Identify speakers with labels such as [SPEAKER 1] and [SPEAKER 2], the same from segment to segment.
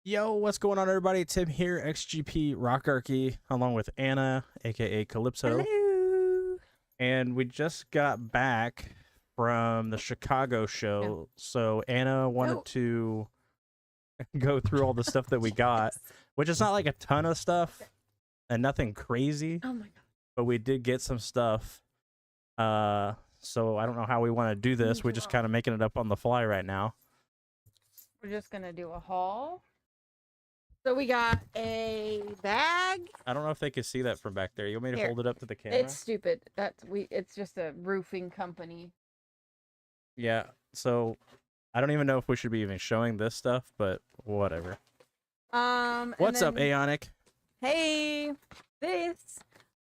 [SPEAKER 1] Yo, what's going on, everybody? Tim here, XGP Rockarchy, along with Anna, aka Calypso.
[SPEAKER 2] Hello.
[SPEAKER 1] And we just got back from the Chicago show, so Anna wanted to go through all the stuff that we got, which is not like a ton of stuff and nothing crazy.
[SPEAKER 2] Oh my god.
[SPEAKER 1] But we did get some stuff. So I don't know how we want to do this. We're just kind of making it up on the fly right now.
[SPEAKER 2] We're just gonna do a haul. So we got a bag.
[SPEAKER 1] I don't know if they can see that from back there. You want me to
[SPEAKER 2] Here.
[SPEAKER 1] hold it up to the camera?
[SPEAKER 2] It's stupid. It's just a roofing company.
[SPEAKER 1] Yeah, so I don't even know if we should be even showing this stuff, but whatever. What's up, Aeonic?
[SPEAKER 2] Hey,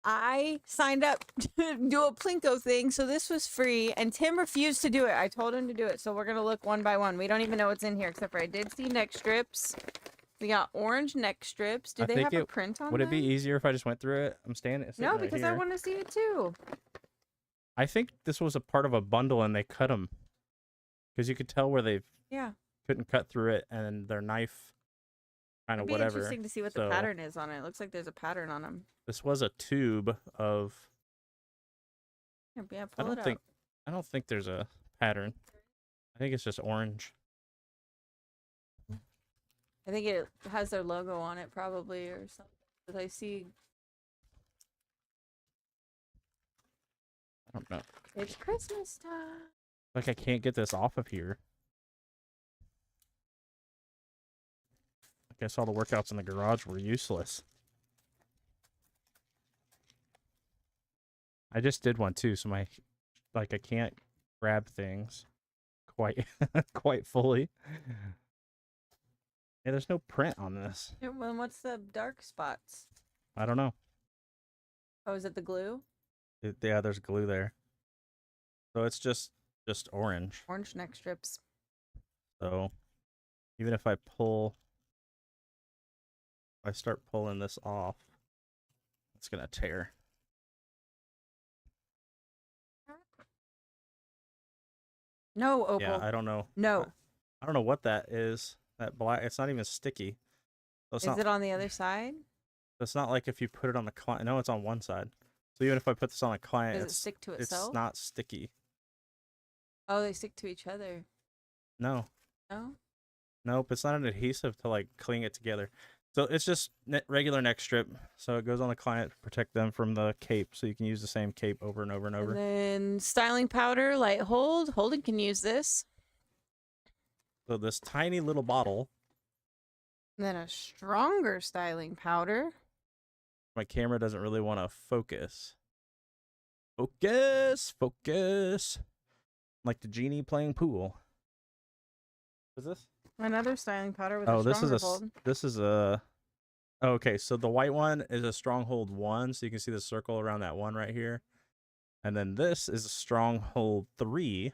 [SPEAKER 2] I signed up to do a Plinko thing, so this was free, and Tim refused to do it. I told him to do it, so we're gonna look one by one. We don't even know what's in here, except for I did see neck strips. We got orange neck strips. Do they have a print on them?
[SPEAKER 1] Would it be easier if I just went through it? I'm standing.
[SPEAKER 2] No, because I want to see it too.
[SPEAKER 1] I think this was a part of a bundle and they cut them. Because you could tell where they couldn't cut through it and their knife kind of whatever. It'd be
[SPEAKER 2] interesting to see what the pattern is on it. It looks like there's a pattern on them.
[SPEAKER 1] This was a tube of...
[SPEAKER 2] Yeah,
[SPEAKER 1] I don't think there's a pattern. I think it's just orange.
[SPEAKER 2] I think it has their logo on it, probably, or something. But I see.
[SPEAKER 1] I don't know.
[SPEAKER 2] It's Christmas time.
[SPEAKER 1] Like, I can't get this off of here. I guess all the workouts in the garage were useless. I just did one too, so I can't grab things quite quite fully. Yeah, there's no print on this.
[SPEAKER 2] Yeah, well, what's the dark spots?
[SPEAKER 1] I don't know.
[SPEAKER 2] Oh, is it the glue?
[SPEAKER 1] Yeah, there's glue there. So it's just orange.
[SPEAKER 2] Orange neck strips.
[SPEAKER 1] So even if I start pulling this off, it's gonna tear.
[SPEAKER 2] No, Opal.
[SPEAKER 1] Yeah, I don't know.
[SPEAKER 2] No.
[SPEAKER 1] I don't know what that is. That black, it's not even sticky. So
[SPEAKER 2] is it on the other side?
[SPEAKER 1] It's not like if you put it on the client. No, it's on one side. So even if I put this on a client,
[SPEAKER 2] does it stick to itself?
[SPEAKER 1] It's not sticky.
[SPEAKER 2] Oh, they stick to each other.
[SPEAKER 1] No.
[SPEAKER 2] No?
[SPEAKER 1] Nope, it's not an adhesive to like cling it together. So it's just regular neck strip. So it goes on the client to protect them from the cape. So you can use the same cape over and over and over.
[SPEAKER 2] And then styling powder, light hold. Holden can use this.
[SPEAKER 1] So this tiny little bottle.
[SPEAKER 2] And then a stronger styling powder.
[SPEAKER 1] My camera doesn't really want to focus. Focus. Like the genie playing pool. What's this?
[SPEAKER 2] Another styling powder with a stronger hold.
[SPEAKER 1] This is a... Oh, okay, so the white one is a stronghold 1, so you can see the circle around that 1 right here. And then this is a stronghold 3.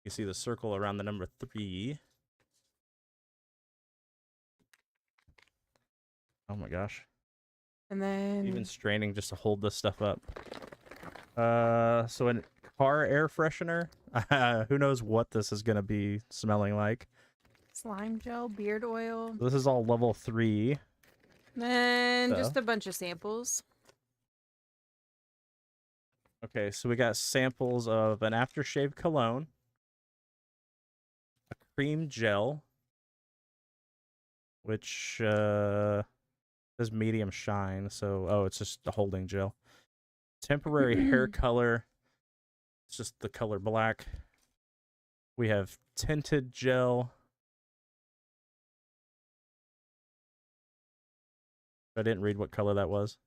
[SPEAKER 1] You see the circle around the number 3. Oh my gosh.
[SPEAKER 2] And then...
[SPEAKER 1] Even straining just to hold this stuff up. So a car air freshener. Who knows what this is going to be smelling like.
[SPEAKER 2] Slime gel, beard oil.
[SPEAKER 1] This is all level 3.
[SPEAKER 2] And just a bunch of samples.
[SPEAKER 1] Okay, so we got samples of an aftershave cologne. A cream gel. Which says medium shine, so oh, it's just a holding gel. Temporary hair color. It's just the color black. We have tinted gel. I didn't read what color that was.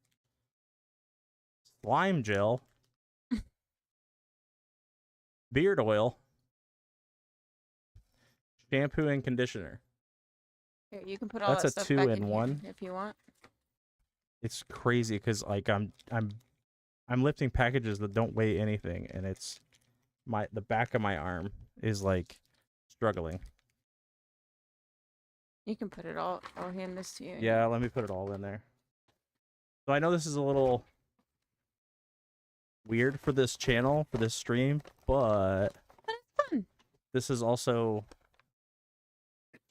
[SPEAKER 1] Slime gel. Beard oil. Shampoo and conditioner.
[SPEAKER 2] Here, you can put all that stuff back in 2-in-1 if you want.
[SPEAKER 1] It's crazy because like I'm lifting packages that don't weigh anything, and it's the back of my arm is like struggling.
[SPEAKER 2] You can put it all. I'll hand this to you.
[SPEAKER 1] Yeah, let me put it all in there. So I know this is a little weird for this channel, for this stream, but
[SPEAKER 2] it's fun.
[SPEAKER 1] This is also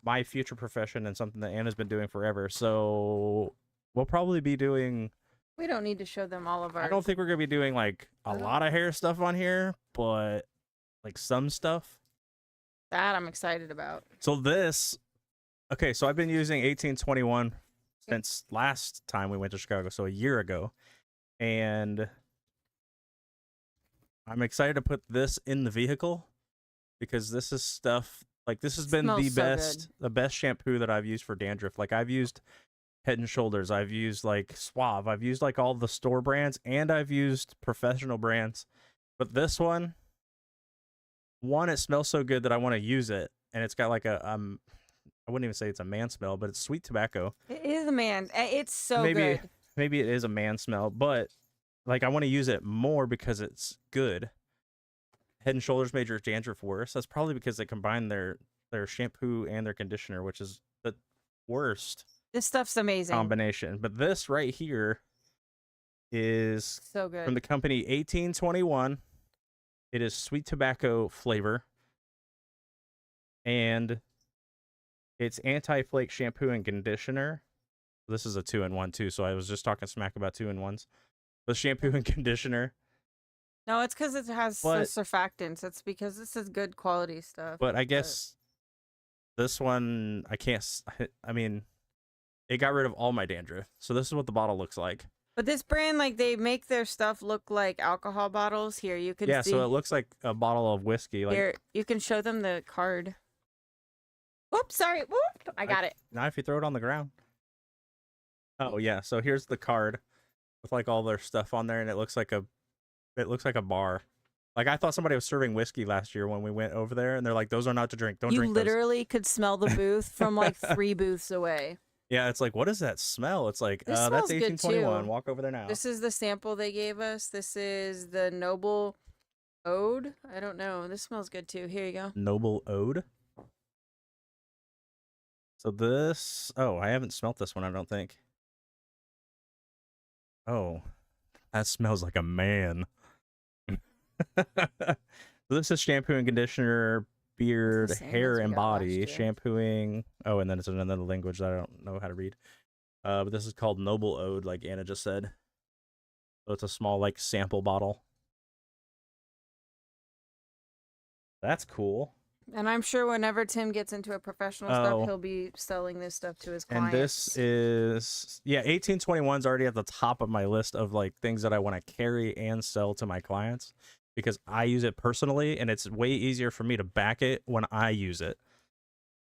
[SPEAKER 1] my future profession and something that Anna's been doing forever. So we'll probably be doing.
[SPEAKER 2] We don't need to show them all of our.
[SPEAKER 1] I don't think we're gonna be doing like a lot of hair stuff on here, but like some stuff.
[SPEAKER 2] That I'm excited about.
[SPEAKER 1] So this, okay, so I've been using 1821 since last time we went to Chicago, so a year ago, and I'm excited to put this in the vehicle because this is stuff like this has been the best shampoo that I've used for dandruff. Like I've used Head and Shoulders, I've used like Suave, I've used like all the store brands, and I've used professional brands. But this one, it smells so good that I want to use it, and it's got like a I wouldn't even say it's a man smell, but it's sweet tobacco.
[SPEAKER 2] It is a man. It's so
[SPEAKER 1] maybe,
[SPEAKER 2] good.
[SPEAKER 1] Maybe it is a man smell, but like I want to use it more because it's good. Head and Shoulders made your dandruff worse. That's probably because they combined their shampoo and their conditioner, which is the worst.
[SPEAKER 2] This stuff's amazing
[SPEAKER 1] combination. But this right here is
[SPEAKER 2] so good
[SPEAKER 1] from the company 1821. It is sweet tobacco flavor, and it's anti-flake shampoo and conditioner. This is a 2-in-1 too, so I was just talking smack about 2-in-1s. The shampoo and conditioner.
[SPEAKER 2] No, it's because it has the surfactants. It's because this is good quality stuff.
[SPEAKER 1] But I guess this one, I mean, it got rid of all my dandruff. So this is what the bottle looks like.
[SPEAKER 2] But this brand, like, they make their stuff look like alcohol bottles. Here, you can see.
[SPEAKER 1] Yeah, so it looks like a bottle of whiskey. Like,
[SPEAKER 2] here, you can show them the card. Whoops, sorry. Whoop, I got it.
[SPEAKER 1] Now if you throw it on the ground. Oh, yeah. So here's the card with, like, all their stuff on there, and it looks like a bar. Like, I thought somebody was serving whiskey last year when we went over there, and they're like, those are not to drink. Don't drink those.
[SPEAKER 2] You literally could smell the booth from, like, 3 booths away.
[SPEAKER 1] Yeah, it's like, what is that smell? It's like,
[SPEAKER 2] this
[SPEAKER 1] that's
[SPEAKER 2] smells
[SPEAKER 1] 1821.
[SPEAKER 2] Good too.
[SPEAKER 1] Walk over there now.
[SPEAKER 2] This is the sample they gave us. This is the Noble Ode. I don't know. This smells good too. Here you go.
[SPEAKER 1] Noble Ode. So this, I haven't smelt this one, I don't think. Oh, that smells like a man. So this is shampoo and conditioner, beard, hair, and body. Shampooing. Oh, and then it's in another language that I don't know how to read. But this is called Noble Ode, like Anna just said. So it's a small, like, sample bottle. That's cool.
[SPEAKER 2] And I'm sure whenever Tim gets into a professional stuff, he'll be selling this stuff to his clients.
[SPEAKER 1] And this is, 1821 is already at the top of my list of, like, things that I want to carry and sell to my clients because I use it personally, and it's way easier for me to back it when I use it.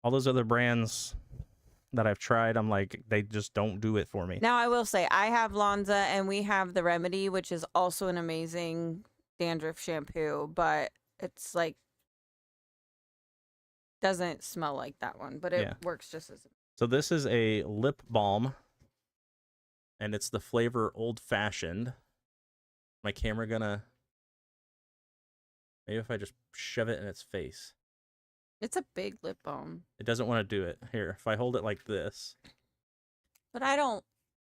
[SPEAKER 1] All those other brands that I've tried, I'm like, they just don't do it for me.
[SPEAKER 2] Now, I will say, I have Lonza, and we have the Remedy, which is also an amazing dandruff shampoo, but it's, like, doesn't smell like that one, but it works just as.
[SPEAKER 1] So this is a lip balm, and it's the flavor Old Fashioned. My camera gonna, maybe if I just shove it in its face.
[SPEAKER 2] It's a big lip balm.
[SPEAKER 1] It doesn't want to do it. Here, if I hold it like this.
[SPEAKER 2] But I don't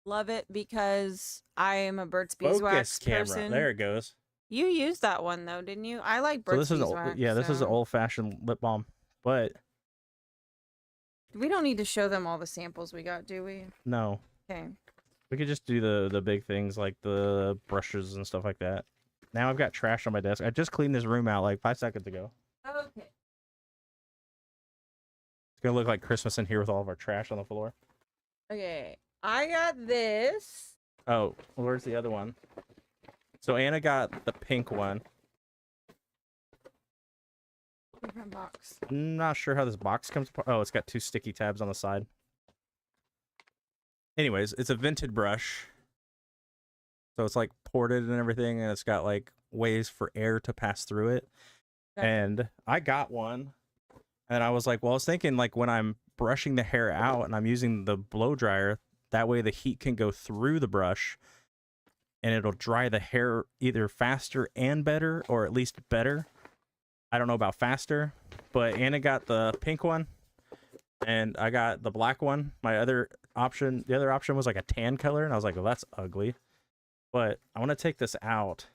[SPEAKER 2] love it because I am a Burt's Beeswax person.
[SPEAKER 1] There it goes.
[SPEAKER 2] You used that one though, didn't you? I like Burt's Beeswax.
[SPEAKER 1] This is an Old Fashioned lip balm. But
[SPEAKER 2] we don't need to show them all the samples we got, do we?
[SPEAKER 1] No.
[SPEAKER 2] Okay.
[SPEAKER 1] We could just do the big things like the brushes and stuff like that. Now I've got trash on my desk. I just cleaned this room out like 5 seconds ago.
[SPEAKER 2] Okay.
[SPEAKER 1] It's gonna look like Christmas in here with all of our trash on the floor.
[SPEAKER 2] Okay. I got this.
[SPEAKER 1] Oh, where's the other one? So Anna got the pink one.
[SPEAKER 2] Different box.
[SPEAKER 1] I'm not sure how this box comes apart. Oh, it's got 2 sticky tabs on the side. Anyways, it's a vented brush. So it's like ported and everything, and it's got like ways for air to pass through it. Okay. And I got one, and I was like, well, I was thinking like when I'm brushing the hair out and I'm using the blow dryer, that way the heat can go through the brush and it'll dry the hair either faster and better, or at least better. I don't know about faster, but Anna got the pink one and I got the black one. The other option was like a tan color, and I was like, well, that's ugly. But I want to take this out.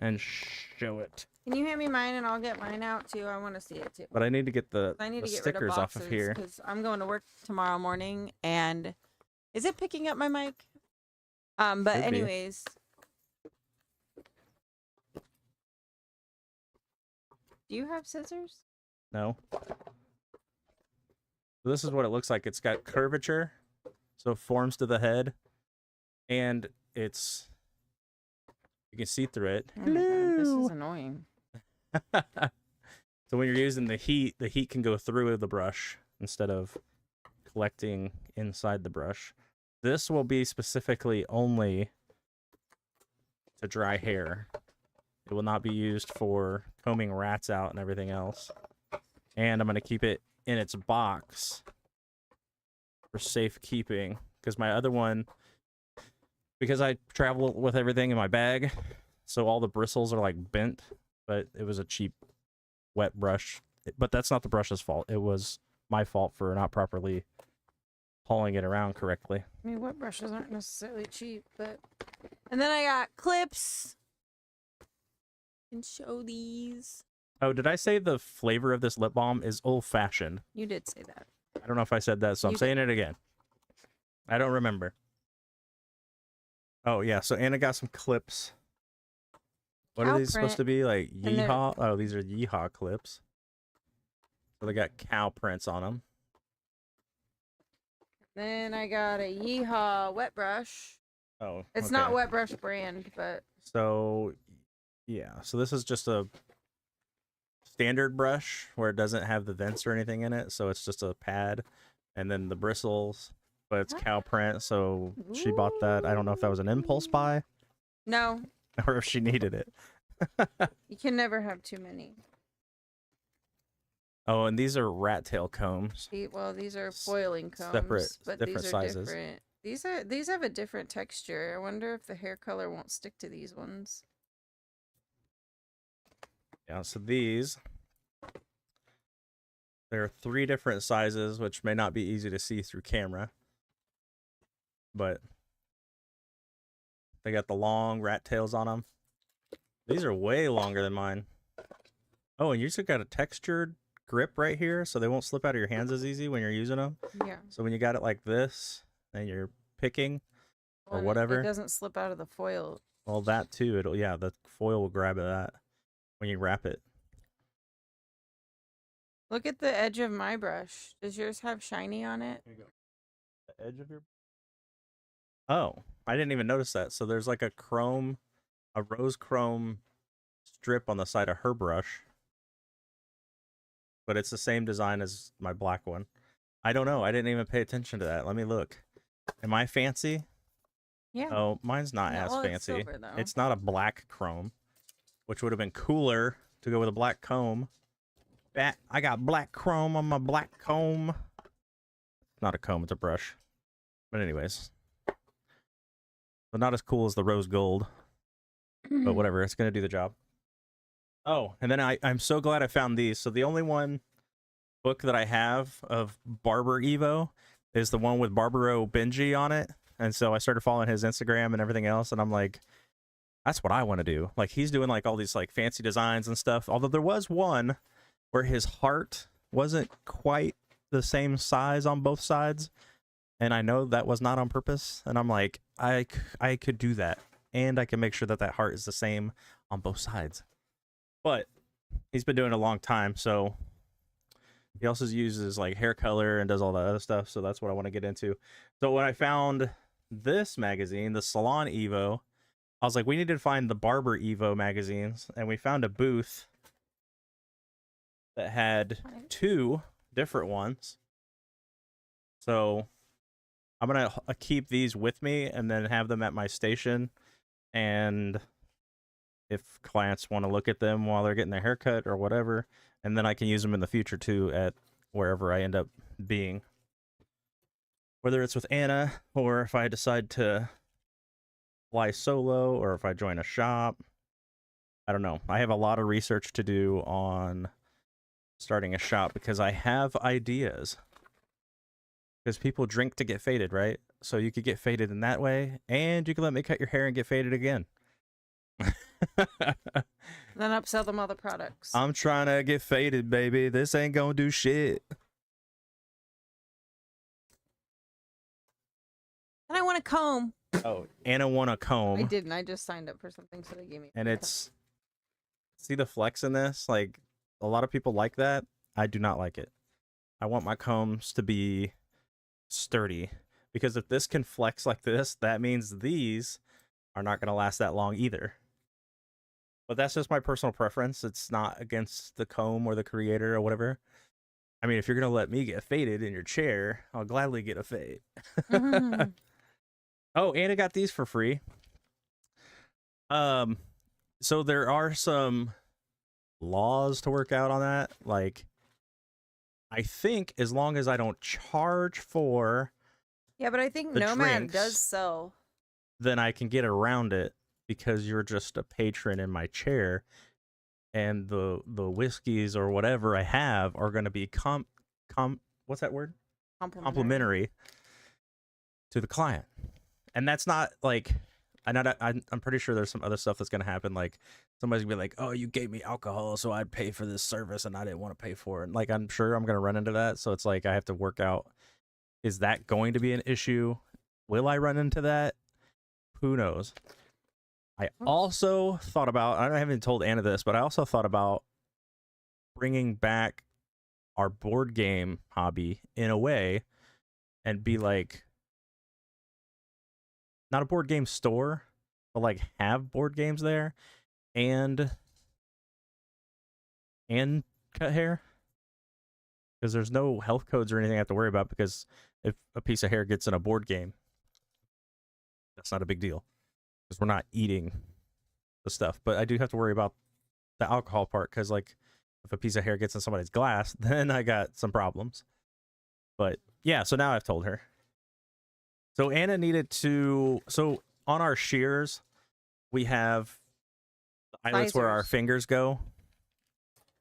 [SPEAKER 1] and show it.
[SPEAKER 2] Can you hand me mine and I'll get mine out too? I want to see it too.
[SPEAKER 1] But I need to get the
[SPEAKER 2] I need to get rid of
[SPEAKER 1] stickers off of
[SPEAKER 2] boxes
[SPEAKER 1] here.
[SPEAKER 2] because I'm going to work tomorrow morning. And is it picking up my mic? But
[SPEAKER 1] Could be.
[SPEAKER 2] anyways, do you have scissors?
[SPEAKER 1] No. So this is what it looks like. It's got curvature, so it forms to the head, and it's you can see through it.
[SPEAKER 2] Oh my God, this is annoying.
[SPEAKER 1] So when you're using the heat can go through the brush instead of collecting inside the brush. This will be specifically only to dry hair. It will not be used for combing rats out and everything else. And I'm going to keep it in its box for safekeeping. Because my other one, because I travel with everything in my bag, so all the bristles are like bent, but it was a cheap wet brush. But that's not the brush's fault. It was my fault for not properly hauling it around correctly.
[SPEAKER 2] I mean, wet brushes aren't necessarily cheap, but... And then I got clips. And show these.
[SPEAKER 1] Oh, did I say the flavor of this lip balm is old-fashioned?
[SPEAKER 2] You did say that.
[SPEAKER 1] I don't know if I said that, so I'm
[SPEAKER 2] You
[SPEAKER 1] saying it again. I don't remember. Oh, yeah, so Anna got some clips. What are these supposed to be? Like, yeehaw? Oh, these are yeehaw clips. So they got cow prints on them.
[SPEAKER 2] Then I got a Yeehaw wet brush.
[SPEAKER 1] Oh,
[SPEAKER 2] It's
[SPEAKER 1] okay.
[SPEAKER 2] not wet brush brand, but...
[SPEAKER 1] So, yeah. So this is just a standard brush where it doesn't have the vents or anything in it. So it's just a pad. And then the bristles, but it's cow print. So she bought that. I don't know if that was an impulse buy
[SPEAKER 2] No,
[SPEAKER 1] or if she needed it.
[SPEAKER 2] you can never have too many.
[SPEAKER 1] Oh, and these are rat tail combs.
[SPEAKER 2] Well, these are foiling combs,
[SPEAKER 1] Separate,
[SPEAKER 2] but
[SPEAKER 1] different
[SPEAKER 2] these are
[SPEAKER 1] sizes.
[SPEAKER 2] different. These have a different texture. I wonder if the hair color won't stick to these ones.
[SPEAKER 1] Yeah, so these, there are 3 different sizes, which may not be easy to see through camera. But they got the long rat tails on them. These are way longer than mine. Oh, and you just got a textured grip right here, so they won't slip out of your hands as easy when you're using them.
[SPEAKER 2] Yeah.
[SPEAKER 1] So when you got it like this, and you're picking, or
[SPEAKER 2] Well,
[SPEAKER 1] whatever.
[SPEAKER 2] It doesn't slip out of the foil.
[SPEAKER 1] Well, that too. It'll, yeah, the foil will grab that when you wrap it.
[SPEAKER 2] Look at the edge of my brush. Does yours have shiny on it?
[SPEAKER 1] Here you go. The edge of your... Oh, I didn't even notice that. So there's like a rose chrome strip on the side of her brush. But it's the same design as my black one. I don't know. I didn't even pay attention to that. Let me look. Am I fancy?
[SPEAKER 2] Yeah.
[SPEAKER 1] Oh, mine's not
[SPEAKER 2] No,
[SPEAKER 1] as
[SPEAKER 2] well, it's
[SPEAKER 1] fancy.
[SPEAKER 2] silver, though.
[SPEAKER 1] It's not a black chrome, which would have been cooler to go with a black comb. I got black chrome on my black comb. Not a comb, it's a brush. But anyways. But not as cool as the rose gold. But whatever, it's going to do the job. Oh, and then I'm so glad I found these. So the only one book that I have of Barber Evo is the one with Barbaro Benji on it. And so I started following his Instagram and everything else. And I'm like, that's what I want to do. Like, he's doing like all these like fancy designs and stuff. Although there was one where his heart wasn't quite the same size on both sides. And I know that was not on purpose. And I'm like, I could do that. And I can make sure that that heart is the same on both sides. But he's been doing it a long time, so he also uses like hair color and does all that other stuff, so that's what I want to get into. So when I found this magazine, the Salon Evo, I was like, we need to find the Barber Evo magazines, and we found a booth that had 2 different ones. So I'm going to keep these with me and then have them at my station, and if clients want to look at them while they're getting their haircut or whatever, and then I can use them in the future too at wherever I end up being. Whether it's with Anna, or if I decide to fly solo, or if I join a shop. I don't know. I have a lot of research to do on starting a shop because I have ideas. Because people drink to get faded, right? So you could get faded in that way, and you can let me cut your hair and get faded again.
[SPEAKER 2] Then upsell them other products.
[SPEAKER 1] I'm trying to get faded, baby. This ain't gonna do shit.
[SPEAKER 2] And I want a comb.
[SPEAKER 1] Oh, Anna want a comb.
[SPEAKER 2] I didn't. I just signed up for something, so they gave me.
[SPEAKER 1] And it's, see the flex in this? Like, a lot of people like that. I do not like it. I want my combs to be sturdy, because if this can flex like this, that means these are not going to last that long either. But that's just my personal preference. It's not against the comb or the creator or whatever. I mean, if you're going to let me get faded in your chair, I'll gladly get a fade.
[SPEAKER 2] Mm-hmm.
[SPEAKER 1] Oh, and I got these for free. So there are some laws to work out on that. Like, I think as long as I don't charge for,
[SPEAKER 2] Yeah, but I think
[SPEAKER 1] the
[SPEAKER 2] Nomad
[SPEAKER 1] drinks,
[SPEAKER 2] does sell.
[SPEAKER 1] then I can get around it because you're just a patron in my chair, and the whiskeys or whatever I have are going to be what's that word? Complimentary to the client. And that's not like, I'm pretty sure there's some other stuff that's going to happen. Like, somebody's going to be like, oh, you gave me alcohol, so I'd pay for this service, and I didn't want to pay for it. And like, I'm sure I'm going to run into that. So it's like, I have to work out, is that going to be an issue? Will I run into that? Who knows? I also thought about, I haven't told Anna this, but I also thought about bringing back our board game hobby in a way and be like, not a board game store, but like have board games there and cut hair, because there's no health codes or anything I have to worry about, because if a piece of hair gets in a board game, that's not a big deal because we're not eating the stuff. But I do have to worry about the alcohol part, because like if a piece of hair gets in somebody's glass, then I got some problems. But yeah, so now I've told her. So Anna needed to, so on our shears, we have the eyelets where our fingers go.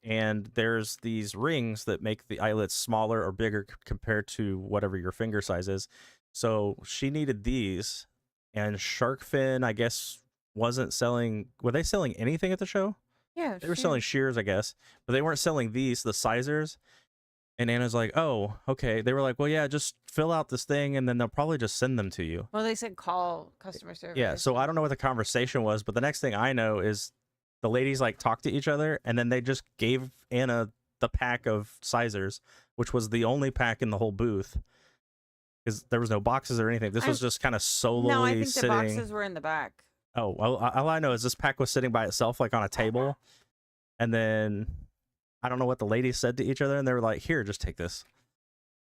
[SPEAKER 1] And there's these rings that make the eyelets smaller or bigger compared to whatever your finger size is. So she needed these, and Shark Fin, I guess, wasn't selling. Were they selling anything at the show?
[SPEAKER 2] Yeah,
[SPEAKER 1] They were selling shears, I guess, but they weren't selling these, the sizers. And Anna's like, oh, okay. They were like, well, yeah, just fill out this thing, and then they'll probably just send them to you.
[SPEAKER 2] Well, they said call customer service.
[SPEAKER 1] Yeah, so I don't know what the conversation was, but the next thing I know is the ladies like talked to each other, and then they just gave Anna the pack of sizers, which was the only pack in the whole booth, because there was no boxes or anything. This was just kind of solely
[SPEAKER 2] No, I think
[SPEAKER 1] sitting.
[SPEAKER 2] the boxes were in the back.
[SPEAKER 1] Oh, well, all I know is this pack was sitting by itself, like on a table, and then I don't know what the ladies said to each other, and they were like, "Here, just take this."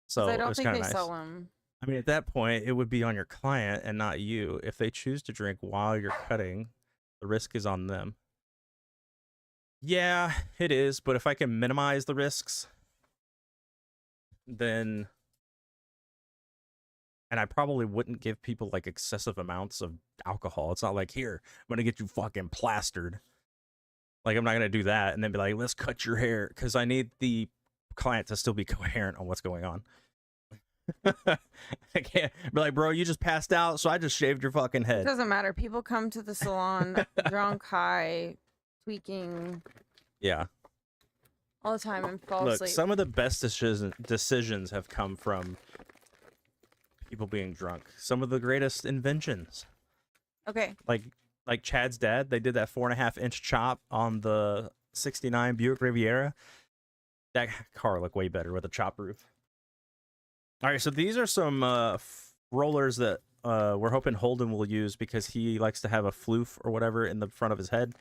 [SPEAKER 1] So
[SPEAKER 2] I don't
[SPEAKER 1] it was
[SPEAKER 2] think
[SPEAKER 1] kind
[SPEAKER 2] they
[SPEAKER 1] of nice.
[SPEAKER 2] sell them.
[SPEAKER 1] I mean, at that point, it would be on your client and not you. If they choose to drink while you're cutting, the risk is on them. Yeah, it is, but if I can minimize the risks, then, and I probably wouldn't give people like excessive amounts of alcohol. It's not like, here, I'm gonna get you fucking plastered. Like, I'm not gonna do that and then be like, let's cut your hair, because I need the client to still be coherent on what's going on. I can't be like, bro, you just passed out, so I just shaved your fucking
[SPEAKER 2] It
[SPEAKER 1] head.
[SPEAKER 2] doesn't matter. People come to the salon drunk, high, tweaking.
[SPEAKER 1] Yeah.
[SPEAKER 2] All the time and fall
[SPEAKER 1] Look,
[SPEAKER 2] asleep.
[SPEAKER 1] some of the best decisions have come from people being drunk. Some of the greatest inventions.
[SPEAKER 2] Okay.
[SPEAKER 1] Like Chad's dad, they did that 4.5-inch chop on the '69 Buick Riviera. That car looked way better with a chop roof. All right, so these are some rollers that we're hoping Holden will use, because he likes to have a floof or whatever in the front of his head.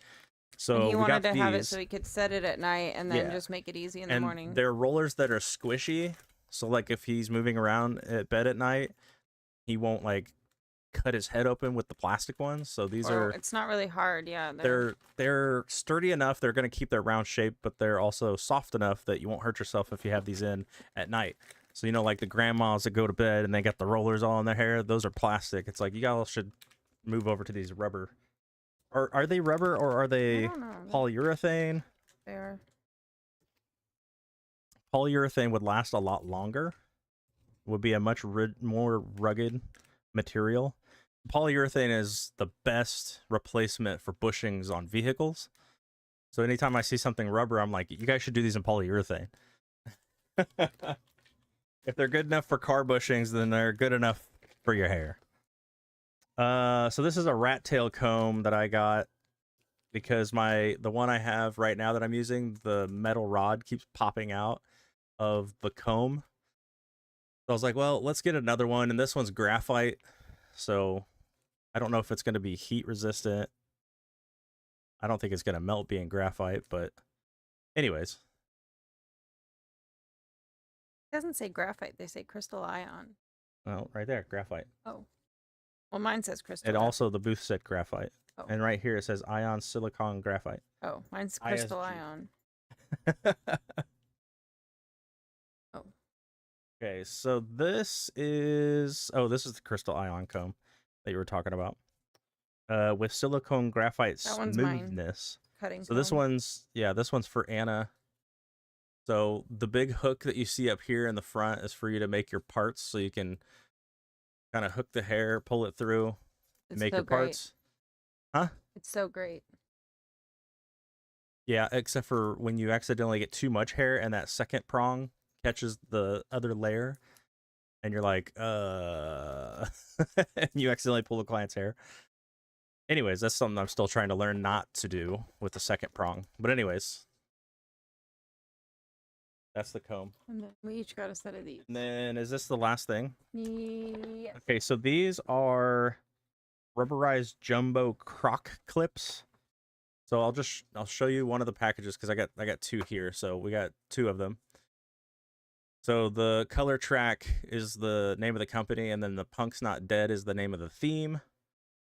[SPEAKER 1] So
[SPEAKER 2] and he
[SPEAKER 1] we
[SPEAKER 2] wanted
[SPEAKER 1] got
[SPEAKER 2] to have it
[SPEAKER 1] these.
[SPEAKER 2] so he could set it at night and then just make it easy in the morning.
[SPEAKER 1] They're rollers that are squishy. So like if he's moving around at bed at night, he won't like cut his head open with the plastic ones. So these are,
[SPEAKER 2] it's not really hard, yeah.
[SPEAKER 1] they're sturdy enough. They're going to keep their round shape, but they're also soft enough that you won't hurt yourself if you have these in at night. So, you know, like the grandmas that go to bed and they got the rollers all in their hair, those are plastic. It's like, you guys should move over to these rubber. Or are they rubber, or are they polyurethane?
[SPEAKER 2] They are.
[SPEAKER 1] Polyurethane would last a lot longer. Would be a much more rugged material. polyurethane is the best replacement for bushings on vehicles. So anytime I see something rubber, I'm like, you guys should do these in polyurethane. If they're good enough for car bushings, then they're good enough for your hair. So this is a rat tail comb that I got because the one I have right now that I'm using, the metal rod keeps popping out of the comb. So I was like, well, let's get another one, and this one's graphite. So I don't know if it's going to be heat resistant. I don't think it's going to melt being graphite, but anyways.
[SPEAKER 2] It doesn't say graphite. They say crystal ion.
[SPEAKER 1] Well, right there, graphite.
[SPEAKER 2] Oh. Well, mine says crystal.
[SPEAKER 1] And also the booth said graphite.
[SPEAKER 2] Oh.
[SPEAKER 1] And right here it says ion silicon graphite.
[SPEAKER 2] Oh, mine's crystal
[SPEAKER 1] ISG.
[SPEAKER 2] ion. Oh.
[SPEAKER 1] Okay, so this is the crystal ion comb that you were talking about. With silicone graphite
[SPEAKER 2] That one's mine.
[SPEAKER 1] smoothness.
[SPEAKER 2] Cutting.
[SPEAKER 1] So this one's for Anna. So the big hook that you see up here in the front is for you to make your parts, so you can kind of hook the hair, pull it through, and make
[SPEAKER 2] so
[SPEAKER 1] your
[SPEAKER 2] great.
[SPEAKER 1] parts. Huh?
[SPEAKER 2] It's so great.
[SPEAKER 1] Yeah, except for when you accidentally get too much hair and that second prong catches the other layer, and you're like, and you accidentally pull the client's hair. Anyways, that's something I'm still trying to learn not to do with the second prong. But anyways, that's the comb.
[SPEAKER 2] And then we each got a set of these.
[SPEAKER 1] And then is this the last thing?
[SPEAKER 2] Yes.
[SPEAKER 1] Okay, so these are rubberized jumbo croc clips. So I'll show you one of the packages because I got two here. So we got two of them. So the color track is the name of the company, and then the Punk's Not Dead is the name of the theme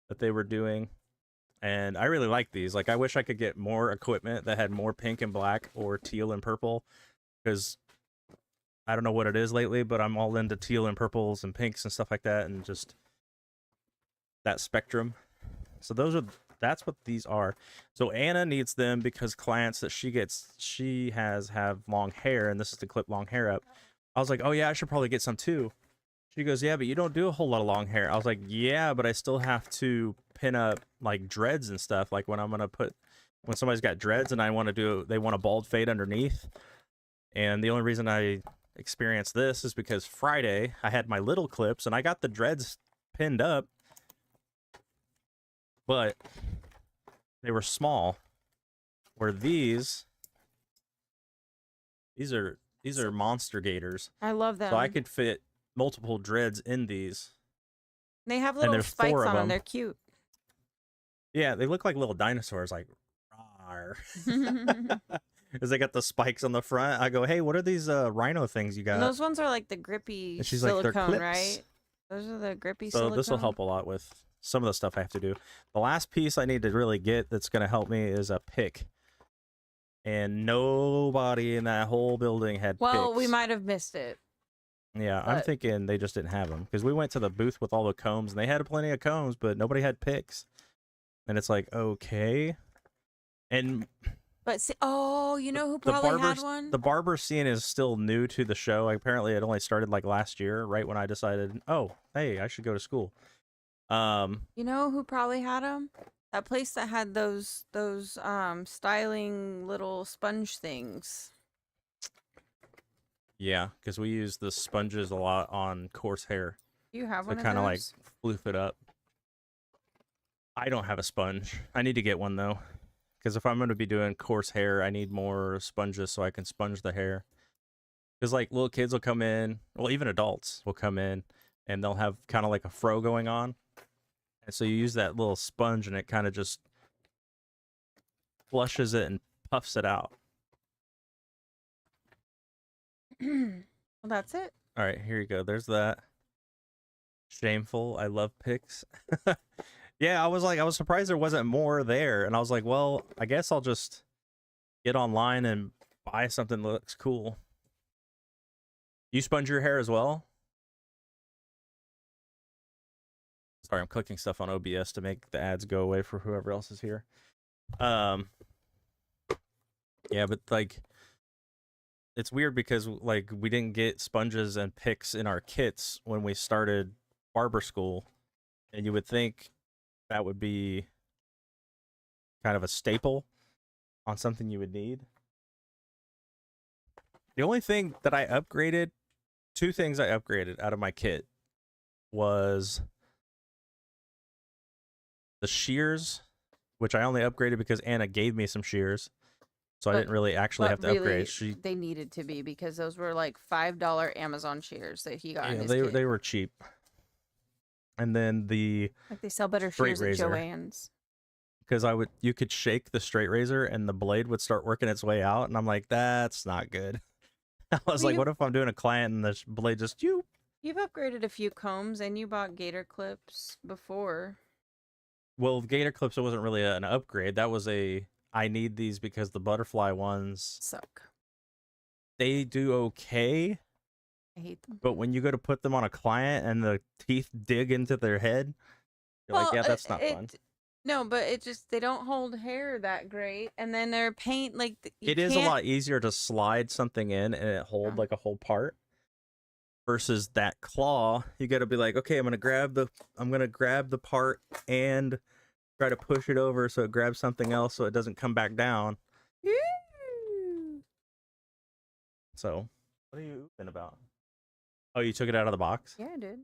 [SPEAKER 1] that they were doing. And I really like these. Like, I wish I could get more equipment that had more pink and black or teal and purple, because I don't know what it is lately, but I'm all into teal and purples and pinks and stuff like that, and just that spectrum. So that's what these are. So Anna needs them because clients that she has have long hair, and this is to clip long hair up. I was like, oh yeah, I should probably get some too. She goes, yeah, but you don't do a whole lot of long hair. I was like, yeah, but I still have to pin up like dreads and stuff. Like when somebody's got dreads and they want a bald fade underneath. And the only reason I experienced this is because Friday I had my little clips and I got the dreads pinned up, but they were small. Where these are monster gators.
[SPEAKER 2] I love them.
[SPEAKER 1] So I could fit multiple dreads in these.
[SPEAKER 2] They have little spikes on them. They're cute.
[SPEAKER 1] Yeah, they look like little dinosaurs, like rawr. Because they got the spikes on the front. I go, hey, what are these rhino things you got?
[SPEAKER 2] And those ones are like the grippy
[SPEAKER 1] and she's
[SPEAKER 2] silicone,
[SPEAKER 1] like, they're clips.
[SPEAKER 2] Right? Those are the grippy
[SPEAKER 1] so
[SPEAKER 2] silicone.
[SPEAKER 1] This will help a lot with some of the stuff I have to do. The last piece I need to really get that's going to help me is a pick. And nobody in that whole building had picks.
[SPEAKER 2] Well, we might have missed it.
[SPEAKER 1] Yeah, I'm thinking they just didn't have them. Because we went to the booth with all the combs, and they had plenty of combs, but nobody had picks. And it's like, okay. And
[SPEAKER 2] but see, oh, you know who probably had one?
[SPEAKER 1] The barber scene is still new to the show. Apparently, it only started like last year, right when I decided, oh, hey, I should go to school.
[SPEAKER 2] You know who probably had them? That place that had those styling little sponge things.
[SPEAKER 1] Yeah, because we use the sponges a lot on coarse hair.
[SPEAKER 2] You have one of
[SPEAKER 1] kind of like
[SPEAKER 2] those?
[SPEAKER 1] floof it up. I don't have a sponge. I need to get one though, because if I'm going to be doing coarse hair, I need more sponges so I can sponge the hair. Because like little kids will come in, well, even adults will come in, and they'll have kind of like a fro going on, and so you use that little sponge, and it kind of just flushes it and puffs it out.
[SPEAKER 2] Well, that's it.
[SPEAKER 1] All right, here you go. There's that. Shameful. I love pics. Yeah, I was surprised there wasn't more there, and I was like, well, I guess I'll just get online and buy something that looks cool. You sponge your hair as well? Sorry, I'm clicking stuff on OBS to make the ads go away for whoever else is here. Yeah, but like, it's weird because like we didn't get sponges and picks in our kits when we started barber school. And you would think that would be kind of a staple on something you would need. The only thing that I upgraded, two things I upgraded out of my kit was the shears, which I only upgraded because Anna gave me some shears. So I
[SPEAKER 2] But-
[SPEAKER 1] didn't really actually have to
[SPEAKER 2] really,
[SPEAKER 1] upgrade. She,
[SPEAKER 2] they needed to be because those were like $5 Amazon shears that he got in
[SPEAKER 1] yeah,
[SPEAKER 2] his
[SPEAKER 1] they
[SPEAKER 2] kit.
[SPEAKER 1] they were cheap. And then the
[SPEAKER 2] Like they sell better
[SPEAKER 1] straight
[SPEAKER 2] shears at
[SPEAKER 1] razor.
[SPEAKER 2] Joann's.
[SPEAKER 1] Because you could shake the straight razor and the blade would start working its way out, and I'm like, that's not good. I was
[SPEAKER 2] Well,
[SPEAKER 1] like, what if I'm doing a client and the blade just you?
[SPEAKER 2] You've upgraded a few combs and you bought gator clips before.
[SPEAKER 1] Well, gator clips, it wasn't really an upgrade. That was I need these because the butterfly ones,
[SPEAKER 2] Suck.
[SPEAKER 1] they do okay,
[SPEAKER 2] I hate them.
[SPEAKER 1] but when you go to put them on a client and the teeth dig into their head, you're like, yeah, that's not fun.
[SPEAKER 2] No, but it just, they don't hold hair that great. And then their paint, like,
[SPEAKER 1] It is a lot easier to slide something in and it hold like a whole part versus that claw. You got to be like, okay, I'm gonna grab the part and try to push it over so it grabs something else so it doesn't come back down. So, what are you ooping about? Oh, you took it out of the box?
[SPEAKER 2] Yeah, I did.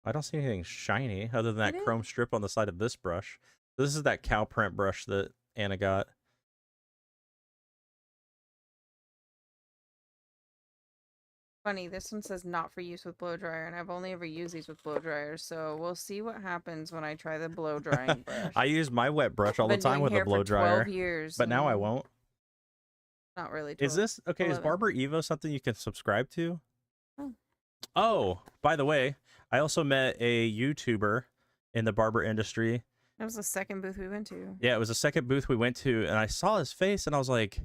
[SPEAKER 1] I don't see anything shiny other than that
[SPEAKER 2] It
[SPEAKER 1] chrome
[SPEAKER 2] is.
[SPEAKER 1] strip on the side of this brush. This is that cow print brush that Anna got.
[SPEAKER 2] Funny, this one says not for use with blow dryer, and I've only ever used these with blow dryers, so we'll see what happens when I try the blow drying brush.
[SPEAKER 1] I use my wet brush all the
[SPEAKER 2] Been
[SPEAKER 1] time
[SPEAKER 2] doing
[SPEAKER 1] with a
[SPEAKER 2] hair
[SPEAKER 1] blow
[SPEAKER 2] for
[SPEAKER 1] dryer,
[SPEAKER 2] 12 years,
[SPEAKER 1] but now I
[SPEAKER 2] and
[SPEAKER 1] won't.
[SPEAKER 2] Not really. 12,
[SPEAKER 1] Is this okay?
[SPEAKER 2] 11.
[SPEAKER 1] Is Barber Evo something you can subscribe to?
[SPEAKER 2] Oh.
[SPEAKER 1] Oh, by the way, I also met a YouTuber in the barber industry.
[SPEAKER 2] That was the second booth we went to.
[SPEAKER 1] Yeah, it was the second booth we went to, and I saw his face, and I was like,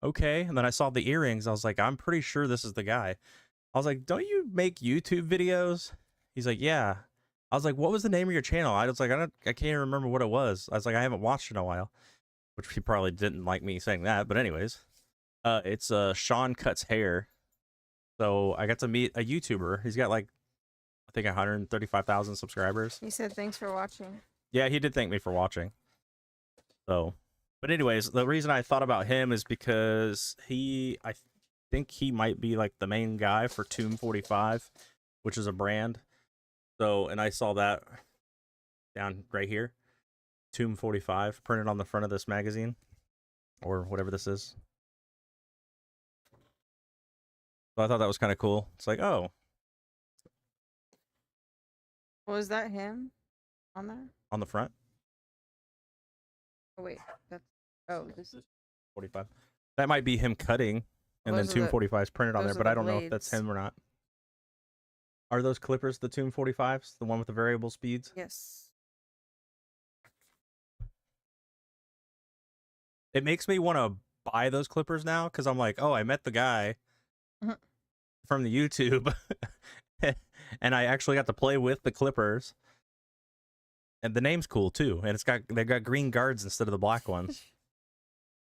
[SPEAKER 1] okay. And then I saw the earrings. I was like, I'm pretty sure this is the guy. I was like, don't you make YouTube videos? He's like, yeah. I was like, what was the name of your channel? I was like, I can't even remember what it was. I was like, I haven't watched in a while, which he probably didn't like me saying that. But anyways, it's Sean Cuts Hair. So I got to meet a YouTuber. He's got like, I think 135,000 subscribers.
[SPEAKER 2] He said, thanks for watching.
[SPEAKER 1] Yeah, he did thank me for watching. So, but anyways, the reason I thought about him is because I think he might be like the main guy for Tomb 45, which is a brand. So, and I saw that down right here, Tomb 45, printed on the front of this magazine, or whatever this is. So I thought that was kind of cool. It's like, oh.
[SPEAKER 2] Was that him on there?
[SPEAKER 1] On the front?
[SPEAKER 2] Oh, wait. That's. Oh, this is.
[SPEAKER 1] 45. That might be him cutting, and then
[SPEAKER 2] Those are
[SPEAKER 1] Tomb
[SPEAKER 2] the-
[SPEAKER 1] 45 is printed on there,
[SPEAKER 2] those are
[SPEAKER 1] but
[SPEAKER 2] the
[SPEAKER 1] I don't know if that's
[SPEAKER 2] blades.
[SPEAKER 1] him or not. Are those clippers the Tomb 45s? The one with the variable speeds?
[SPEAKER 2] Yes.
[SPEAKER 1] It makes me want to buy those clippers now because I'm like, oh, I met the guy
[SPEAKER 2] Mhm.
[SPEAKER 1] from the YouTube, and I actually got to play with the clippers. And the name's cool too, and they got green guards instead of the black ones.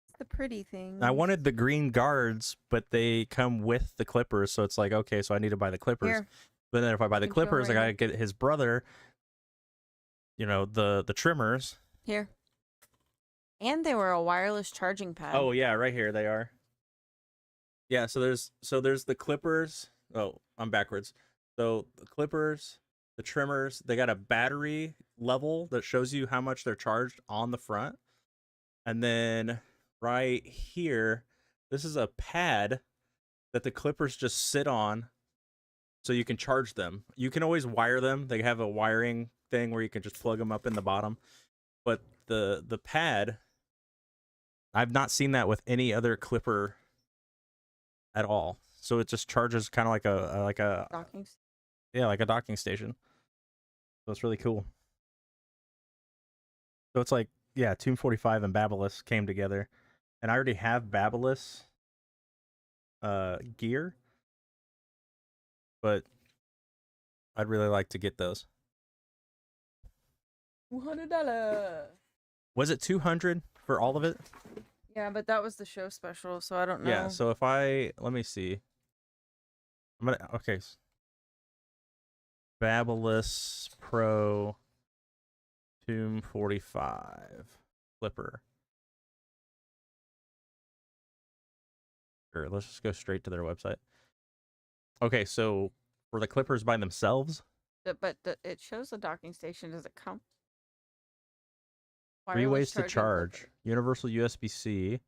[SPEAKER 2] It's the pretty thing.
[SPEAKER 1] I wanted the green guards, but they come with the clippers, so it's like, okay, so I need to buy the clippers.
[SPEAKER 2] Here.
[SPEAKER 1] But then if I buy the
[SPEAKER 2] You can show 'em
[SPEAKER 1] clippers, I
[SPEAKER 2] right
[SPEAKER 1] gotta get his brother, the trimmers.
[SPEAKER 2] Here. And they were a wireless charging pad.
[SPEAKER 1] Oh yeah, right here they are. Yeah, so there's the clippers. Oh, I'm backwards. So the clippers, the trimmers, they got a battery level that shows you how much they're charged on the front. And then right here, this is a pad that the clippers just sit on so you can charge them. You can always wire them. They have a wiring thing where you can just plug them up in the bottom. But the pad, I've not seen that with any other clipper at all. So it just charges kind of like a
[SPEAKER 2] Docking.
[SPEAKER 1] yeah, like a docking station. So it's really cool. So it's like, yeah, Tomb 45 and Babyliss came together. And I already have Babyliss gear, but I'd really like to get those.
[SPEAKER 2] $100.
[SPEAKER 1] Was it 200 for all of it?
[SPEAKER 2] Yeah, but that was the show special, so I don't know.
[SPEAKER 1] Yeah, so if let me see. Okay. Fabulous Pro Tomb 45 Clipper. Sure, let's just go straight to their website. Okay, so for the Clippers by themselves,
[SPEAKER 2] it shows the docking station. Does it come?
[SPEAKER 1] 3 ways
[SPEAKER 2] Wireless
[SPEAKER 1] to
[SPEAKER 2] charging
[SPEAKER 1] charge.
[SPEAKER 2] clipper.
[SPEAKER 1] Universal USB-C,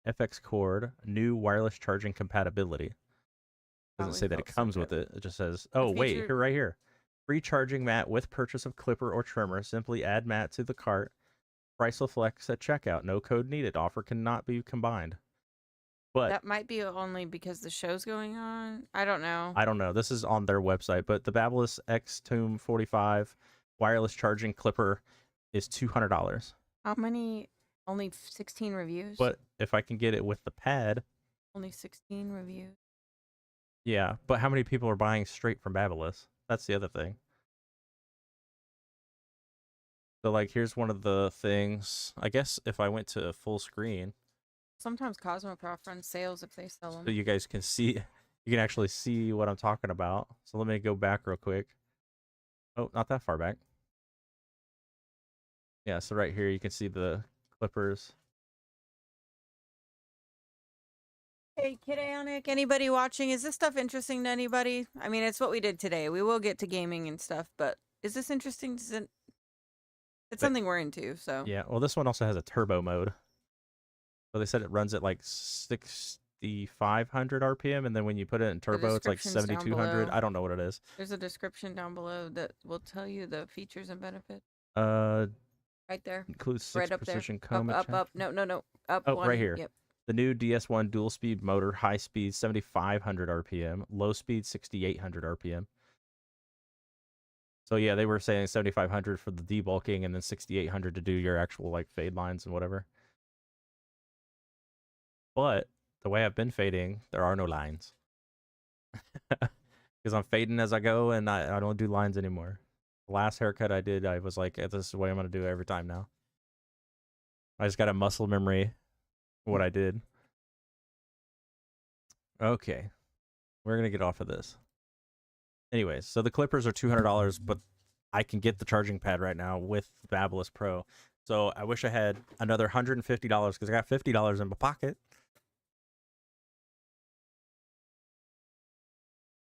[SPEAKER 1] FX cord, new wireless charging compatibility. Doesn't
[SPEAKER 2] Probably
[SPEAKER 1] say that it
[SPEAKER 2] felt so
[SPEAKER 1] comes with
[SPEAKER 2] good.
[SPEAKER 1] it. It just says, oh, wait,
[SPEAKER 2] featured-
[SPEAKER 1] here, right here. Free charging mat with purchase of clipper or trimmer. Simply add mat to the cart. Price will flex at checkout. No code needed. Offer cannot be combined. But
[SPEAKER 2] That might be only because the show's going on. I don't know.
[SPEAKER 1] I don't know. This is on their website. But the Babyliss X Tomb 45 wireless charging clipper is $200.
[SPEAKER 2] How many? Only 16 reviews.
[SPEAKER 1] But if I can get it with the pad,
[SPEAKER 2] Only 16 reviews.
[SPEAKER 1] yeah. But how many people are buying straight from Babyliss? That's the other thing. So, like, here's one of the things. I guess if I went to full screen,
[SPEAKER 2] Sometimes Cosmoprof runs sales if they sell them.
[SPEAKER 1] so you guys can see, you can actually see what I'm talking about. So let me go back real quick. Oh, not that far back. Yeah, so right here you can see the clippers.
[SPEAKER 2] Hey, Kidanic, anybody watching? Is this stuff interesting to anybody? I mean, it's what we did today. We will get to gaming and stuff, but is this interesting? It's something we're into, so.
[SPEAKER 1] Yeah, well, this one also has a turbo mode. So they said it runs at like 6,500 RPM, and then when you put it in turbo, it's like
[SPEAKER 2] description's down
[SPEAKER 1] 7,200.
[SPEAKER 2] below.
[SPEAKER 1] I don't know what it is.
[SPEAKER 2] There's a description down below that will tell you the features and benefits. Right there.
[SPEAKER 1] Includes 6
[SPEAKER 2] Right up there.
[SPEAKER 1] precision
[SPEAKER 2] Up,
[SPEAKER 1] coma.
[SPEAKER 2] up. No. Up
[SPEAKER 1] Oh,
[SPEAKER 2] one.
[SPEAKER 1] right here.
[SPEAKER 2] Yep.
[SPEAKER 1] The new DS1 dual speed motor, high speed 7,500 RPM, low speed 6,800 RPM. So yeah, they were saying 7,500 for the debulking and then 6,800 to do your actual like fade lines and whatever. But the way I've been fading, there are no lines. Because I'm fading as I go and I don't do lines anymore. The last haircut I did, I was like, this is the way I'm going to do it every time now. I just got a muscle memory of what I did. Okay. We're going to get off of this. Anyways, so the clippers are $200, but I can get the charging pad right now with the Babyliss Pro. So I wish I had another $150 because I got $50 in my pocket.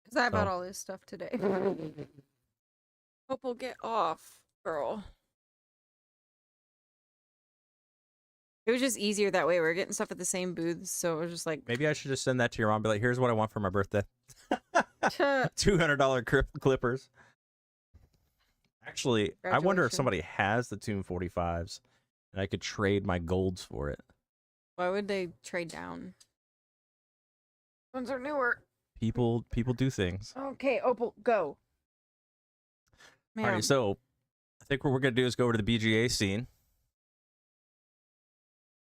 [SPEAKER 2] Because I bought all this stuff today. Hope we'll get off, girl. It was just easier that way. We were getting stuff at the same booths, so it was just like...
[SPEAKER 1] Maybe I should just send that to your mom. Be like, here's what I want for my birthday. $200 clippers. Actually, I wonder if somebody has the Tomb 45s and I could trade my golds for it.
[SPEAKER 2] Why would they trade down? Ones are newer.
[SPEAKER 1] People do things.
[SPEAKER 2] Okay, Opal, go.
[SPEAKER 1] All right, so I think what we're going to do is go over to the BGA scene.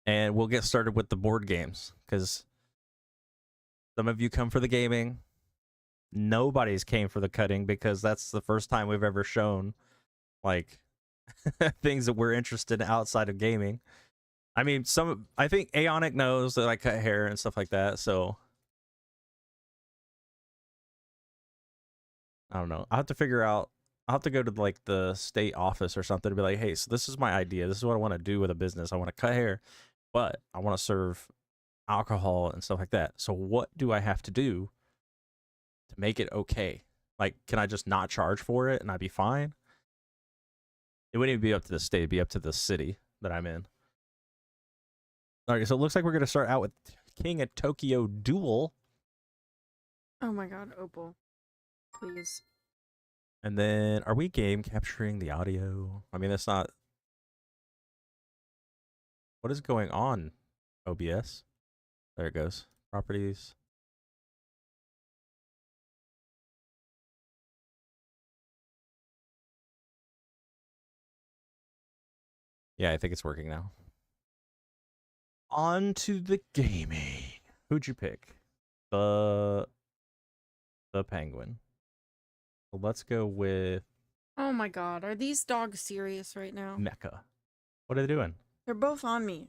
[SPEAKER 1] And we'll get started with the board games. Because some of you come for the gaming. Nobody's came for the cutting because that's the first time we've ever shown like things that we're interested in outside of gaming. I mean, I think Aeonic knows that I cut hair and stuff like that, so I don't know. I'll have to figure out. I'll have to go to like the state office or something to be like, hey, so this is my idea. This is what I want to do with a business. I want to cut hair, but I want to serve alcohol and stuff like that. So what do I have to do to make it okay? Like, can I just not charge for it and I'd be fine? It wouldn't even be up to the state. It'd be up to the city that I'm in. All right, so it looks like we're going to start out with King of Tokyo Duel.
[SPEAKER 2] Oh my god, Opal. Please.
[SPEAKER 1] And then, are we game capturing the audio? I mean, that's not... What is going on, OBS? There it goes. Properties. Yeah, I think it's working now. On to the gaming. Who'd you pick? The penguin. So let's go with
[SPEAKER 2] Oh my god, are these dogs serious right now?
[SPEAKER 1] Mecha. What are they doing?
[SPEAKER 2] They're both on me.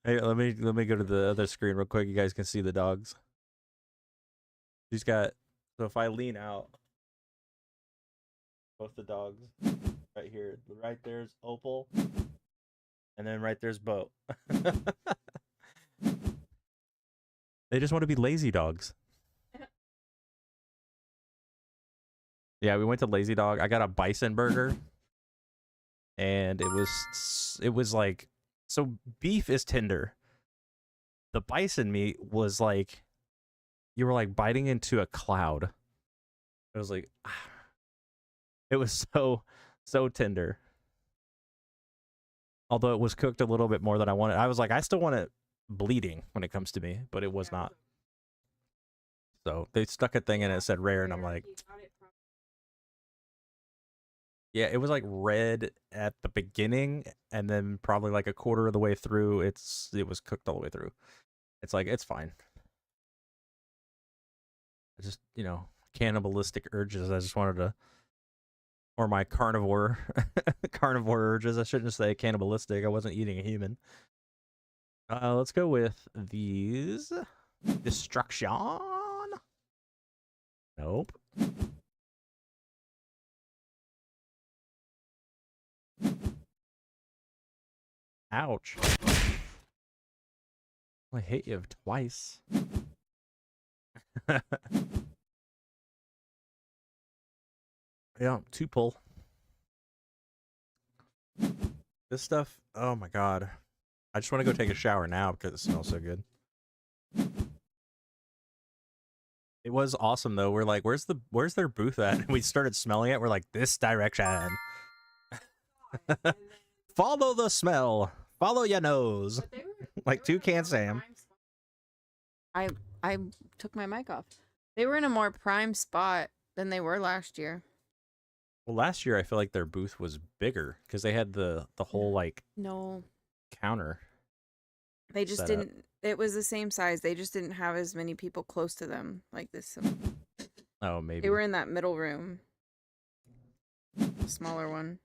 [SPEAKER 1] Hey, let me go to the other screen real quick. You guys can see the dogs. She's got. So if I lean out, both the dogs, right here, right there's Opal, and then right there's Bo. They just want to be lazy dogs. Yeah, we went to Lazy Dog. I got a bison burger, and it was like, so beef is tender. The bison meat was like, you were like biting into a cloud. It was like, it was so tender. Although it was cooked a little bit more than I wanted. I was like, I still want it bleeding when it comes to me, but it was not. So they stuck a thing in it that said rare, and I'm like, yeah, it was like red at the beginning, and then probably like a quarter of the way through, it was cooked all the way through. It's like, it's fine. I just, cannibalistic urges. I just wanted to, or my carnivore urges. I shouldn't say cannibalistic. I wasn't eating a human. Let's go with these. Destruction. Nope. Ouch. I hit you twice. Yeah, 2 pull. This stuff, oh my god. I just want to go take a shower now because it smells so good. It was awesome though. We're like, where's their booth at? And we started smelling it. We're like, this direction. Follow the smell. Follow your nose. Like Toucan Sam.
[SPEAKER 2] I took my mic off. They were in a more prime spot than they were last year.
[SPEAKER 1] Well, last year I feel like their booth was bigger because they had the whole like counter.
[SPEAKER 2] They just didn't. It was the same size. They just didn't have as many people close to them like this.
[SPEAKER 1] Oh, maybe
[SPEAKER 2] they were in that middle room, the smaller one.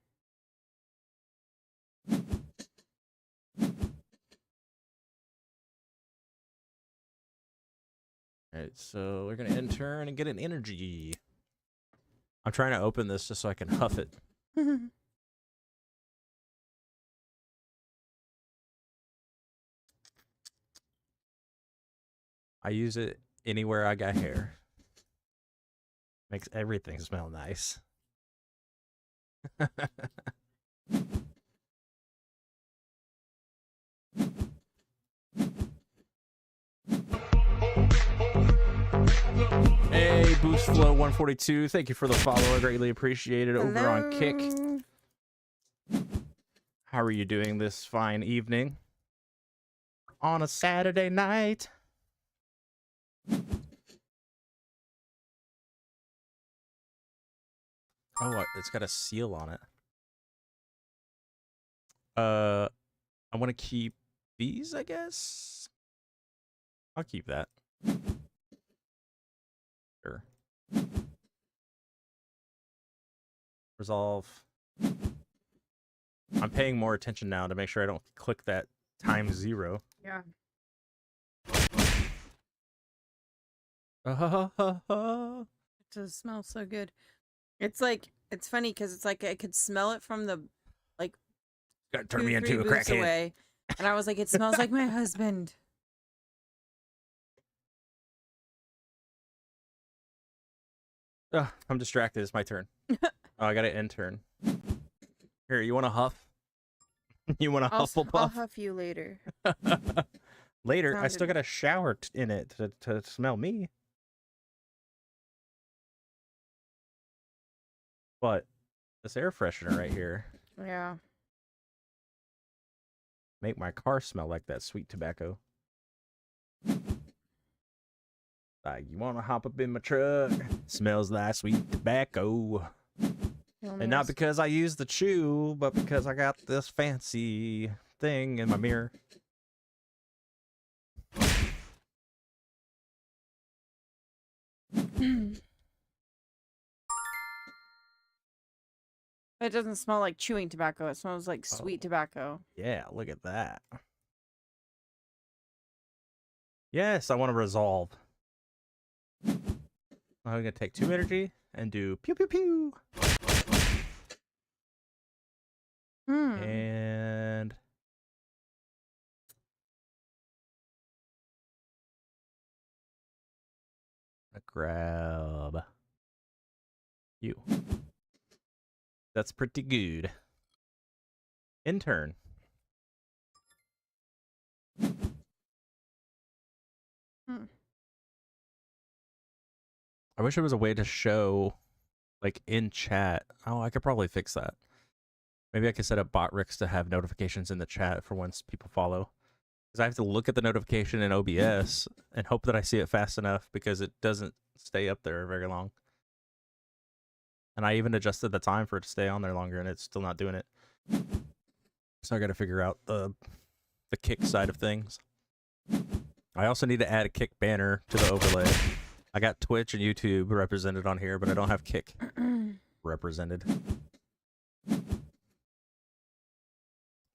[SPEAKER 1] Alright, so we're gonna intern and get an energy. I'm trying to open this just so I can huff it. I use it anywhere I got hair. Makes everything smell nice. Hey, Boost Flow 142. Thank you for the follow. I greatly appreciate it. Over on Kick. How are you doing this fine evening? On a Saturday night. Oh, it's got a seal on it. I want to keep these, I guess. I'll keep that. Sure. Resolve. I'm paying more attention now to make sure I don't click that ×0.
[SPEAKER 2] Yeah.
[SPEAKER 1] It
[SPEAKER 2] does smell so good. It's like, it's funny because it's like I could smell it from the, like,
[SPEAKER 1] gotta turn me into a crackhead
[SPEAKER 2] away, and I was like, it smells like my husband.
[SPEAKER 1] I'm distracted. It's my turn. Oh, I got an intern. Here, you want to huff? You want to Hufflepuff?
[SPEAKER 2] I'll huff you later.
[SPEAKER 1] Later? I still got a shower in it to smell me. But this air freshener right here.
[SPEAKER 2] Yeah.
[SPEAKER 1] Make my car smell like that sweet tobacco. Like, you want to hop up in my truck? Smells like sweet tobacco. And not because I use the chew, but because I got this fancy thing in my mirror.
[SPEAKER 2] It doesn't smell like chewing tobacco. It smells like sweet tobacco.
[SPEAKER 1] Yeah, look at that. Yes, I want to resolve. I'm gonna take 2 energy and do pew pew pew. And grab you. That's pretty good. Intern. I wish there was a way to show, like, in chat. Oh, I could probably fix that. Maybe I could set up bot ricks to have notifications in the chat for once people follow. Because I have to look at the notification in OBS and hope that I see it fast enough because it doesn't stay up there very long. And I even adjusted the time for it to stay on there longer and it's still not doing it. So I got to figure out the kick side of things. I also need to add a kick banner to the overlay. I got Twitch and YouTube represented on here, but I don't have kick represented.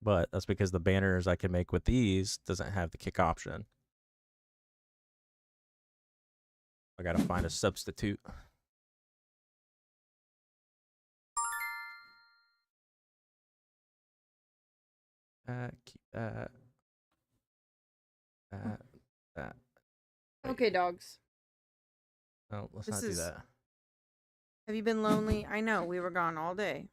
[SPEAKER 1] But that's because the banners I can make with these doesn't have the kick option. I gotta find a substitute. Keep that. That.
[SPEAKER 2] Okay, dogs.
[SPEAKER 1] Oh, let's
[SPEAKER 2] This
[SPEAKER 1] not do
[SPEAKER 2] is-
[SPEAKER 1] that.
[SPEAKER 2] Have you been lonely? I know, we were gone all day.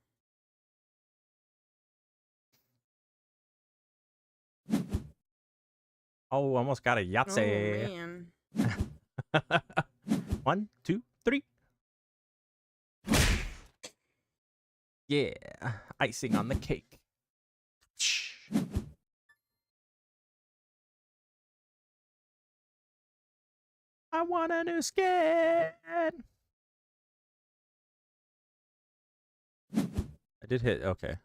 [SPEAKER 1] Oh, almost got a
[SPEAKER 2] Oh,
[SPEAKER 1] Yahtzee.
[SPEAKER 2] man.
[SPEAKER 1] 1, 2, 3. Yeah, icing on the cake. I want a new skin. I did hit, okay.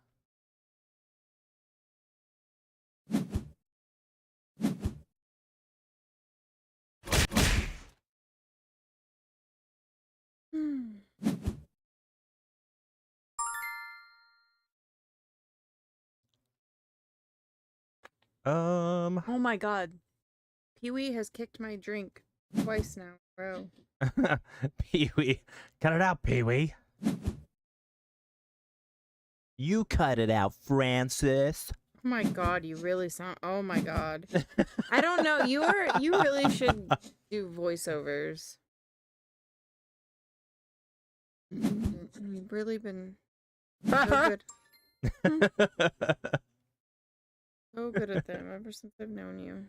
[SPEAKER 2] Oh my god. Pee-wee has kicked my drink twice now, bro.
[SPEAKER 1] Pee-wee. Cut it out, Pee-wee. You cut it out, Francis.
[SPEAKER 2] Oh my god, you really sound. Oh my god. I don't know. You really should do voiceovers. You've really been so good. So good at them ever since I've known you.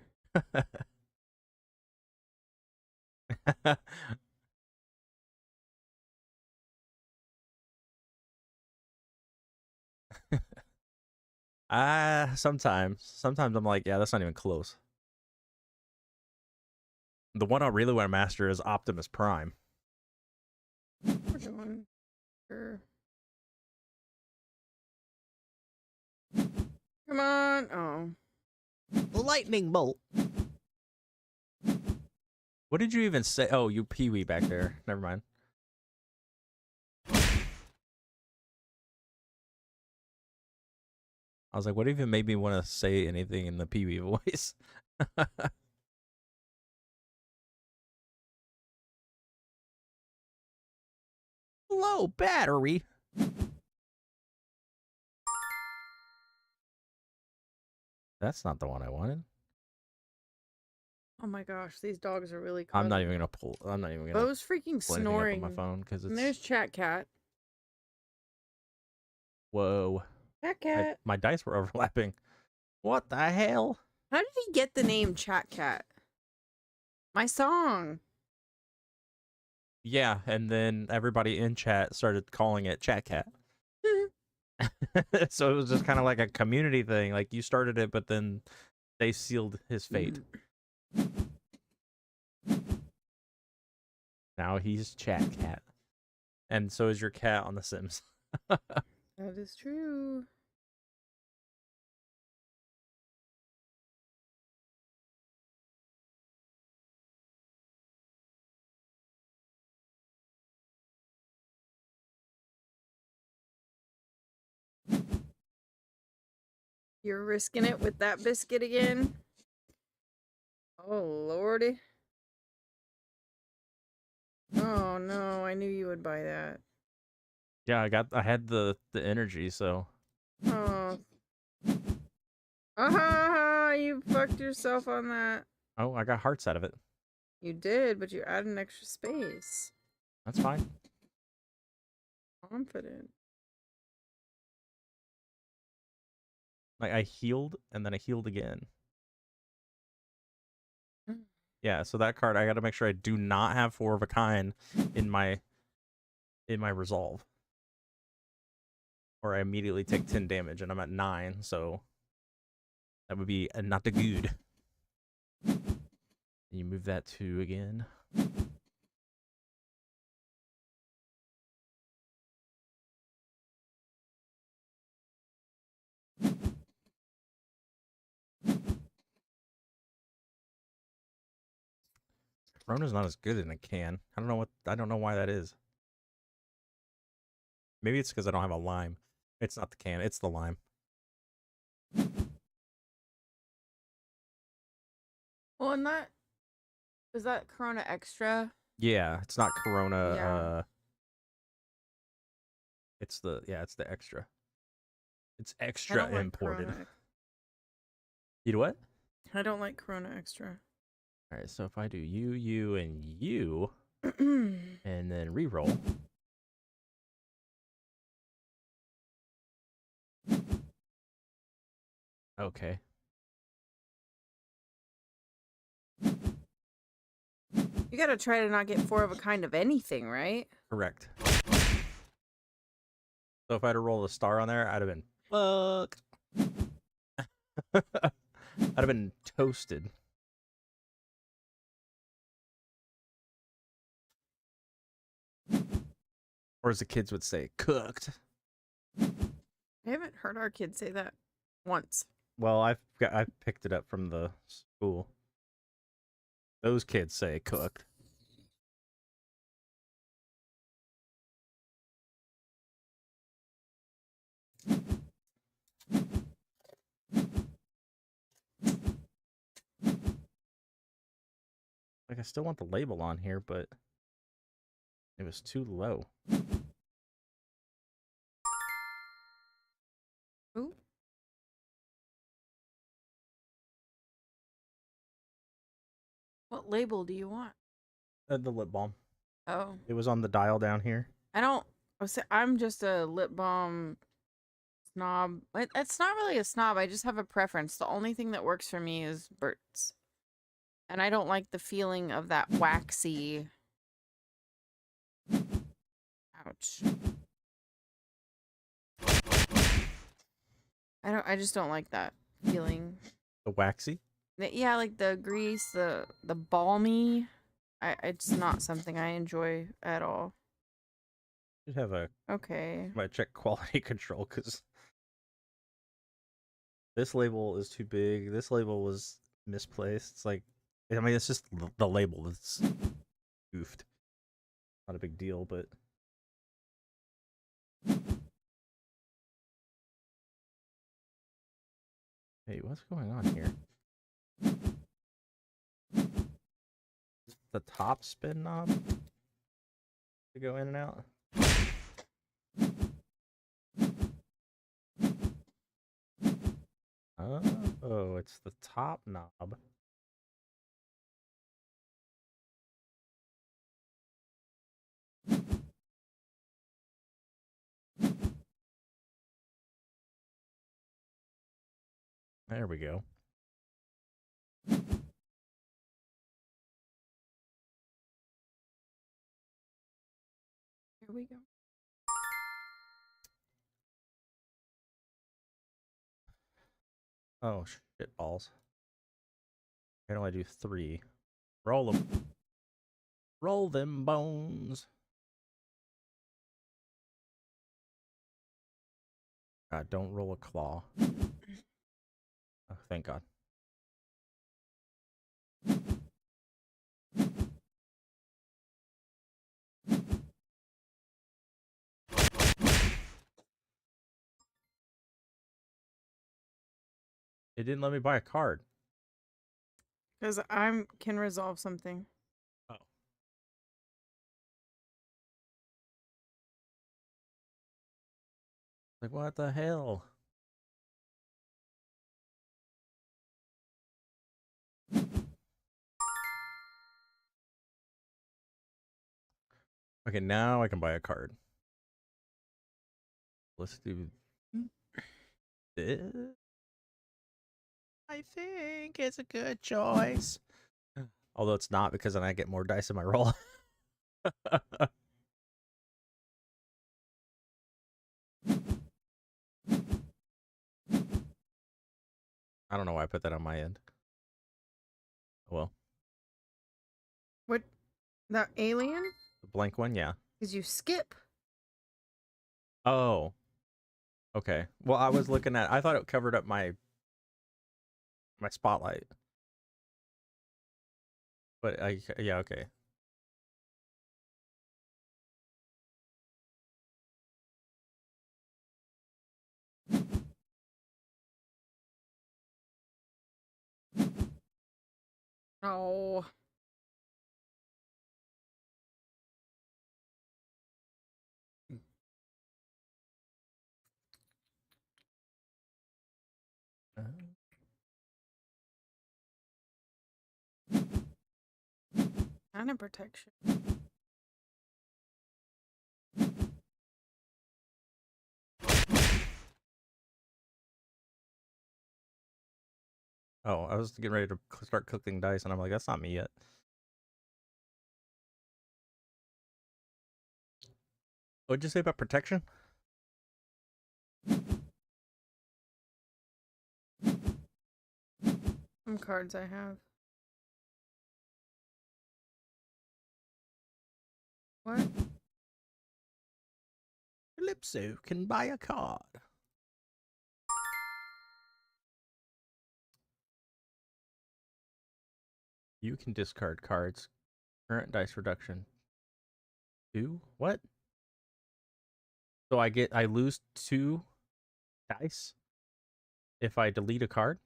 [SPEAKER 2] Sometimes I'm like, yeah, that's not even close. The one I really want to master is Optimus Prime. We're going for... Come on. Oh.
[SPEAKER 1] Lightning bolt. What did you even say? Oh, you Pee-wee back there. Never mind. I was like, what even made me want to say anything in the Pee-wee voice? Low battery. That's not the one I wanted.
[SPEAKER 2] Oh my gosh, these dogs are really
[SPEAKER 1] I'm not
[SPEAKER 2] cuddly.
[SPEAKER 1] even gonna pull. I'm not even gonna
[SPEAKER 2] Bo's freaking
[SPEAKER 1] pull anything
[SPEAKER 2] snoring.
[SPEAKER 1] up on my phone because
[SPEAKER 2] And
[SPEAKER 1] it's.
[SPEAKER 2] there's Chat Cat.
[SPEAKER 1] Whoa.
[SPEAKER 2] Chat Cat.
[SPEAKER 1] My dice were overlapping. What the hell?
[SPEAKER 2] How did he get the name Chat Cat? My song.
[SPEAKER 1] Yeah, and then everybody in chat started calling it Chat Cat. So it was just kind of like a community thing. Like you started it, but then they sealed his fate. Now he's Chat Cat. And so is your cat on The Sims.
[SPEAKER 2] That is true. You're risking it with that biscuit again? Oh, lordy. Oh no, I knew you would buy that.
[SPEAKER 1] Yeah, I had the energy, so
[SPEAKER 2] Oh. Ah, you fucked yourself on that.
[SPEAKER 1] oh, I got hearts out of it.
[SPEAKER 2] You did, but you added an extra space.
[SPEAKER 1] That's fine.
[SPEAKER 2] Confident.
[SPEAKER 1] Like I healed and then I healed again. Yeah, so that card I got to make sure I do not have Four of a Kind in my resolve, or I immediately take 10 damage, and I'm at 9, so that would be not the good. You move that 2 again. Corona's not as good in a can. I don't know why that is. Maybe it's because I don't have a lime. It's not the can, it's the lime.
[SPEAKER 2] Well, and that is that Corona Extra?
[SPEAKER 1] Yeah, it's not Corona.
[SPEAKER 2] Yeah.
[SPEAKER 1] It's the extra. It's
[SPEAKER 2] I
[SPEAKER 1] extra
[SPEAKER 2] don't like
[SPEAKER 1] imported.
[SPEAKER 2] Corona.
[SPEAKER 1] You know what?
[SPEAKER 2] I don't like Corona Extra.
[SPEAKER 1] All right, so if I do you, and you, and then reroll. Okay.
[SPEAKER 2] You gotta try to not get Four of a Kind of anything, right?
[SPEAKER 1] Correct. So if I had to roll a star on there, I'd have been fucked. I'd have been toasted. Or as the kids would say, cooked.
[SPEAKER 2] I haven't heard our kids say that once.
[SPEAKER 1] Well, I picked it up from the school. Those kids say cooked. Like I still want the label on here, but it was too low.
[SPEAKER 2] Ooh. What label do you want?
[SPEAKER 1] The lip balm.
[SPEAKER 2] Oh,
[SPEAKER 1] It was on the dial down here.
[SPEAKER 2] I don't. I'm just a lip balm snob. It's not really a snob. I just have a preference. The only thing that works for me is Burt's, and I don't like the feeling of that waxy. Ouch. I just don't like that feeling.
[SPEAKER 1] The waxy.
[SPEAKER 2] Yeah, like the grease, the balmy. It's not something I enjoy at all.
[SPEAKER 1] Should have a
[SPEAKER 2] Okay.
[SPEAKER 1] might check quality control because this label is too big. This label was misplaced. It's like, I mean, it's just the label that's goofed. Not a big deal, but hey, what's going on here? The top spin knob to go in and out. Oh, it's the top knob. There we go.
[SPEAKER 2] Here we go.
[SPEAKER 1] Oh, shit balls. I can only do 3. Roll them. Roll them bones. God, don't roll a claw. Oh, thank God. It didn't let me buy a card.
[SPEAKER 2] Because can resolve something.
[SPEAKER 1] Oh. Like, what the hell? Okay, now I can buy a card. Let's do this. I think it's a good choice. Although it's not, because then I get more dice in my roll. I don't know why I put that on my end. Well,
[SPEAKER 2] What? The alien?
[SPEAKER 1] the blank one, yeah.
[SPEAKER 2] Because you skip.
[SPEAKER 1] Oh, okay. Well, I was looking at. I thought it covered up my spotlight, but yeah, okay.
[SPEAKER 2] Oh. Kind of protection.
[SPEAKER 1] Oh, I was getting ready to start cooking dice, and I'm like, that's not me yet. What'd you say about protection?
[SPEAKER 2] Some cards I have. What?
[SPEAKER 1] Calypso can buy a card. You can discard cards. Current dice reduction. 2? What? So I lose 2 dice if I delete a card?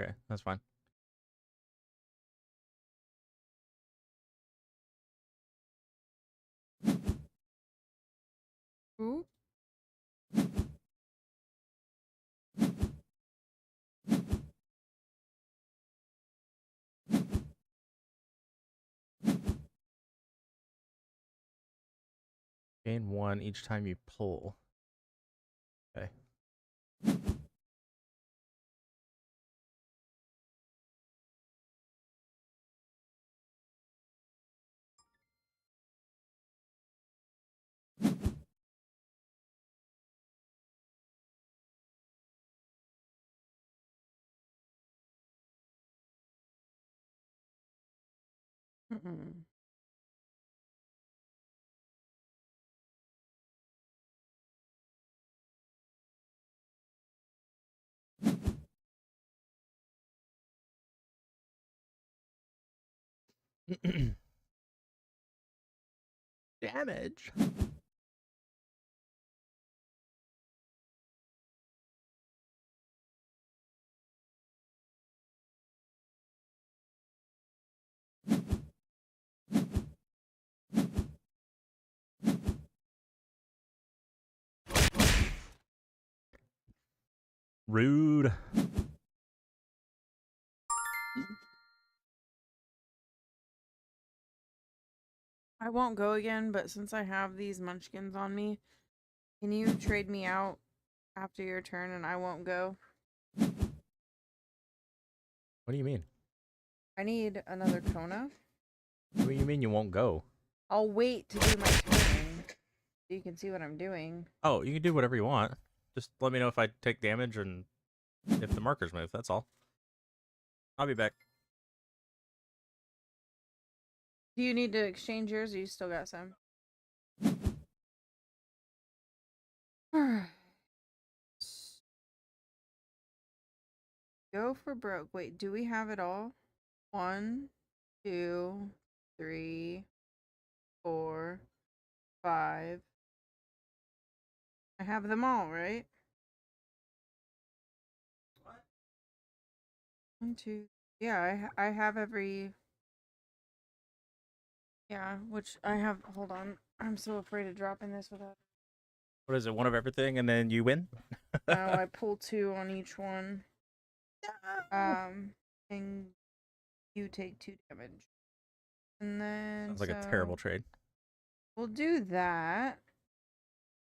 [SPEAKER 1] Okay, that's fine.
[SPEAKER 2] Ooh.
[SPEAKER 1] Gain 1 each time you pull. Okay.
[SPEAKER 2] Mm-mm.
[SPEAKER 1] Damage. Rude.
[SPEAKER 2] I won't go again, but since I have these munchkins on me, can you trade me out after your turn and I won't go?
[SPEAKER 1] What do you mean?
[SPEAKER 2] I need another Kona.
[SPEAKER 1] What do you mean you won't go?
[SPEAKER 2] I'll wait to do my turn so you can see what I'm doing.
[SPEAKER 1] Oh, you can do whatever you want. Just let me know if I take damage and if the markers move. That's all. I'll be back.
[SPEAKER 2] Do you need to exchange yours or you still got some? Go for broke. Wait, do we have it all? 1, 2, 3, 4, 5. I have them all, right? 1, 2. Yeah, I have every. Yeah, which I have. Hold on. I'm so afraid of dropping this without.
[SPEAKER 1] What is it? One of everything, and then you win.
[SPEAKER 2] No, I pull 2 on each one.
[SPEAKER 1] No.
[SPEAKER 2] And you take 2 damage. And then
[SPEAKER 1] Sounds like a terrible trade.
[SPEAKER 2] we'll do that.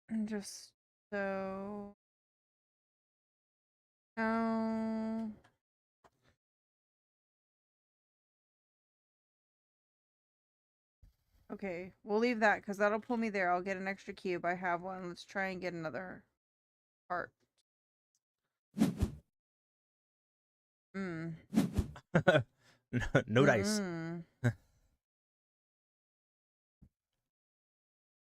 [SPEAKER 2] And just so. No. Okay, we'll leave that because that'll pull me there. I'll get an extra cube. I have one. Let's try and get another heart. Mm.
[SPEAKER 1] No dice.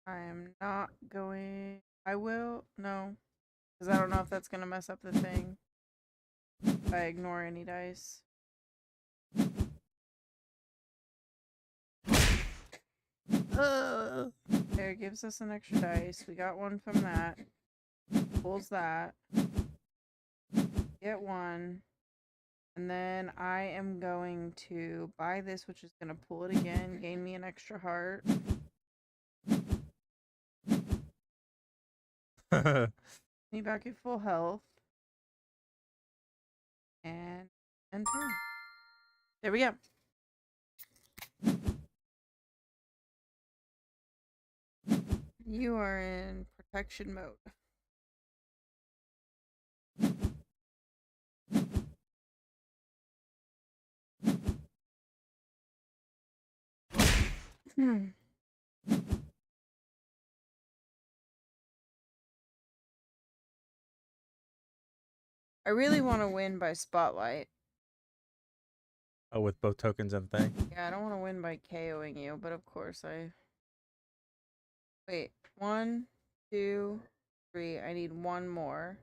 [SPEAKER 2] I'm not going. I will. No. Because I don't know if that's going to mess up the thing. If I ignore any dice. There, gives us an extra dice. We got one from that. Pulls that. Get one. And then I am going to buy this, which is going to pull it again. Gain me an extra heart. Me back at full health. And turn. There we go. You are in protection mode. I really want to win by spotlight.
[SPEAKER 1] Oh, with both tokens and thing.
[SPEAKER 2] Yeah, I don't want to win by KOing you, but of course I. Wait, 1, 2, 3. I need one more.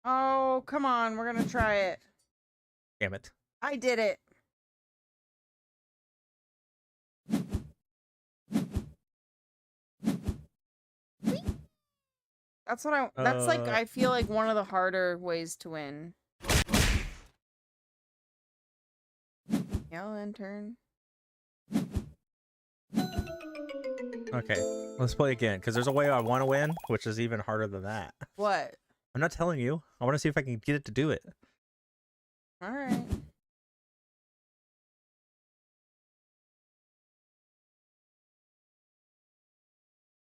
[SPEAKER 2] Oh, come on. We're going to try it.
[SPEAKER 1] Damn it.
[SPEAKER 2] I did it. That's what I. That's like, I feel like one of the harder ways to win. Yell and turn.
[SPEAKER 1] Okay, let's play again, because there's a way I want to win, which is even harder than that.
[SPEAKER 2] What?
[SPEAKER 1] I'm not telling you. I want to see if I can get it to do it.
[SPEAKER 2] Alright.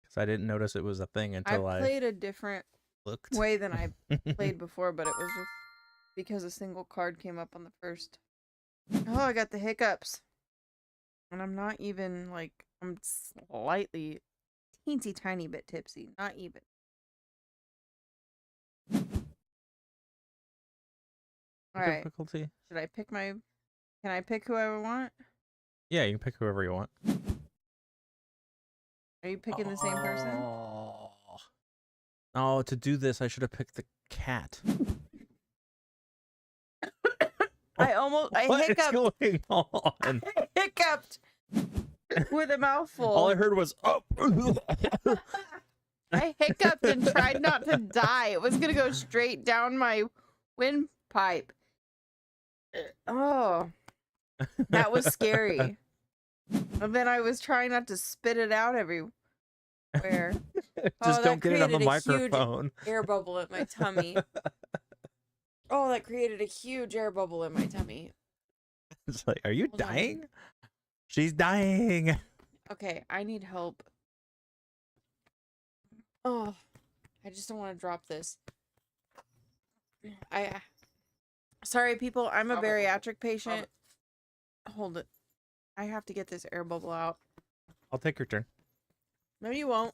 [SPEAKER 1] Because I didn't notice it was a thing until I
[SPEAKER 2] played a different
[SPEAKER 1] looked.
[SPEAKER 2] way than I played before, but it was just because a single card came up on the first. Oh, I got the hiccups. And I'm not even, like, I'm slightly, teensy tiny bit tipsy. Not even. Alright.
[SPEAKER 1] Difficulty?
[SPEAKER 2] Should I pick my... Can I pick whoever I want?
[SPEAKER 1] Yeah, you can pick whoever you want.
[SPEAKER 2] Are you picking the same person?
[SPEAKER 1] Oh, to do this, I should have picked the cat.
[SPEAKER 2] I hiccuped.
[SPEAKER 1] What is going on?
[SPEAKER 2] I hiccuped with a mouthful.
[SPEAKER 1] All I heard was, oh.
[SPEAKER 2] I hiccuped and tried not to die. It was going to go straight down my windpipe. Oh, that was scary. And then I was trying not to spit it out everywhere.
[SPEAKER 1] Just don't get it on the microphone.
[SPEAKER 2] Air bubble in my tummy. Oh, that created a huge air bubble in my tummy.
[SPEAKER 1] It's like, are you
[SPEAKER 2] Hold on.
[SPEAKER 1] dying? She's dying.
[SPEAKER 2] Okay, I need help. Oh, I just don't want to drop this. Sorry, people. I'm a bariatric patient. Hold it. I have to get this air bubble out.
[SPEAKER 1] I'll take your turn.
[SPEAKER 2] No, you won't.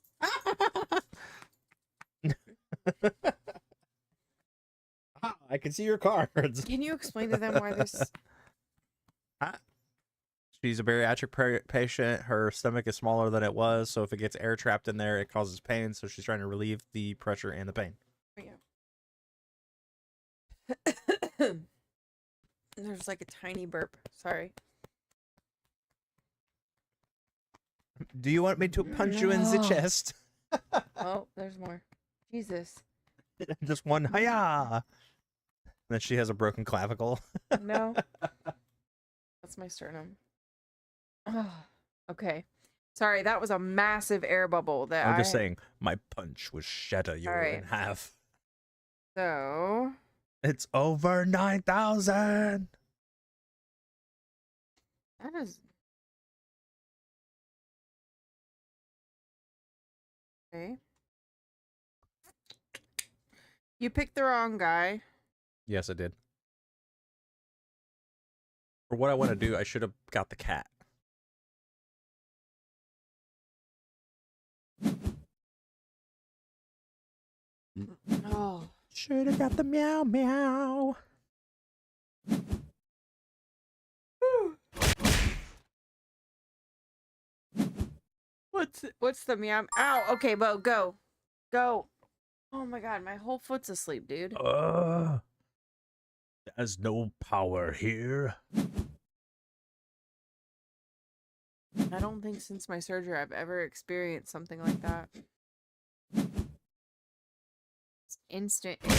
[SPEAKER 1] I can see your cards.
[SPEAKER 2] Can you explain to them why this...
[SPEAKER 1] She's a bariatric patient. Her stomach is smaller than it was, so if it gets air trapped in there, it causes pain. So she's trying to relieve the pressure and the pain.
[SPEAKER 2] Yeah. There's like a tiny burp. Sorry.
[SPEAKER 1] Do you want me to punch you in the chest?
[SPEAKER 2] Oh, there's more. Jesus.
[SPEAKER 1] Just one. Hiya! then she has a broken clavicle.
[SPEAKER 2] No. That's my sternum. Oh, okay. Sorry, that was a massive air bubble that
[SPEAKER 1] I'm just saying, my punch will shatter you
[SPEAKER 2] Alright.
[SPEAKER 1] in half.
[SPEAKER 2] So,
[SPEAKER 1] It's over 9,000.
[SPEAKER 2] that is... Okay. You picked the wrong guy.
[SPEAKER 1] Yes, I did. For what I want to do, I should have got the cat.
[SPEAKER 2] Oh.
[SPEAKER 1] Should have got the meow meow.
[SPEAKER 2] What's the meow? Ow. Okay, Bo, go. Go. Oh my god, my whole foot's asleep, dude.
[SPEAKER 1] There's no power here.
[SPEAKER 2] I don't think since my surgery I've ever experienced something like that. It's instant air.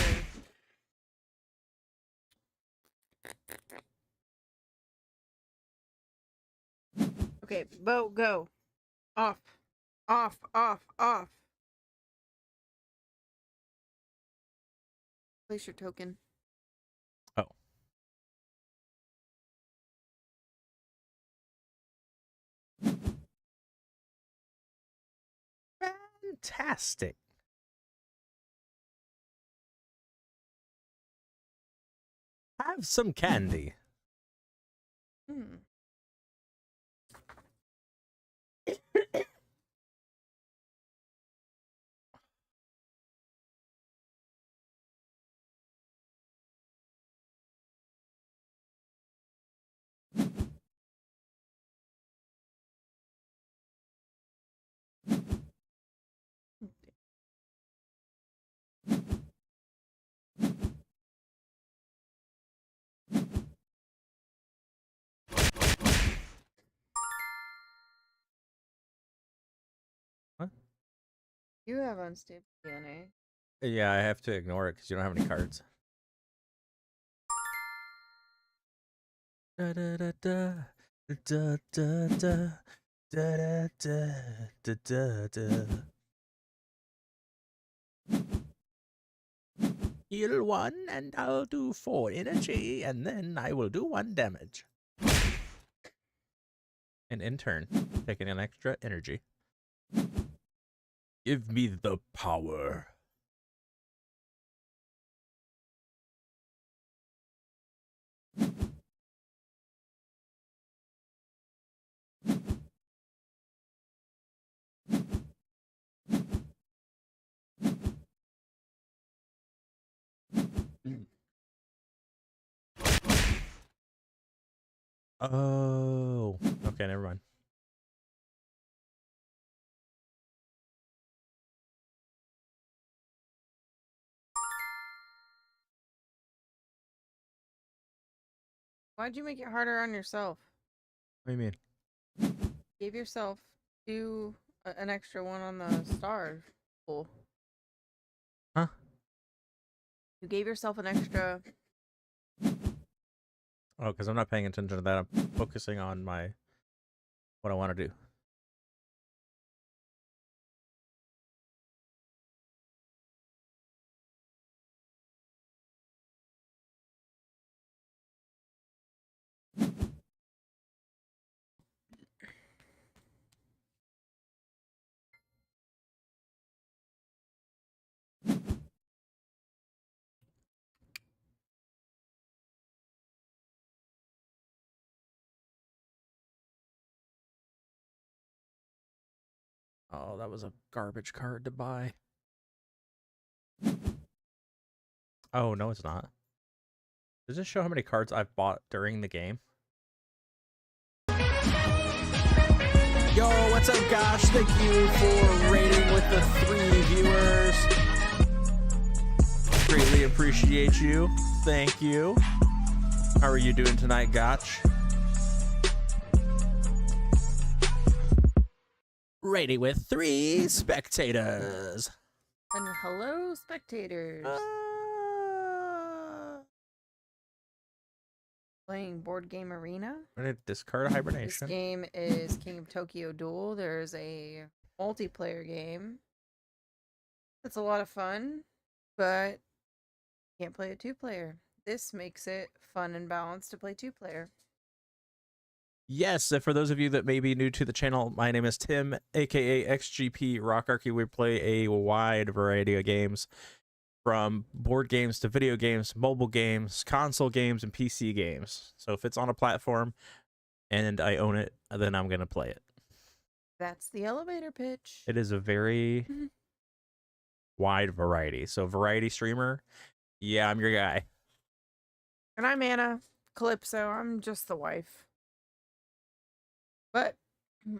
[SPEAKER 2] Okay, Bo, go. Off. Off, off, off. Place your token.
[SPEAKER 1] Oh. Fantastic. Have some candy.
[SPEAKER 2] Hmm.
[SPEAKER 1] What?
[SPEAKER 2] You have unstable DNA.
[SPEAKER 1] Yeah, I have to ignore it because you don't have any cards. Da da da da da da da da da da da. Heal 1 and I'll do 4 energy and then I will do 1 damage. And in turn, taking an extra energy. Give me the power. Oh, okay, never mind.
[SPEAKER 2] Why'd you make it harder on yourself?
[SPEAKER 1] What do you mean?
[SPEAKER 2] Give yourself an extra one on the star pool.
[SPEAKER 1] Huh?
[SPEAKER 2] You gave yourself an extra.
[SPEAKER 1] Oh, because I'm not paying attention to that. I'm focusing on what I want to do. Oh, that was a garbage card to buy. Oh, no, it's not. Does this show how many cards I've bought during the game? Yo, what's up, Gosh? Thank you for rating with the 3 viewers. Greatly appreciate you. Thank you. How are you doing tonight, Gotch? Rating with 3 spectators.
[SPEAKER 2] And hello, spectators. Playing Board Game Arena.
[SPEAKER 1] I'm gonna discard
[SPEAKER 2] This
[SPEAKER 1] hibernation.
[SPEAKER 2] game is King of Tokyo Duel. There's a multiplayer game. It's a lot of fun, but can't play a 2-player. This makes it fun and balanced to play 2-player.
[SPEAKER 1] Yes, for those of you that may be new to the channel, my name is Tim, aka XGP Rockarchy. We play a wide variety of games, from board games to video games, mobile games, console games, and PC games. So if it's on a platform and I own it, then I'm gonna play it.
[SPEAKER 2] That's the elevator pitch.
[SPEAKER 1] It is a very wide variety. So variety streamer, yeah, I'm your guy.
[SPEAKER 2] And I'm Anna Calypso. I'm just the wife. But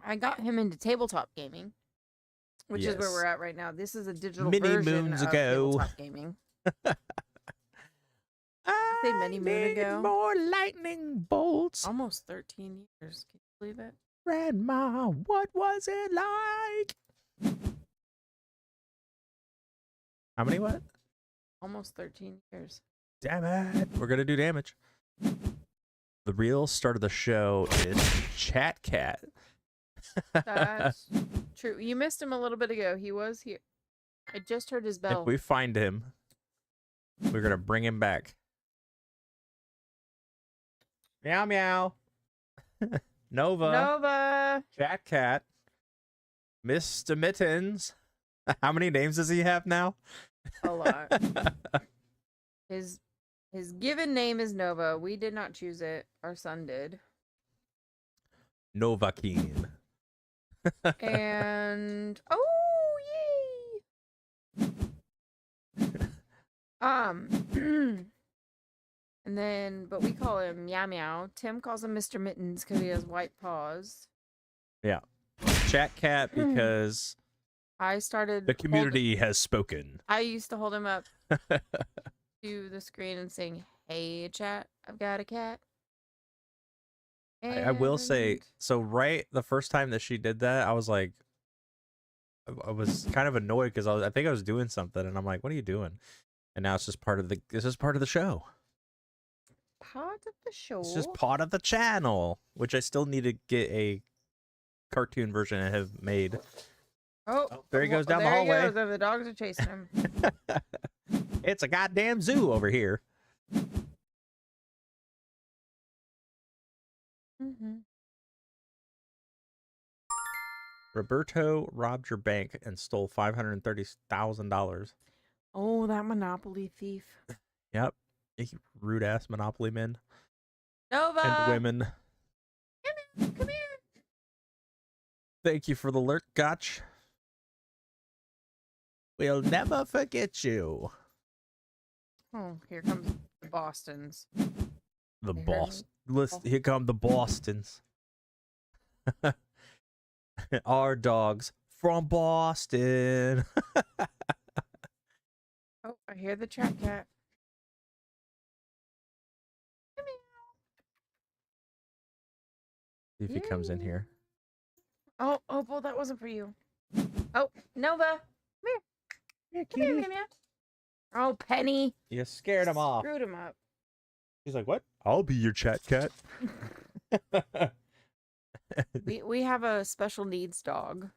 [SPEAKER 2] I got him into tabletop gaming, which is where
[SPEAKER 1] Yes.
[SPEAKER 2] we're at right now. This is a digital
[SPEAKER 1] Many
[SPEAKER 2] version
[SPEAKER 1] moons
[SPEAKER 2] of
[SPEAKER 1] ago.
[SPEAKER 2] tabletop gaming.
[SPEAKER 1] I
[SPEAKER 2] say many moon
[SPEAKER 1] need
[SPEAKER 2] ago?
[SPEAKER 1] more lightning bolts.
[SPEAKER 2] Almost 13 years. Can you believe it?
[SPEAKER 1] Grandma, what was it like? How many what?
[SPEAKER 2] Almost 13 years.
[SPEAKER 1] Damn it. We're going to do damage. The real start of the show is Chat Cat.
[SPEAKER 2] That's true. You missed him a little bit ago. He was here. I just heard his bell.
[SPEAKER 1] If we find him, we're going to bring him back. Meow meow. Nova.
[SPEAKER 2] Nova.
[SPEAKER 1] Chat Cat. Mr. Mittens. How many names does he have now?
[SPEAKER 2] A lot. His given name is Nova. We did not choose it. Our son did.
[SPEAKER 1] Novakeen.
[SPEAKER 2] And oh yay! And then, but we call him Meow Meow. Tim calls him Mr. Mittens because he has white paws.
[SPEAKER 1] Yeah. Chat Cat because
[SPEAKER 2] I started
[SPEAKER 1] the community has spoken.
[SPEAKER 2] I used to hold him up to the screen and saying, "Hey, chat, I've got a cat."
[SPEAKER 1] I will say,
[SPEAKER 2] And-
[SPEAKER 1] so right the first time that she did that, I was like, I was kind of annoyed because I think I was doing something, and I'm like, "What are you doing?" And now it's just part of the. This is part of the show.
[SPEAKER 2] part of the show.
[SPEAKER 1] It's just part of the channel, which I still need to get a cartoon version and have made.
[SPEAKER 2] Oh,
[SPEAKER 1] there he goes down the
[SPEAKER 2] there
[SPEAKER 1] hallway.
[SPEAKER 2] He goes, and the dogs are chasing him.
[SPEAKER 1] It's a goddamn zoo over here.
[SPEAKER 2] Mm-hmm.
[SPEAKER 1] Roberto robbed your bank and stole $530,000.
[SPEAKER 2] Oh, that Monopoly thief.
[SPEAKER 1] Yep, you rude ass Monopoly men
[SPEAKER 2] Nova!
[SPEAKER 1] and women.
[SPEAKER 2] Come here.
[SPEAKER 1] Thank you for the lurk, Gotch. We'll never forget you.
[SPEAKER 2] Oh, here comes the Bostons.
[SPEAKER 1] The
[SPEAKER 2] I heard
[SPEAKER 1] Boston. Listen, here come the Bostons. Our dogs from Boston.
[SPEAKER 2] Oh, I hear the chat cat.
[SPEAKER 1] See if he comes in here.
[SPEAKER 2] Oh, well, that wasn't for you. Oh, Nova. Come here.
[SPEAKER 1] Here,
[SPEAKER 2] Come here, Meow. Oh, Penny.
[SPEAKER 1] You scared him off.
[SPEAKER 2] Screwed him up.
[SPEAKER 1] He's like, what? I'll be your chat cat.
[SPEAKER 2] We have a special needs dog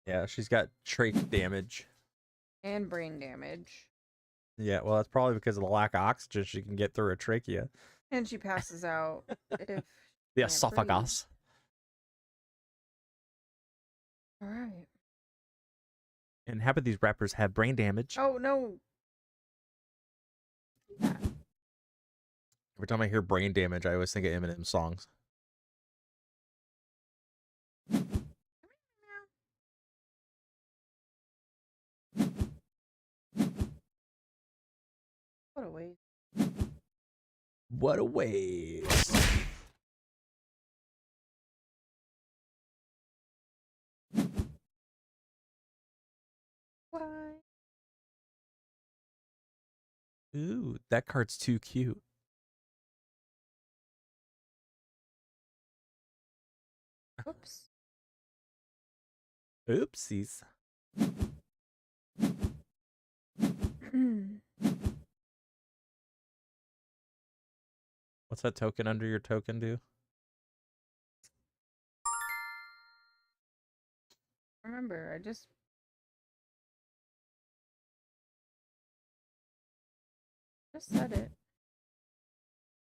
[SPEAKER 1] Yeah, she's got trach damage.
[SPEAKER 2] and brain damage.
[SPEAKER 1] Yeah, well, that's probably because of the lack of oxygen she can get through a trachea.
[SPEAKER 2] And she passes out if
[SPEAKER 1] The
[SPEAKER 2] Can't
[SPEAKER 1] esophagus.
[SPEAKER 2] All right.
[SPEAKER 1] And how about these rappers have brain damage?
[SPEAKER 2] Oh, no.
[SPEAKER 1] Every time I hear brain damage, I always think of Eminem songs.
[SPEAKER 2] What a waste.
[SPEAKER 1] What a waste.
[SPEAKER 2] Why?
[SPEAKER 1] Ooh, that card's too cute.
[SPEAKER 2] Oops.
[SPEAKER 1] Oopsies. What's that token under your token do?
[SPEAKER 2] Remember, I just said it.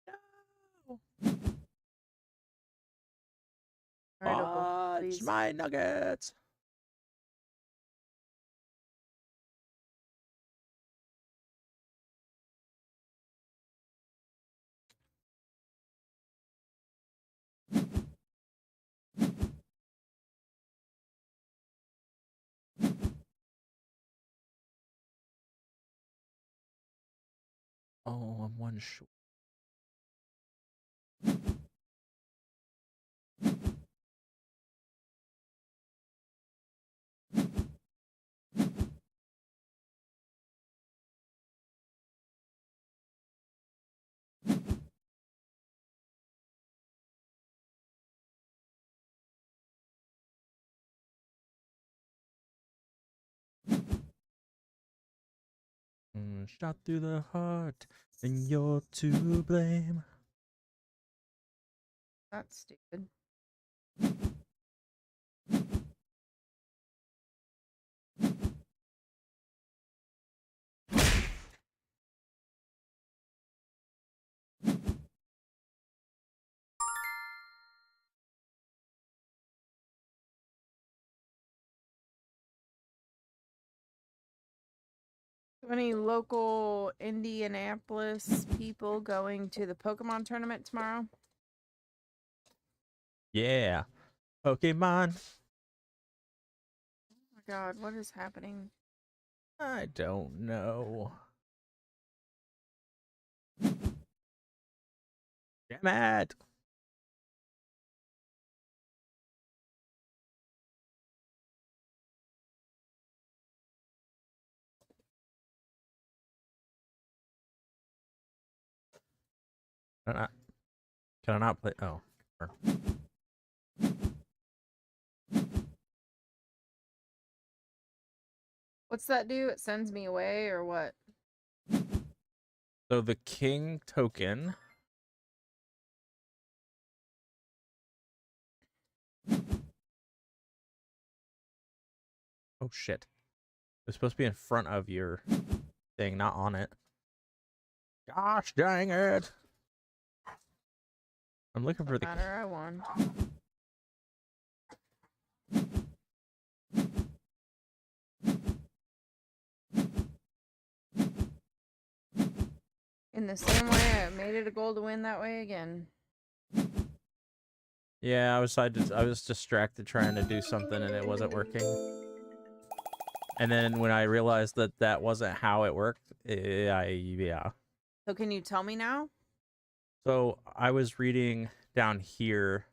[SPEAKER 1] No.
[SPEAKER 2] All right, Opal,
[SPEAKER 1] Fudge
[SPEAKER 2] please.
[SPEAKER 1] my nuggets. Oh, I'm one short. Shot through the heart, and you're to blame.
[SPEAKER 2] That's stupid. Any local Indianapolis people going to the Pokemon tournament tomorrow?
[SPEAKER 1] Yeah. Pokemon.
[SPEAKER 2] Oh my god, what is happening?
[SPEAKER 1] I don't know. Damn it. Can I not play? Oh. Sure.
[SPEAKER 2] What's that do? It sends me away or what?
[SPEAKER 1] So the king token. Oh shit. It's supposed to be in front of your thing, not on it. Gosh dang it. I'm looking for the
[SPEAKER 2] Matter, I won. In the same way, I made it a goal to win that way again.
[SPEAKER 1] Yeah, I was distracted trying to do something and it wasn't working. And then when I realized that that wasn't how it worked, yeah.
[SPEAKER 2] So can you tell me now?
[SPEAKER 1] So I was reading down here,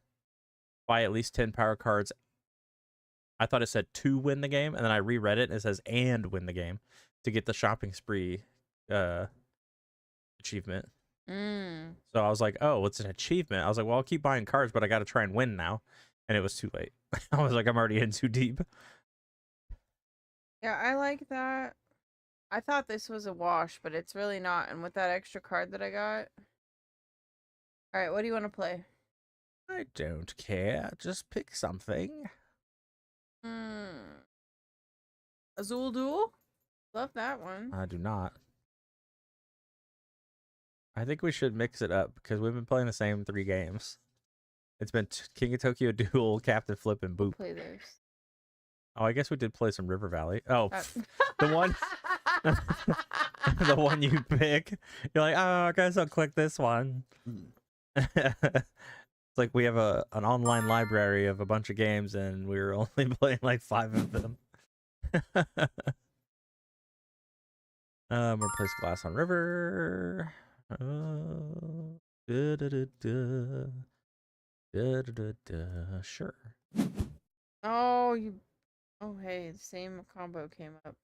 [SPEAKER 1] buy at least 10 power cards. I thought it said to win the game, and then I reread it and it says and win the game to get the shopping spree achievement. So I was like, oh, it's an achievement. I was like, well, I'll keep buying cards, but I got to try and win now. And it was too late. I was like, I'm already in too deep.
[SPEAKER 2] Yeah, I like that. I thought this was a wash, but it's really not. And with that extra card that I got. All right, what do you want to play?
[SPEAKER 1] I don't care. Just pick something.
[SPEAKER 2] Azul Duel? Love that one.
[SPEAKER 1] I do not. I think we should mix it up because we've been playing the same 3 games. It's been King of Tokyo Duel, Captain Flip, and Boop.
[SPEAKER 2] Play this.
[SPEAKER 1] Oh, I guess we did play some River Valley. Oh, the one, the one you pick. You're like, oh, I guess I'll click this one. It's like we have an online library of a bunch of games, and we were only playing like 5 of them. Replace glass on river. Sure.
[SPEAKER 2] Oh, you. Oh, hey, the same combo came up.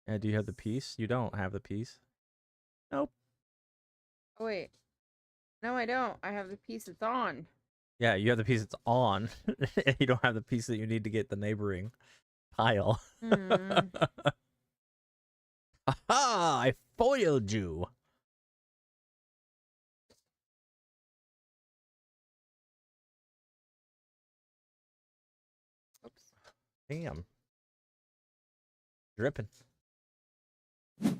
[SPEAKER 1] Yeah, do you have the piece? You don't have the piece. Nope.
[SPEAKER 2] Oh, wait. No, I don't. I have the piece that's on.
[SPEAKER 1] Yeah, you have the piece that's on. You don't have the piece that you need to get the neighboring pile. Aha! I foiled spoiled you.
[SPEAKER 2] Oops.
[SPEAKER 1] Damn. Dripping.
[SPEAKER 2] Oh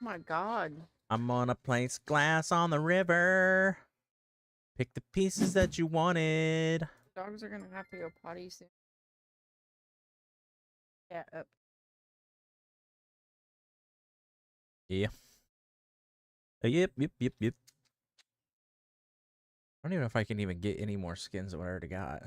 [SPEAKER 2] my God.
[SPEAKER 1] I'm gonna place glass on the river. Pick the pieces that you wanted.
[SPEAKER 2] Dogs are gonna have to go potty soon. Yeah, up.
[SPEAKER 1] Yeah. Yep. I don't even know if I can even get any more skins than what I already got.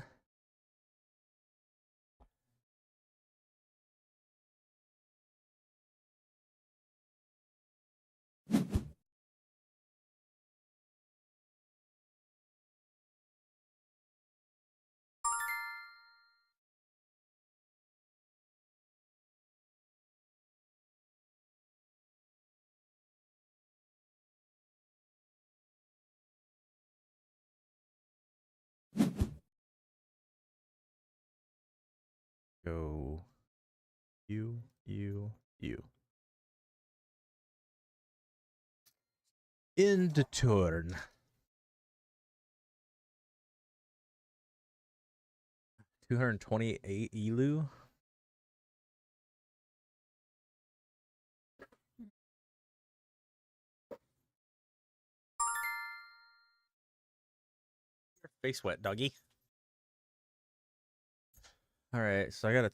[SPEAKER 1] Go. You. End turn. 228 elu. Your face wet, doggy. All right, so I gotta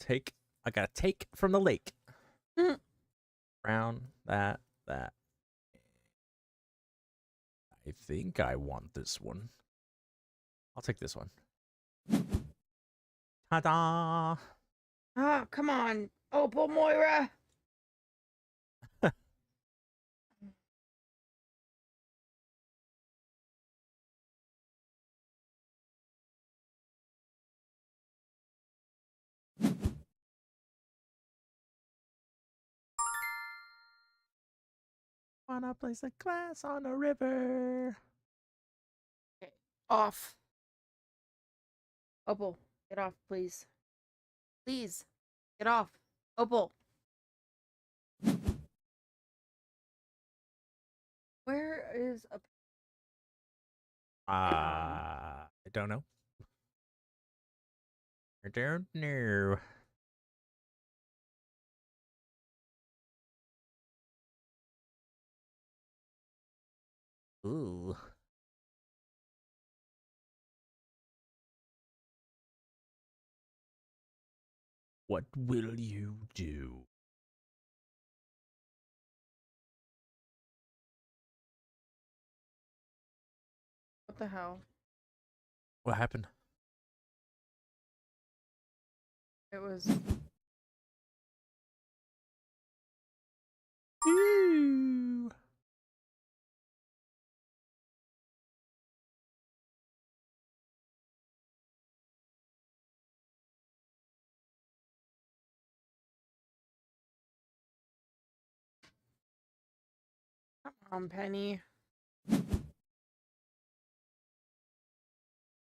[SPEAKER 1] take from the lake. Brown, that. I think I want this one. I'll take this one. Ta-da!
[SPEAKER 2] Oh, come on. Opal Moira.
[SPEAKER 1] Wanna place a glass on the river?
[SPEAKER 2] Okay. Off. Opal, get off, please. Please. Get off. Opal. Where is a
[SPEAKER 1] I don't know. I don't know. Ooh. What will you do?
[SPEAKER 2] what the hell?
[SPEAKER 1] What happened?
[SPEAKER 2] It was
[SPEAKER 1] Ooh.
[SPEAKER 2] come on, Penny.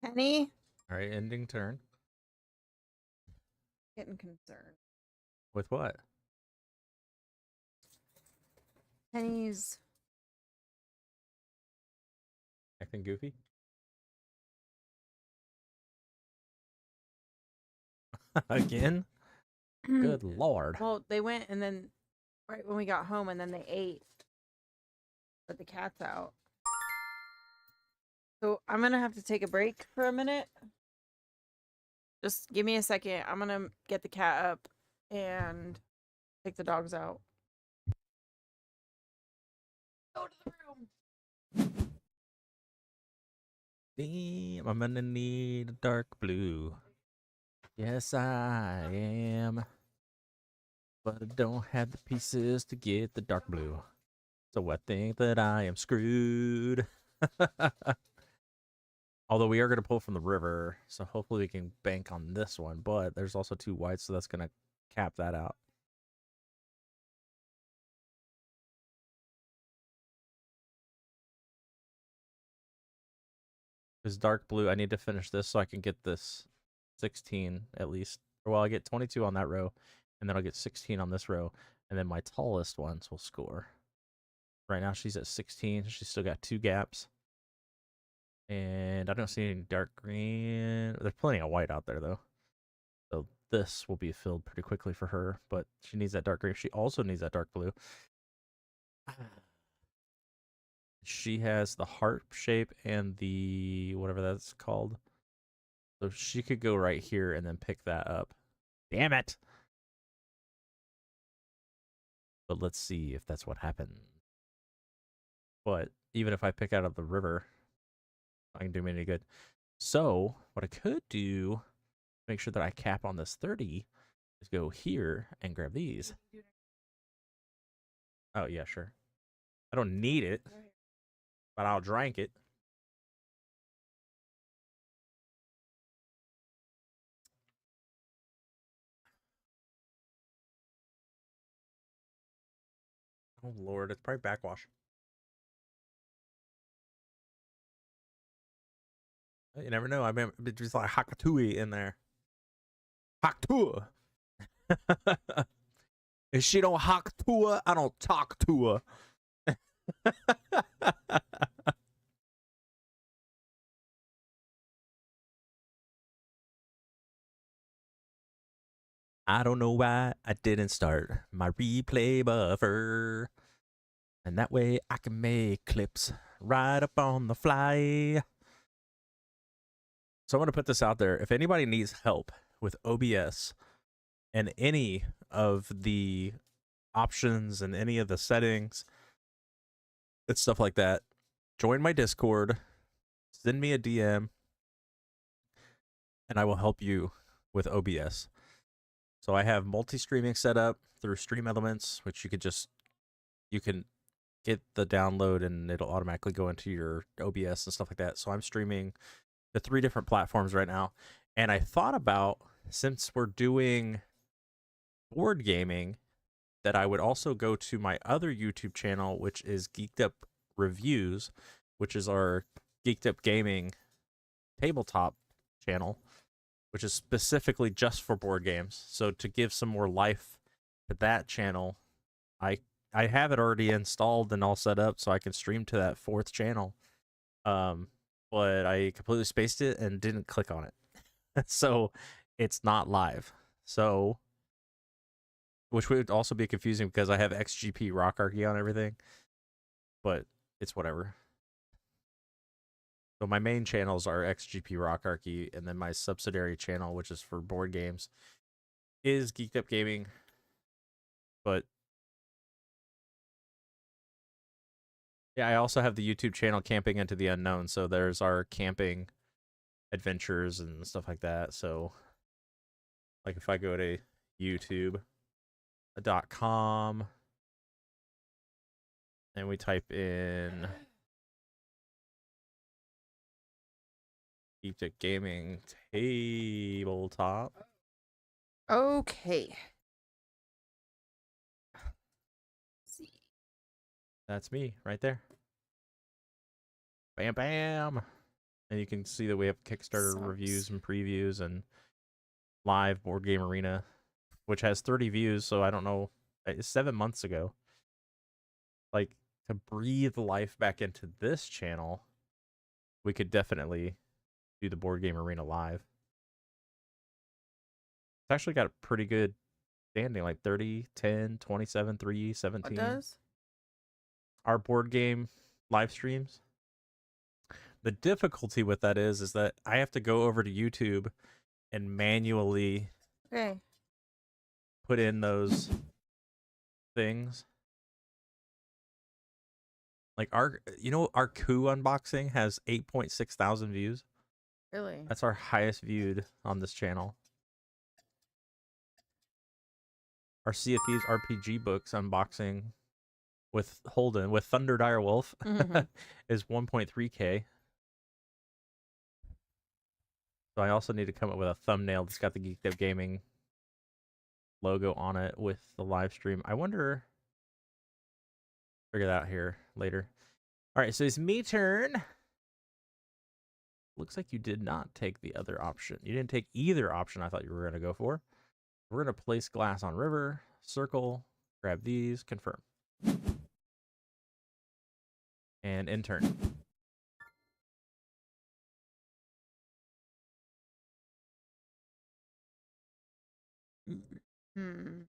[SPEAKER 2] Penny?
[SPEAKER 1] All right, ending turn.
[SPEAKER 2] Getting concerned.
[SPEAKER 1] With what?
[SPEAKER 2] Penny's
[SPEAKER 1] Acting goofy? Again? Good lord.
[SPEAKER 2] well, they went and then right when we got home and then they ate. But the cat's out. So I'm gonna have to take a break for a minute. Just give me a second. I'm gonna get the cat up and take the dogs out. Go to the room.
[SPEAKER 1] Damn, I'm gonna need a dark blue. Yes, I am. But I don't have the pieces to get the dark blue. So I think that I am screwed. Although we are going to pull from the river, so hopefully we can bank on this one. But there's also 2 whites, so that's going to cap that out. This dark blue, I need to finish this so I can get this 16 at least. Well, I get 22 on that row, and then I'll get 16 on this row, and then my tallest ones will score. Right now she's at 16. She's still got 2 gaps. And I don't see any dark green. There's plenty of white out there, though. So this will be filled pretty quickly for her, but she needs that dark green. She also needs that dark blue. She has the heart shape and the whatever that's called. So she could go right here and then pick that up. Damn it! But let's see if that's what happened. But even if I pick out of the river, I can do me any good. So what I could do, make sure that I cap on this 30, is go here and grab these. Oh, yeah, sure. I don't need it, but I'll drink it. Oh, Lord, it's probably backwash. You never know. I mean, there's like Hakatui in there. Haktua. If she don't Haktua, I don't talk to her. I don't know why I didn't start my replay buffer. And that way I can make clips right up on the fly. So I'm going to put this out there. If anybody needs help with OBS and any of the options and any of the settings and stuff like that, join my Discord, send me a DM, and I will help you with OBS. So I have multi-streaming set up through Stream Elements, which you can get the download and it'll automatically go into your OBS and stuff like that. So I'm streaming to 3 different platforms right now. And I thought about, since we're doing board gaming, that I would also go to my other YouTube channel, which is Geeked Up Reviews, which is our Geeked Up Gaming tabletop channel, which is specifically just for board games. So to give some more life to that channel, I have it already installed and all set up so I can stream to that 4th channel. But I completely spaced it and didn't click on it. So it's not live. So, which would also be confusing because I have XGP Rockarchy on everything, but it's whatever. So my main channels are XGP Rockarchy, and then my subsidiary channel, which is for board games, is Geeked Up Gaming. But yeah, I also have the YouTube channel Camping Into the Unknown. So there's our camping adventures and stuff like that. So like if I go to youtube.com and we type in Geeked Up Gaming tabletop.
[SPEAKER 2] Okay. See.
[SPEAKER 1] That's me right there. Bam, bam. And you can see that we have Kickstarter reviews and previews and live Board Game Arena, which has 30 views. So I don't know. It's 7 months ago. Like, to breathe life back into this channel, we could definitely do the Board Game Arena live. It's actually got a pretty good standing, like 30, 10, 27, 3, 17.
[SPEAKER 2] What does?
[SPEAKER 1] Our board game live streams. The difficulty with that is that I have to go over to YouTube and manually put in those things. Like our coup unboxing has 8.6 thousand views.
[SPEAKER 2] Really?
[SPEAKER 1] That's our highest viewed on this channel. Our Sea of Thieves RPG books unboxing with Holden, with Thunder Dire Wolf, is 1.3K. So I also need to come up with a thumbnail that's got the Geeked Up Gaming logo on it with the live stream. I wonder, figure that out here later. All right, so it's me turn. Looks like you did not take the other option. You didn't take either option I thought you were going to go for. We're going to place glass on river, circle, grab these, confirm. And intern.
[SPEAKER 2] Hmm.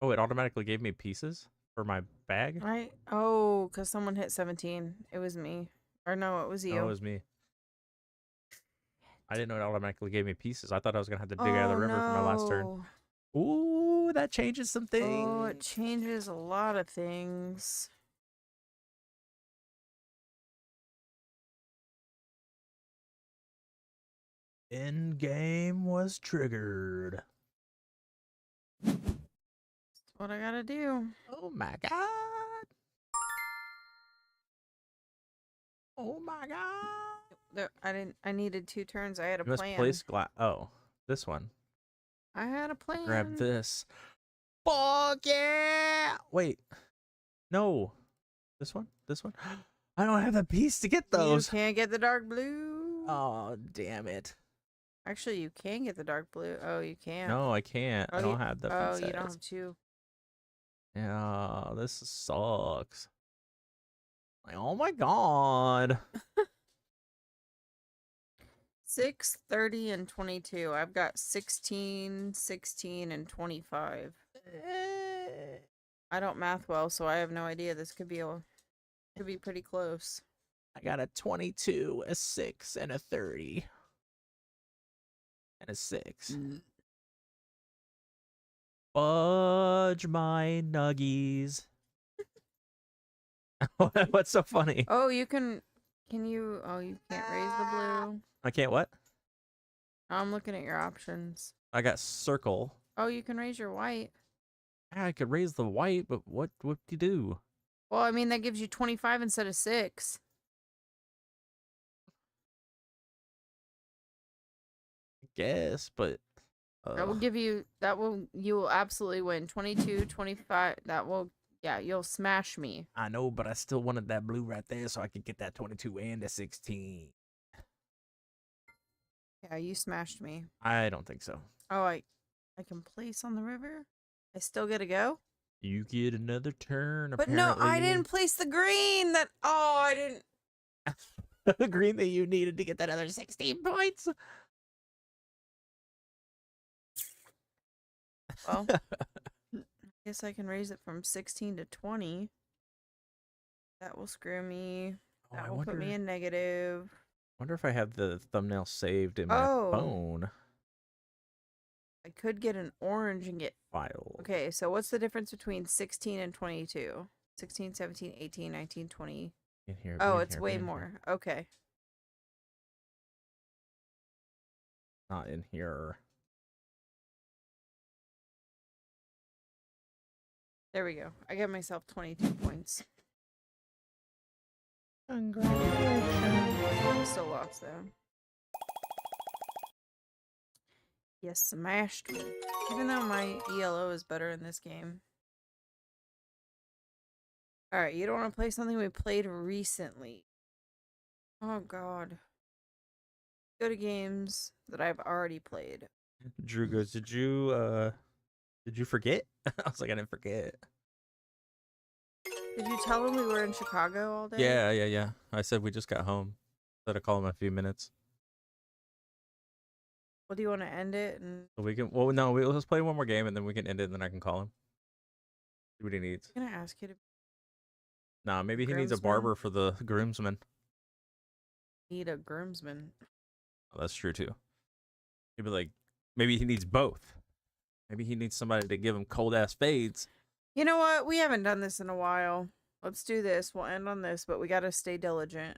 [SPEAKER 1] Oh, it automatically gave me pieces for my bag?
[SPEAKER 2] Oh, because someone hit 17. It was me. Or no, it was
[SPEAKER 1] No, it
[SPEAKER 2] you.
[SPEAKER 1] was me. I didn't know it automatically gave me pieces. I thought I was going to have to dig out of
[SPEAKER 2] Oh,
[SPEAKER 1] the river for my last turn.
[SPEAKER 2] no.
[SPEAKER 1] Ooh, that changes some things.
[SPEAKER 2] Oh, it changes a lot of things.
[SPEAKER 1] End game was triggered.
[SPEAKER 2] That's what I gotta do.
[SPEAKER 1] Oh my god. Oh my god.
[SPEAKER 2] I needed 2 turns. I had a
[SPEAKER 1] You must
[SPEAKER 2] plan.
[SPEAKER 1] place glass. Oh, this one.
[SPEAKER 2] I had a plan.
[SPEAKER 1] Grab this. Fuck yeah! Wait. No. This one? This one? I don't have the piece to get those.
[SPEAKER 2] You can't get the dark blue.
[SPEAKER 1] Oh, damn it.
[SPEAKER 2] Actually, you can get the dark blue. Oh, you can't.
[SPEAKER 1] No, I can't. I don't have the
[SPEAKER 2] Oh,
[SPEAKER 1] pieces.
[SPEAKER 2] you don't have 2.
[SPEAKER 1] Yeah, this sucks. Like, oh my god.
[SPEAKER 2] 6, 30, and 22. I've got 16, 16, and 25. I don't math well, so I have no idea. This could be pretty close.
[SPEAKER 1] I got a 22, a 6, and a 30. And a 6. Fudge my nuggies. What's so funny?
[SPEAKER 2] Oh, you can you? Oh, you can't raise the blue.
[SPEAKER 1] I can't what?
[SPEAKER 2] I'm looking at your options.
[SPEAKER 1] I got circle.
[SPEAKER 2] Oh, you can raise your white.
[SPEAKER 1] I could raise the white, but what do you do?
[SPEAKER 2] Well, I mean, that gives you 25 instead of 6.
[SPEAKER 1] I guess, but
[SPEAKER 2] That will give you, you will absolutely win. 22, 25, yeah, you'll smash me.
[SPEAKER 1] I know, but I still wanted that blue right there so I could get that 22 and a 16.
[SPEAKER 2] Yeah, you smashed me.
[SPEAKER 1] I don't think so.
[SPEAKER 2] Oh, I can place on the river? I still get to go?
[SPEAKER 1] You get another turn,
[SPEAKER 2] But
[SPEAKER 1] apparently.
[SPEAKER 2] no, I didn't place the green. I didn't.
[SPEAKER 1] The green that you needed to get that other 16 points.
[SPEAKER 2] Well, I guess I can raise it from 16 to 20. That will screw me. That will put me in negative.
[SPEAKER 1] Wonder if I have the thumbnail saved in my phone.
[SPEAKER 2] I could get an orange and get...
[SPEAKER 1] File.
[SPEAKER 2] Okay, so what's the difference between 16 and 22? 16, 17, 18, 19, 20.
[SPEAKER 1] In here.
[SPEAKER 2] Oh, it's way more. Okay.
[SPEAKER 1] Not in here.
[SPEAKER 2] There we go. I got myself 22 points.
[SPEAKER 1] Congratulations.
[SPEAKER 2] I'm still lost though. Yes, smashed me. Even though my ELO is better in this game. Alright, you don't want to play something we played recently. Oh god. Go to games that I've already played.
[SPEAKER 1] Drew goes, did you forget? I was like, I didn't forget.
[SPEAKER 2] Did you tell them we were in Chicago all day?
[SPEAKER 1] Yeah. I said we just got home. Said I'd call him in a few minutes.
[SPEAKER 2] Well, do you want to end it? And
[SPEAKER 1] So we can, well, no, let's play one more game and then we can end it and then I can call him. See what he needs.
[SPEAKER 2] I'm gonna ask you to
[SPEAKER 1] Nah, maybe he needs a
[SPEAKER 2] Groomsman?
[SPEAKER 1] barber for the groomsman.
[SPEAKER 2] need a groomsman.
[SPEAKER 1] Oh, that's true too. He'd be like, maybe he needs both. Maybe he needs somebody to give him cold ass fades.
[SPEAKER 2] You know what? We haven't done this in a while. Let's do this. We'll end on this, but we gotta stay diligent.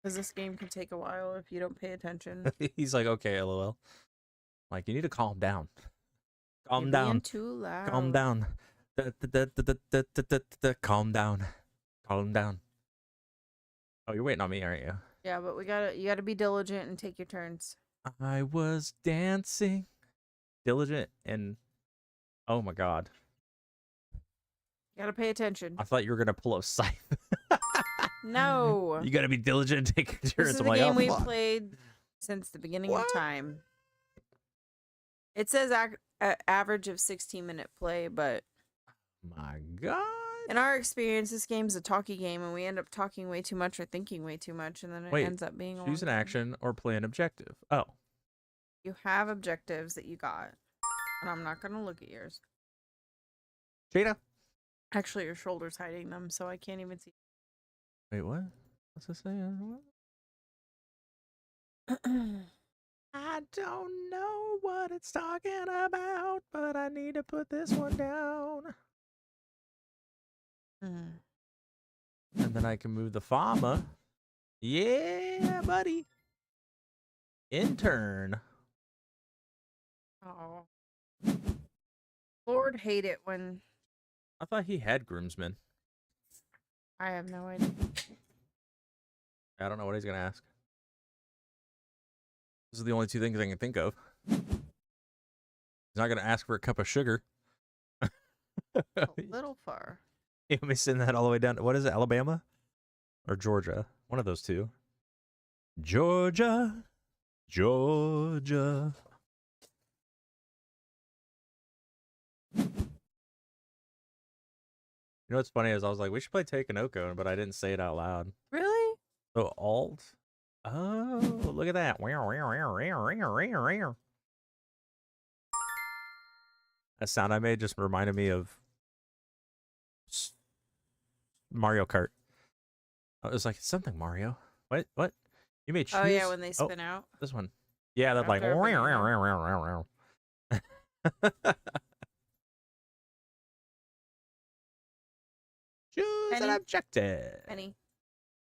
[SPEAKER 2] Because this game can take a while if you don't pay attention.
[SPEAKER 1] He's like, okay, lol. Like, you need to calm down. Calm
[SPEAKER 2] You're
[SPEAKER 1] down.
[SPEAKER 2] being too loud.
[SPEAKER 1] Calm down. Calm down. Calm down. Oh, you're waiting on me, aren't you?
[SPEAKER 2] Yeah, but you gotta be diligent and take your turns.
[SPEAKER 1] I was dancing, diligent, and oh my god,
[SPEAKER 2] You gotta pay attention.
[SPEAKER 1] I thought you were gonna pull up Scythe.
[SPEAKER 2] No.
[SPEAKER 1] You gotta be diligent and take your
[SPEAKER 2] This
[SPEAKER 1] turns.
[SPEAKER 2] is
[SPEAKER 1] I'm
[SPEAKER 2] the
[SPEAKER 1] like,
[SPEAKER 2] game
[SPEAKER 1] oh,
[SPEAKER 2] we've
[SPEAKER 1] fuck.
[SPEAKER 2] played since the beginning
[SPEAKER 1] What?
[SPEAKER 2] of time. It says average of 16-minute play, but
[SPEAKER 1] My god.
[SPEAKER 2] in our experience, this game's a talky game, and we end up talking way too much or thinking way too much, and then it
[SPEAKER 1] Wait,
[SPEAKER 2] ends up being a
[SPEAKER 1] choose an
[SPEAKER 2] long time.
[SPEAKER 1] action or play an objective. Oh,
[SPEAKER 2] You have objectives that you got, and I'm not gonna look at yours.
[SPEAKER 1] Cheetah.
[SPEAKER 2] Actually, your shoulder's hiding them, so I can't even see.
[SPEAKER 1] Wait, what? What's this saying? I don't know what it's talking about, but I need to put this one down. And then I can move the farmer. Yeah, buddy. Intern.
[SPEAKER 2] Oh. Lord, hate it when
[SPEAKER 1] I thought he had groomsmen.
[SPEAKER 2] I have no idea.
[SPEAKER 1] I don't know what he's gonna ask. Those are the only two things I can think of. He's not gonna ask for a cup of sugar.
[SPEAKER 2] A little far.
[SPEAKER 1] You want me to send that all the way down to, what is it, Alabama? Or Georgia? One of those two. Georgia. Georgia. You know what's funny is I was like, we should play Takenoko, but I didn't say it out loud.
[SPEAKER 2] Really?
[SPEAKER 1] So Alt. Oh, look at that. That sound I made just reminded me of Mario Kart. I was like, it's something Mario. What? What? You may choose.
[SPEAKER 2] Oh yeah, when they spin out.
[SPEAKER 1] This one. Yeah, they're like.
[SPEAKER 2] After a
[SPEAKER 1] Choose an
[SPEAKER 2] Penny?
[SPEAKER 1] objective.
[SPEAKER 2] Penny.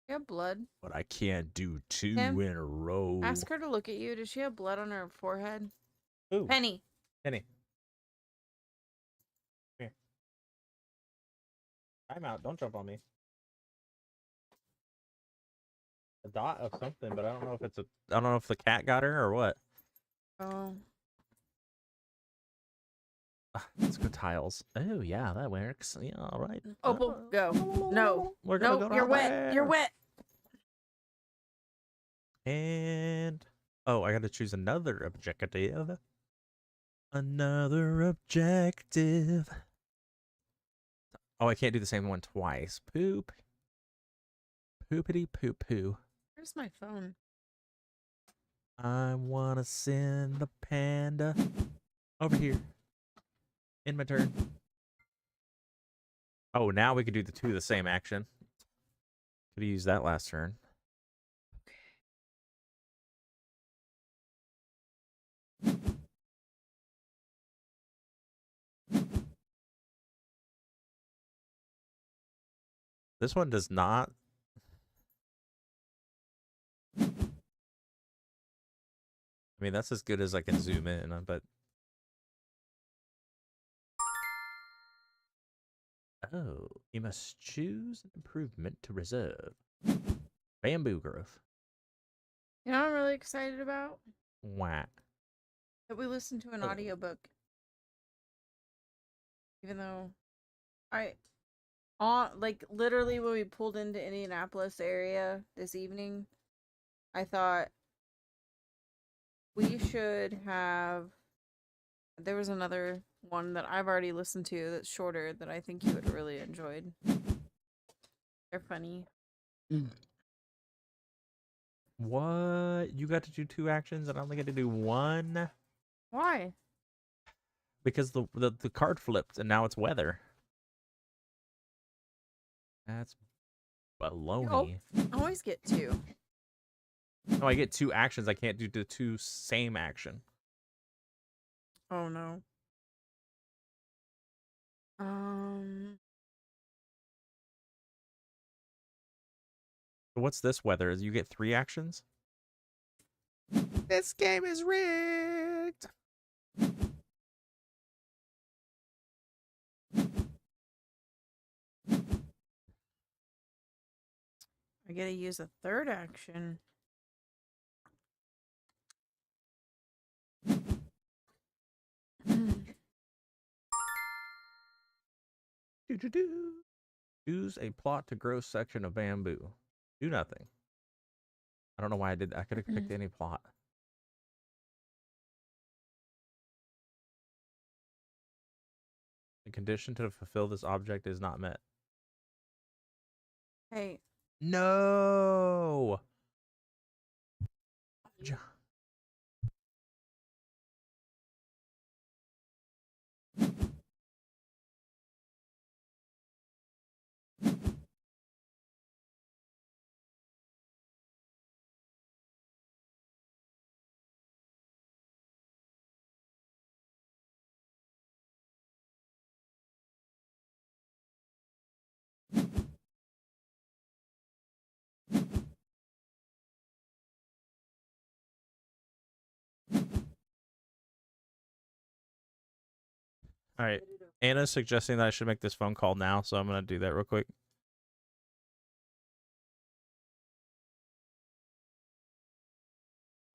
[SPEAKER 2] You have blood.
[SPEAKER 1] But I can't do two
[SPEAKER 2] Tim,
[SPEAKER 1] in a row.
[SPEAKER 2] Ask her to look at you. Does she have blood on her forehead?
[SPEAKER 1] Ooh,
[SPEAKER 2] Penny.
[SPEAKER 1] Penny. Come here. Time out. Don't jump on me. A dot of something, but I don't know if it's a. I don't know if the cat got her or what.
[SPEAKER 2] Oh.
[SPEAKER 1] Let's go tiles. Oh yeah, that works. Yeah, all right.
[SPEAKER 2] Opal, go. No.
[SPEAKER 1] We're gonna
[SPEAKER 2] No,
[SPEAKER 1] go
[SPEAKER 2] you're
[SPEAKER 1] down
[SPEAKER 2] wet.
[SPEAKER 1] there.
[SPEAKER 2] You're wet.
[SPEAKER 1] And oh, I got to choose another objective. Another objective. Oh, I can't do the same one twice. Poop. Poopity poop poo.
[SPEAKER 2] Where's my phone?
[SPEAKER 1] I wanna send the panda over here. In my turn. Oh, now we could do the two of the same action. Could have used that last turn. This one does not. I mean, that's as good as I can zoom in, but. Oh, you must choose an improvement to reserve. Bamboo growth.
[SPEAKER 2] You know what I'm really excited about?
[SPEAKER 1] Whack.
[SPEAKER 2] That we listened to an
[SPEAKER 1] Oh.
[SPEAKER 2] audiobook. Even though like literally when we pulled into Indianapolis area this evening, I thought we should have, there was another one that I've already listened to that's shorter that I think you would have really enjoyed. They're funny.
[SPEAKER 1] What? You got to do two actions and I only get to do one?
[SPEAKER 2] Why?
[SPEAKER 1] Because the card flipped and now it's weather. That's baloney.
[SPEAKER 2] I always get two.
[SPEAKER 1] No, I get two actions. I can't do the two same action.
[SPEAKER 2] Oh no.
[SPEAKER 1] What's this weather? You get three actions? This game is rigged.
[SPEAKER 2] I gotta use a third action.
[SPEAKER 1] Choose a plot to grow section of bamboo. Do nothing. I don't know why I did that. I could have picked any plot. The condition to fulfill this object is not met.
[SPEAKER 2] Hey.
[SPEAKER 1] No. All right. Anna's suggesting that I should make this phone call now, so I'm going to do that real quick.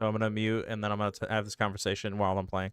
[SPEAKER 1] So I'm going to mute, and then I'm going to have this conversation while I'm playing.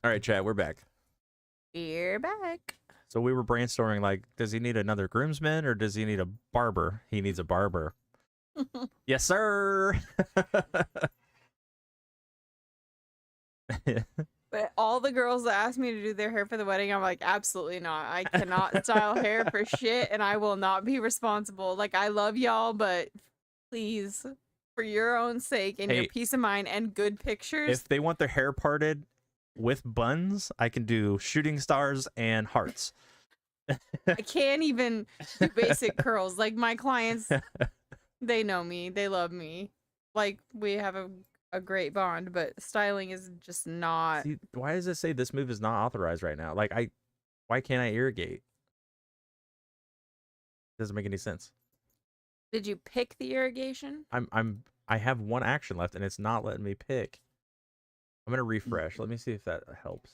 [SPEAKER 1] All right, chat, we're back.
[SPEAKER 2] We're back.
[SPEAKER 1] So we were brainstorming, like, does he need another groomsman or does he need a barber? He needs a barber. Yes, sir.
[SPEAKER 2] But all the girls that asked me to do their hair for the wedding, I'm like, absolutely not. I cannot style hair for shit, and I will not be responsible. Like, I love y'all, but please, for your own sake and your
[SPEAKER 1] Hey,
[SPEAKER 2] peace of mind and good pictures,
[SPEAKER 1] if they want their hair parted with buns, I can do shooting stars and hearts.
[SPEAKER 2] I can't even do basic curls. Like, my clients, they know me. They love me. Like, we have a great bond, but styling is just not.
[SPEAKER 1] See, why does it say this move is not authorized right now? Like, why can't I irrigate? Doesn't make any sense.
[SPEAKER 2] Did you pick the irrigation?
[SPEAKER 1] I have one action left and it's not letting me pick. I'm gonna refresh. Let me see if that helps.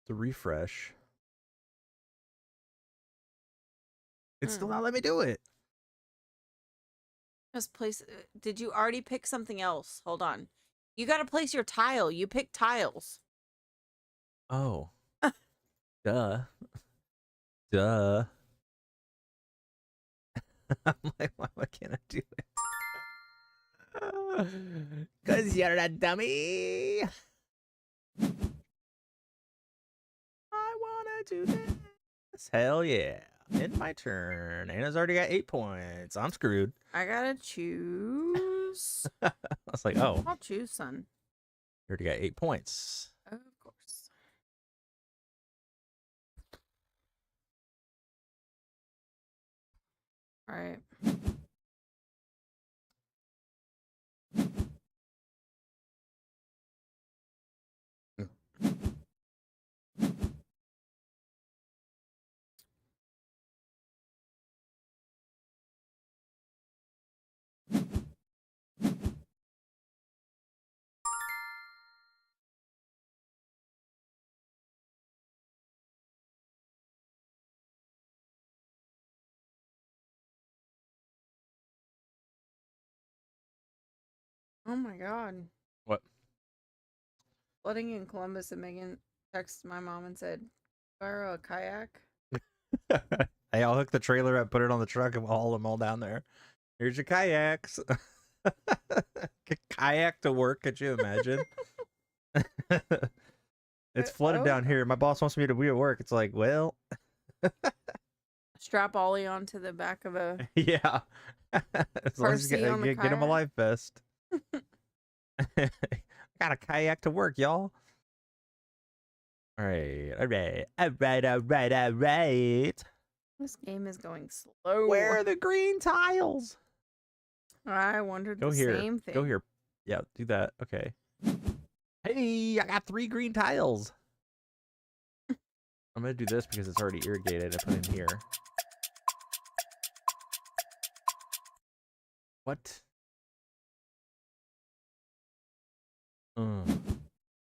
[SPEAKER 1] To refresh. It's still not letting me do it.
[SPEAKER 2] Just place. Did you already pick something else? Hold on. You got to place your tile. You picked tiles.
[SPEAKER 1] Oh. Duh. Duh. I'm like, why can't I do it? Cause you're a dummy. I wanna do this. Hell yeah. In my turn. Anna's already got 8 points. I'm screwed.
[SPEAKER 2] I gotta choose.
[SPEAKER 1] I was like, oh,
[SPEAKER 2] I'll choose, son.
[SPEAKER 1] you already got 8 points.
[SPEAKER 2] Of course. All right. Oh my God.
[SPEAKER 1] What?
[SPEAKER 2] Flooding in Columbus, and Megan texted my mom and said, borrow a kayak.
[SPEAKER 1] Hey, I'll hook the trailer up, put it on the truck, and we'll haul them all down there. Here's your kayaks. Kayak to work, could you imagine? It's flooded
[SPEAKER 2] Oh.
[SPEAKER 1] down here. My boss wants me to be at work. It's like, well,
[SPEAKER 2] Strap Ollie onto the back of a
[SPEAKER 1] yeah. As long as you
[SPEAKER 2] Percy on the
[SPEAKER 1] get him a
[SPEAKER 2] kayak.
[SPEAKER 1] life vest. Got a kayak to work, y'all. All right, all right, all right, all right, all right.
[SPEAKER 2] This game is going slow.
[SPEAKER 1] Where are the green tiles?
[SPEAKER 2] I wondered
[SPEAKER 1] Go
[SPEAKER 2] the
[SPEAKER 1] here.
[SPEAKER 2] same thing.
[SPEAKER 1] Go here. Yeah, do that. Okay. Hey, I got 3 green tiles. I'm gonna do this because it's already irrigated. I put in here. What?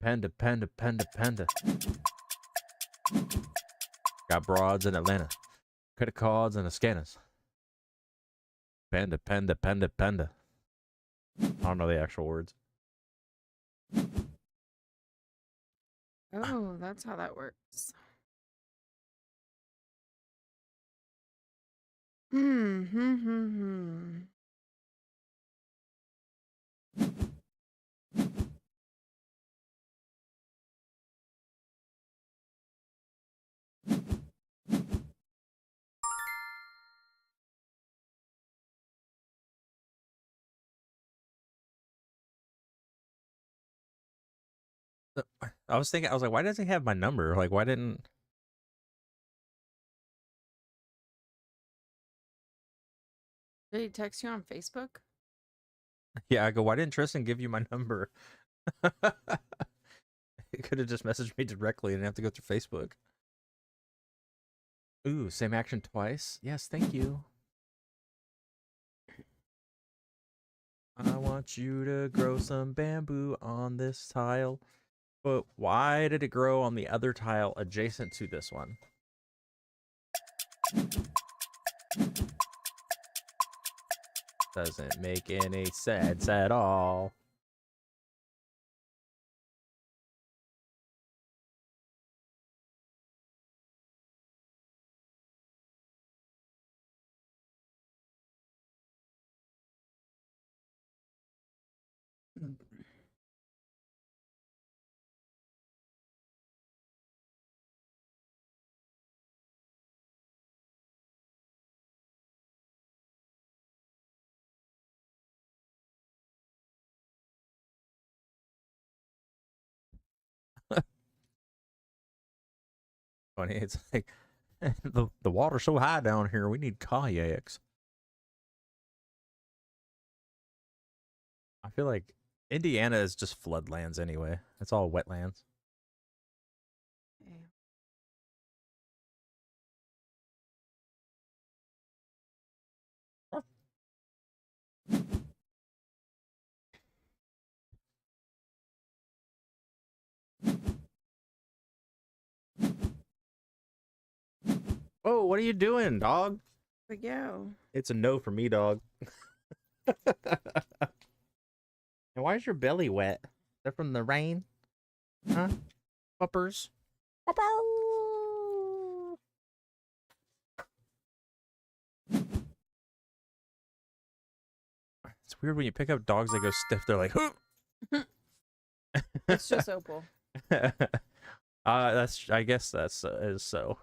[SPEAKER 1] Panda, panda, panda, panda. Got broads in Atlanta. Credit cards and the scanners. Panda, panda, panda, panda. I don't know the actual words.
[SPEAKER 2] Oh, that's how that works. Hmm.
[SPEAKER 1] I was thinking, I was like, why doesn't he have my number? Like, why didn't...
[SPEAKER 2] Did he text you on Facebook?
[SPEAKER 1] Yeah, I go, why didn't Tristan give you my number? He could have just messaged me directly and didn't have to go through Facebook. Ooh, same action twice? Yes, thank you. I want you to grow some bamboo on this tile. But why did it grow on the other tile adjacent to this one? Doesn't make any sense at all. Funny, it's like the water's so high down here. We need kayaks. I feel like Indiana is just floodlands anyway. It's all wetlands. Oh, what are you doing, dog?
[SPEAKER 2] There we go.
[SPEAKER 1] It's a no for me, dog. And why is your belly wet? Is that from the rain? Huh? Puppers? It's weird when you pick up dogs that go stiff. They're like,
[SPEAKER 2] It's just Opal.
[SPEAKER 1] that's. I guess that's is so.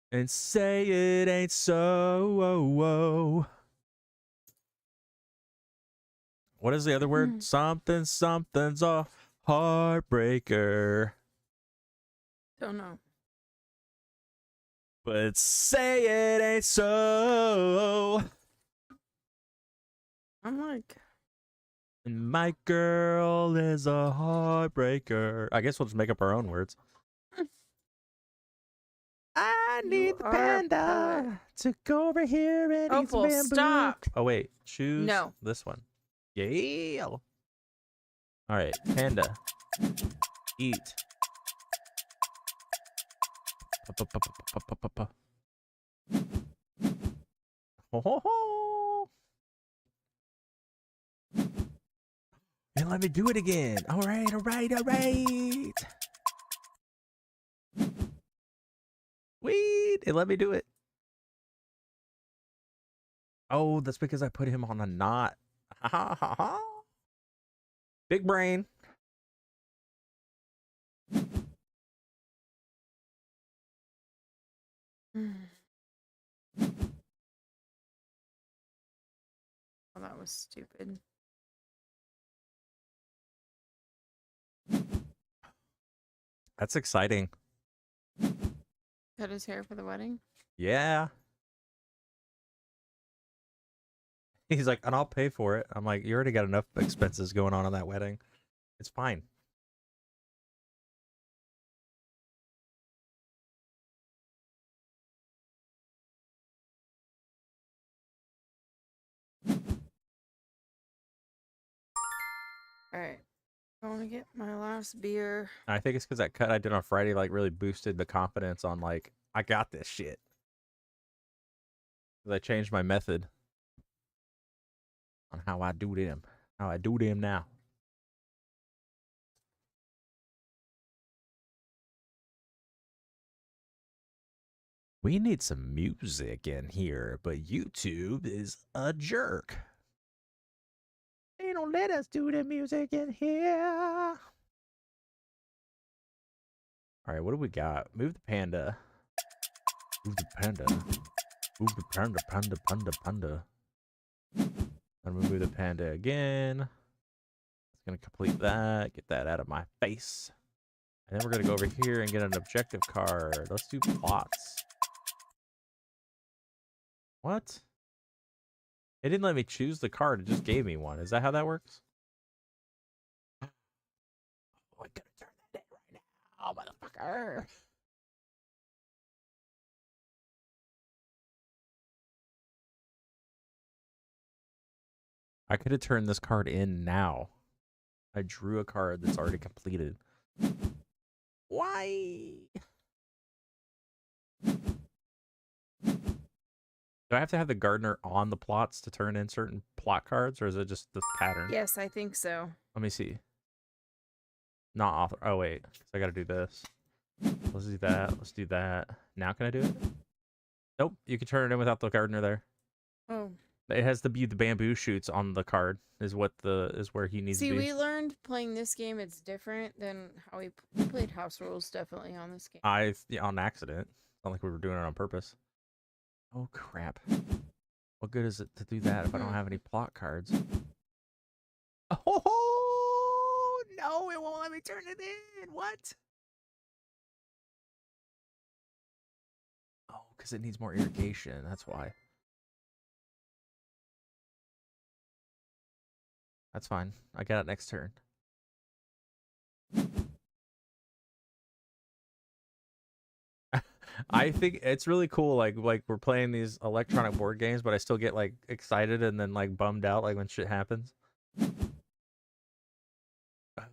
[SPEAKER 1] And say it ain't so. Oh, oh. What is the other word? Something, something's a heartbreaker.
[SPEAKER 2] Don't know.
[SPEAKER 1] But say it ain't so.
[SPEAKER 2] I'm like,
[SPEAKER 1] And my girl is a heartbreaker. I guess we'll just make up our own words. I
[SPEAKER 2] You
[SPEAKER 1] need the
[SPEAKER 2] are a
[SPEAKER 1] panda to go over here and eat some
[SPEAKER 2] Opal,
[SPEAKER 1] bamboo.
[SPEAKER 2] stop.
[SPEAKER 1] Oh, wait. Choose
[SPEAKER 2] No.
[SPEAKER 1] this one. Yeah. All right. Panda. Eat. Ho, ho, ho. And let me do it again. All right, all right, all right. Wait, and let me do it. Oh, that's because I put him on a knot. Ha ha ha. Big brain.
[SPEAKER 2] Oh, that was stupid.
[SPEAKER 1] That's exciting.
[SPEAKER 2] Cut his hair for the wedding?
[SPEAKER 1] Yeah. He's like, and I'll pay for it. I'm like, you already got enough expenses going on that wedding. It's fine.
[SPEAKER 2] Alright. I want to get my last beer.
[SPEAKER 1] I think it's because that cut I did on Friday like really boosted the confidence on like, I got this shit. I changed my method on how I do them. How I do them now. We need some music in here, but YouTube is a jerk. They don't let us do the music in here. All right, what do we got? Move the panda. Move the panda. Move the panda, panda, panda, panda. I'm gonna move the panda again. It's gonna complete that. Get that out of my face. And then we're gonna go over here and get an objective card. Let's do plots. What? It didn't let me choose the card. It just gave me one. Is that how that works? Oh, I gotta turn that in right now, motherfucker. I could have turned this card in now. I drew a card that's already completed. Why? Do I have to have the gardener on the plots to turn in certain plot cards, or is it just the pattern?
[SPEAKER 2] Yes, I think so.
[SPEAKER 1] Let me see. Not author. Oh, wait. I gotta do this. Let's do that. Let's do that. Now can I do it? Nope. You can turn it in without the gardener there.
[SPEAKER 2] Oh.
[SPEAKER 1] It has the bamboo shoots on the card is where he needs
[SPEAKER 2] See,
[SPEAKER 1] to be.
[SPEAKER 2] we learned playing this game it's different than how we played House Rules definitely on this game.
[SPEAKER 1] On accident. Not like we were doing it on purpose. Oh crap. What good is it to do that if I don't have any plot cards? Oh no, it won't let me turn it in. What? Oh, because it needs more irrigation. That's why. That's fine. I got it next turn. I think it's really cool. Like we're playing these electronic board games, but I still get like excited and then like bummed out like when shit happens.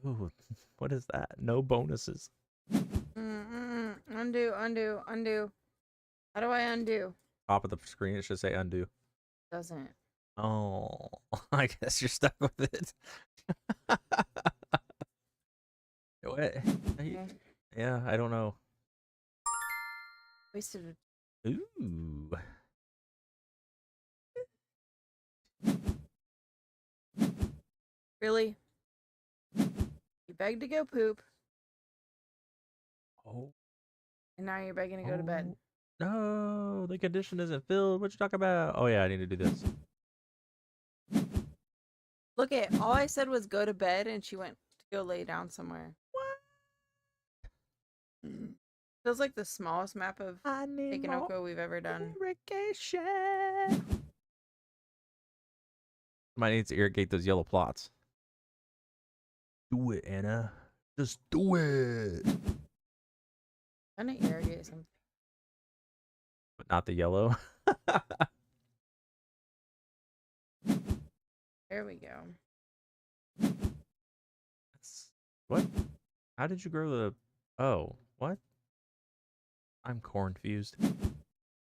[SPEAKER 1] Oh, what is that? No bonuses.
[SPEAKER 2] Undo, undo, undo. How do I undo?
[SPEAKER 1] Top of the screen, it should say undo.
[SPEAKER 2] Doesn't.
[SPEAKER 1] Oh, I guess you're stuck with it. What? Yeah, I don't know.
[SPEAKER 2] Wasted.
[SPEAKER 1] Ooh.
[SPEAKER 2] Really? You begged to go poop,
[SPEAKER 1] Oh.
[SPEAKER 2] and now you're begging to go to bed.
[SPEAKER 1] No, the condition isn't filled. What you talking about? Oh yeah, I need to do this.
[SPEAKER 2] Look at all I said was go to bed, and she went to go lay down somewhere. What? Feels like the smallest map of Takenoko we've ever done.
[SPEAKER 1] Irrigation. Might need to irrigate those yellow plots. Do it, Anna. Just do it.
[SPEAKER 2] I'm gonna irrigate something.
[SPEAKER 1] But not the yellow.
[SPEAKER 2] There we go.
[SPEAKER 1] What? How did you grow the... Oh, what? I'm corn-fused.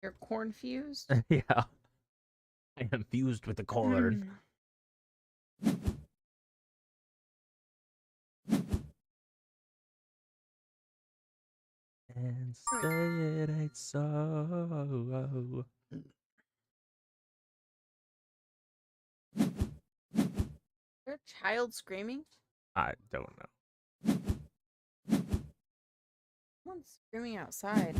[SPEAKER 2] You're corn-fused?
[SPEAKER 1] Yeah. I am fused with the corn. And say it ain't so.
[SPEAKER 2] Is there a child screaming?
[SPEAKER 1] I don't know.
[SPEAKER 2] Someone's screaming outside.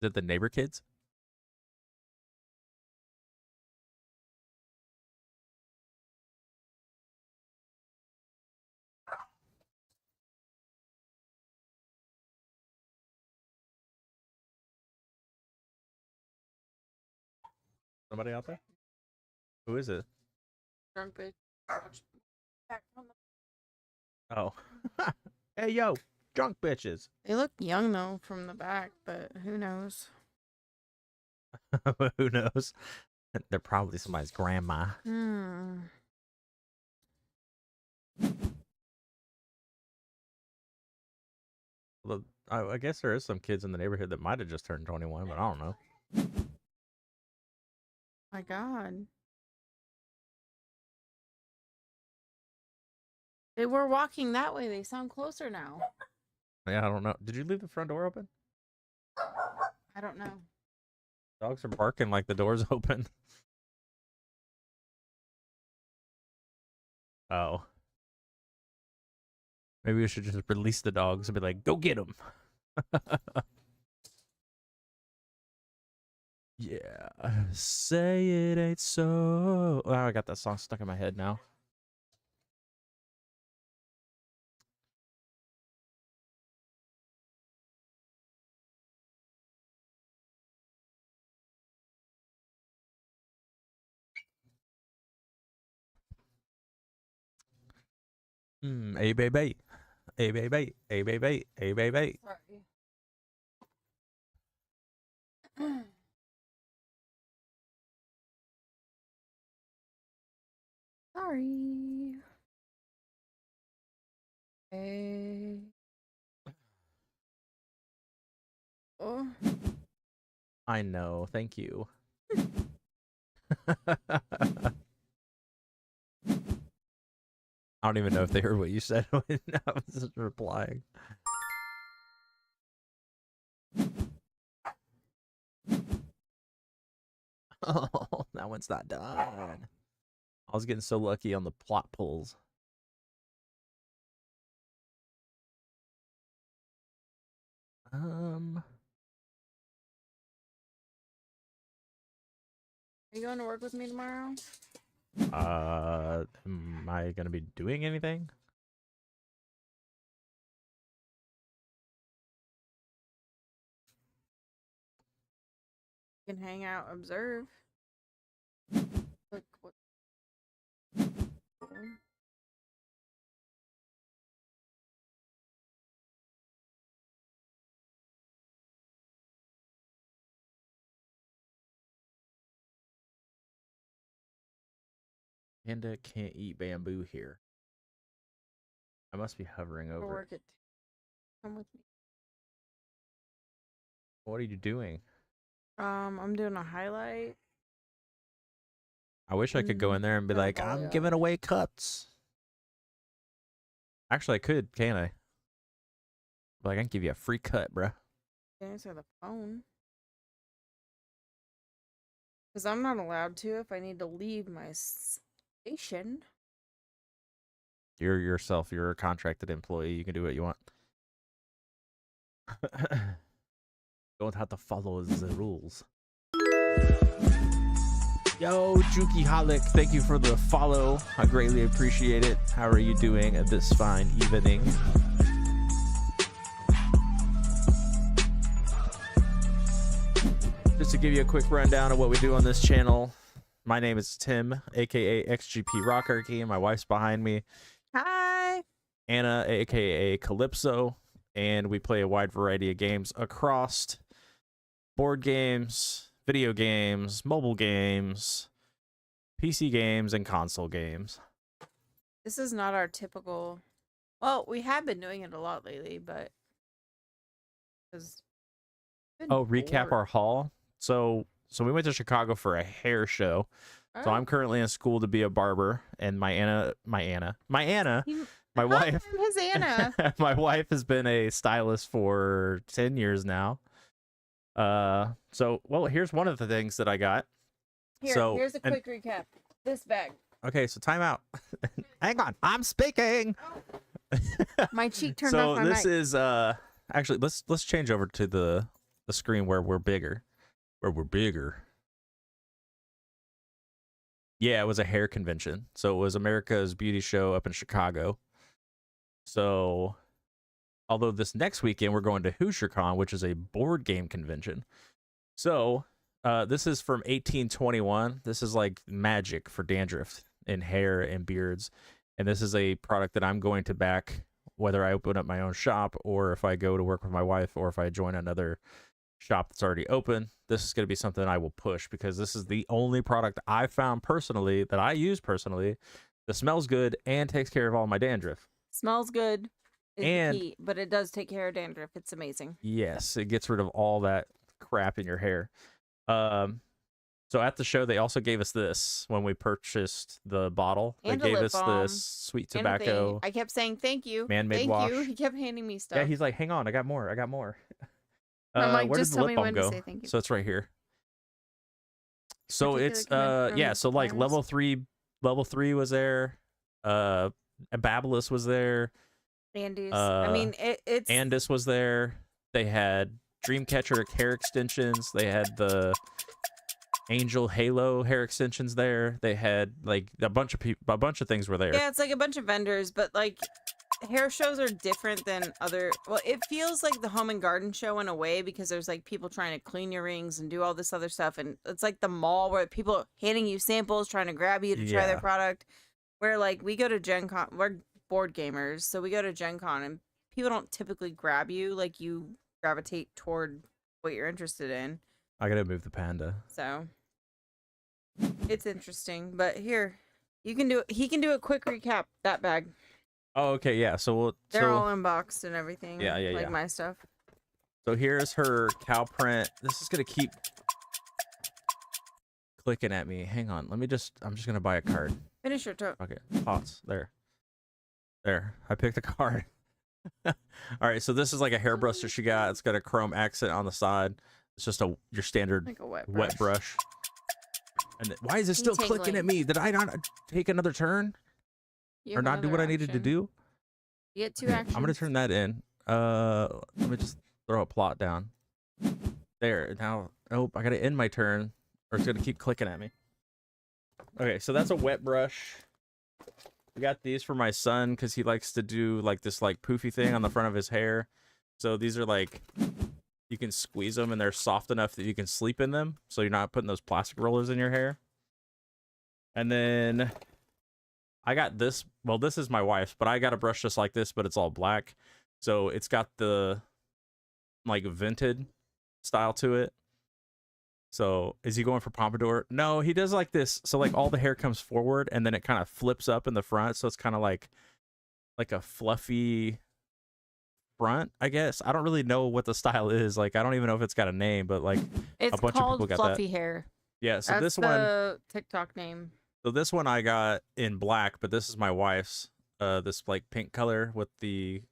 [SPEAKER 1] Is it the neighbor kids? Somebody out there? Who is it?
[SPEAKER 2] Drunk bitch. Back from the-
[SPEAKER 1] Oh. Hey, yo, drunk bitches.
[SPEAKER 2] They look young though from the back, but who knows?
[SPEAKER 1] Who knows? They're probably somebody's grandma. Well, I guess there is some kids in the neighborhood that might have just turned 21, but I don't know.
[SPEAKER 2] My God. They were walking that way. They sound closer now.
[SPEAKER 1] Yeah, I don't know. Did you leave the front door open?
[SPEAKER 2] I don't know.
[SPEAKER 1] Dogs are barking like the door's open. Oh. Maybe we should just release the dogs and be like, go get them. Yeah. Say it ain't so. Oh, I got that song stuck in my head now. Hey, baby. Hey, baby. Hey, baby. Hey, baby.
[SPEAKER 2] Sorry. Sorry. Hey. Oh.
[SPEAKER 1] I know. Thank you. I don't even know if they heard what you said when I was just replying. Oh, that one's not done. I was getting so lucky on the plot pulls.
[SPEAKER 2] Are you going to work with me tomorrow?
[SPEAKER 1] Am I gonna be doing anything?
[SPEAKER 2] You can hang out, observe. Look what.
[SPEAKER 1] Panda can't eat bamboo here. I must be hovering over
[SPEAKER 2] Work
[SPEAKER 1] it.
[SPEAKER 2] it. Come with me.
[SPEAKER 1] What are you doing?
[SPEAKER 2] I'm doing a highlight.
[SPEAKER 1] I wish I could go in there and be like, I'm giving away cuts. Actually, I could, can't I? Like, I can give you a free cut, bruh.
[SPEAKER 2] Answer the phone. Because I'm not allowed to if I need to leave my station.
[SPEAKER 1] You're yourself. You're a contracted employee. You can do what you want. Don't have to follow the rules. Yo, Juki Holic, thank you for the follow. I greatly appreciate it. How are you doing this fine evening? Just to give you a quick rundown of what we do on this channel. My name is Tim, aka XGP Rockarchy. My wife's behind me.
[SPEAKER 2] Hi.
[SPEAKER 1] Anna, aka Calypso, and we play a wide variety of games across board games, video games, mobile games, PC games, and console games.
[SPEAKER 2] This is not our typical. Well, we have been doing it a lot lately, but
[SPEAKER 1] Recap our haul. So we went to Chicago for a hair show.
[SPEAKER 2] Oh.
[SPEAKER 1] So I'm currently in school to be a barber, and my wife,
[SPEAKER 2] His Anna.
[SPEAKER 1] my wife has been a stylist for 10 years now. Well, here's one of the things that I got.
[SPEAKER 2] Here's a quick recap. This bag.
[SPEAKER 1] Okay, so time out. Hang on, I'm speaking.
[SPEAKER 2] My cheek turned off my mic.
[SPEAKER 1] So this is actually let's change over to the the screen where we're bigger. Where we're bigger. Yeah, it was a hair convention. So it was America's Beauty Show up in Chicago. So, although this next weekend we're going to HoosierCon, which is a board game convention. So, this is from 1821. This is like magic for dandruff in hair and beards. And this is a product that I'm going to back, whether I open up my own shop or if I go to work with my wife or if I join another shop that's already open. This is going to be something I will push because this is the only product I found personally that I use personally that smells good and takes care of all my dandruff.
[SPEAKER 2] Smells good is
[SPEAKER 1] And
[SPEAKER 2] the key, but it does take care of dandruff. It's amazing.
[SPEAKER 1] yes, it gets rid of all that crap in your hair. So at the show, they also gave us this when we purchased the bottle.
[SPEAKER 2] And
[SPEAKER 1] they
[SPEAKER 2] a
[SPEAKER 1] gave
[SPEAKER 2] lip
[SPEAKER 1] us
[SPEAKER 2] balm,
[SPEAKER 1] this sweet
[SPEAKER 2] and a thing.
[SPEAKER 1] tobacco
[SPEAKER 2] I kept saying thank you,
[SPEAKER 1] man-made
[SPEAKER 2] thank
[SPEAKER 1] wash.
[SPEAKER 2] you. He kept handing me stuff.
[SPEAKER 1] Yeah, he's like, hang on, I got more.
[SPEAKER 2] I'm like,
[SPEAKER 1] where
[SPEAKER 2] just
[SPEAKER 1] did the
[SPEAKER 2] tell
[SPEAKER 1] lip
[SPEAKER 2] me
[SPEAKER 1] balm
[SPEAKER 2] when
[SPEAKER 1] go?
[SPEAKER 2] to say thank you.
[SPEAKER 1] So it's right here. So
[SPEAKER 2] Particular
[SPEAKER 1] it's
[SPEAKER 2] command from
[SPEAKER 1] yeah, so like
[SPEAKER 2] suppliers.
[SPEAKER 1] level 3 was there. Babylus was there.
[SPEAKER 2] Andes. I mean, it's
[SPEAKER 1] Andis was there. They had Dreamcatcher hair extensions. They had the Angel Halo hair extensions there. They had like a bunch of things were there.
[SPEAKER 2] yeah, it's like a bunch of vendors, but like hair shows are different than other. Well, it feels like the home and garden show in a way because there's like people trying to clean your rings and do all this other stuff, and it's like the mall where people are handing you samples, trying to grab you to try their
[SPEAKER 1] Yeah.
[SPEAKER 2] product. Where like we go to Gen Con, we're board gamers, so we go to Gen Con and people don't typically grab you, like you gravitate toward what you're interested in.
[SPEAKER 1] I gotta move the panda.
[SPEAKER 2] So it's interesting, but here you can do. He can do a quick recap. That bag,
[SPEAKER 1] Oh, okay, yeah.
[SPEAKER 2] they're all unboxed and everything.
[SPEAKER 1] Yeah, yeah,
[SPEAKER 2] like
[SPEAKER 1] yeah.
[SPEAKER 2] my stuff.
[SPEAKER 1] So here's her cow print. This is gonna keep clicking at me. Hang on. I'm just gonna buy a card.
[SPEAKER 2] Finish your toe.
[SPEAKER 1] Okay, pots. There. I picked a card. All right, so this is like a hairbrush that she got. It's got a chrome accent on the side. It's just your standard
[SPEAKER 2] Like a
[SPEAKER 1] wet brush. And why is it
[SPEAKER 2] Keep
[SPEAKER 1] still clicking at me? Did I not take another turn
[SPEAKER 2] You
[SPEAKER 1] or
[SPEAKER 2] have
[SPEAKER 1] not do what
[SPEAKER 2] another
[SPEAKER 1] I needed to
[SPEAKER 2] action.
[SPEAKER 1] do?
[SPEAKER 2] You get two
[SPEAKER 1] Okay,
[SPEAKER 2] actions.
[SPEAKER 1] I'm gonna turn that in. Let me just throw a plot down. There. Now, oh, I gotta end my turn, or it's gonna keep clicking at me. Okay, so that's a wet brush. We got these for my son because he likes to do like this like poofy thing on the front of his hair. So these are like you can squeeze them and they're soft enough that you can sleep in them. So you're not putting those plastic rollers in your hair. And then I got this. Well, this is my wife's, but I got a brush just like this, but it's all black. So it's got the like vented style to it. So is he going for pompadour? No, he does like this. So like all the hair comes forward and then it kind of flips up in the front. So it's kind of like a fluffy front, I guess. I don't really know what the style is. Like I don't even know if it's got a name, but like
[SPEAKER 2] It's
[SPEAKER 1] a bunch of
[SPEAKER 2] called
[SPEAKER 1] people got
[SPEAKER 2] fluffy
[SPEAKER 1] that.
[SPEAKER 2] hair.
[SPEAKER 1] Yeah. So
[SPEAKER 2] That's
[SPEAKER 1] this one.
[SPEAKER 2] the TikTok name.
[SPEAKER 1] So this one I got in black, but this is my wife's. This like pink color with the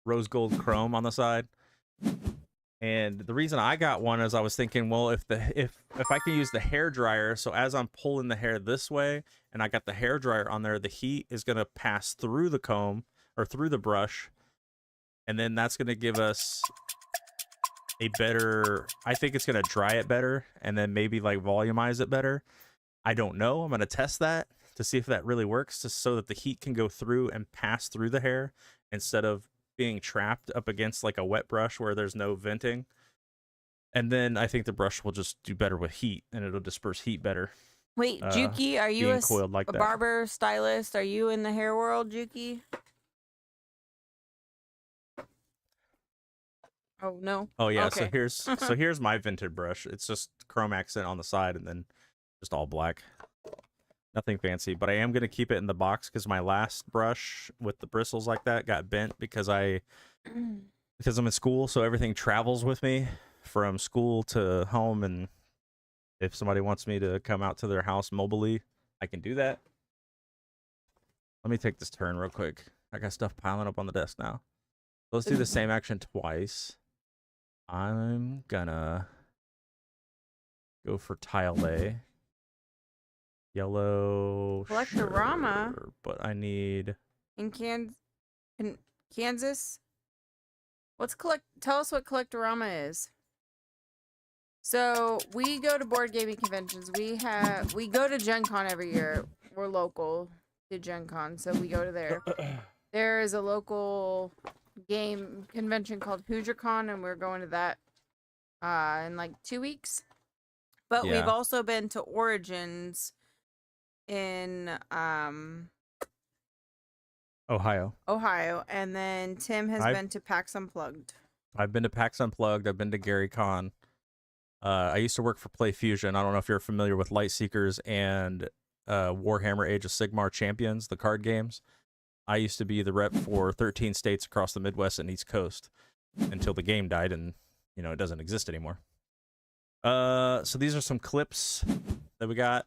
[SPEAKER 1] rose gold chrome on the side. And the reason I got one is I was thinking, well, if I can use the hair dryer, so as I'm pulling the hair this way, and I got the hair dryer on there, the heat is gonna pass through the comb or through the brush, and then that's gonna give us a better. I think it's gonna dry it better, and then maybe like volumize it better. I don't know. I'm gonna test that to see if that really works, just so that the heat can go through and pass through the hair instead of being trapped up against like a wet brush where there's no venting. And then I think the brush will just do better with heat and it'll disperse heat better.
[SPEAKER 2] Wait, Juki, are you
[SPEAKER 1] being coiled like
[SPEAKER 2] a
[SPEAKER 1] that.
[SPEAKER 2] barber stylist? Are you in the hair world, Juki? Oh no.
[SPEAKER 1] Oh yeah,
[SPEAKER 2] Okay.
[SPEAKER 1] so here's my vented brush. It's just chrome accent on the side and then just all black. Nothing fancy, but I am gonna keep it in the box because my last brush with the bristles like that got bent because I'm in school, so everything travels with me from school to home, and if somebody wants me to come out to their house mobily, I can do that. Let me take this turn real quick. I got stuff piling up on the desk now. Let's do the same action twice. I'm gonna go for tile lay. Yellow.
[SPEAKER 2] Collectorama?
[SPEAKER 1] Sure, but I need.
[SPEAKER 2] In Kansas? Tell us what Collectorama is. So we go to board gaming conventions. We go to Gen Con every year. We're local to Gen Con, so we go to there. There is a local game convention called HoosierCon, and we're going to that in like 2 weeks. But we've
[SPEAKER 1] Yeah.
[SPEAKER 2] also been to Origins in
[SPEAKER 1] Ohio.
[SPEAKER 2] and then Tim has been to PAX Unplugged.
[SPEAKER 1] I've been to PAX Unplugged. I've been to Gary Con. I used to work for Play Fusion. I don't know if you're familiar with Lightseekers and Warhammer Age of Sigmar Champions, the card games. I used to be the rep for 13 states across the Midwest and East Coast until the game died and, it doesn't exist anymore. So these are some clips that we got.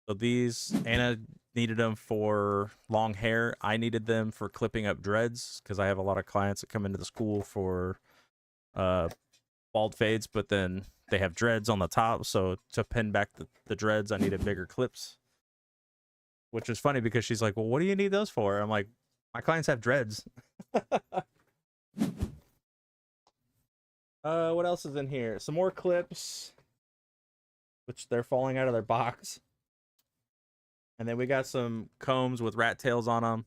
[SPEAKER 1] So these, Anna needed them for long hair. I needed them for clipping up dreads because I have a lot of clients that come into the school for bald fades, but then they have dreads on the top. So to pin back the dreads, I needed bigger clips. Which is funny because she's like, well, what do you need those for? I'm like, my clients have dreads. What else is in here? Some more clips, which they're falling out of their box. And then we got some combs with rat tails on them.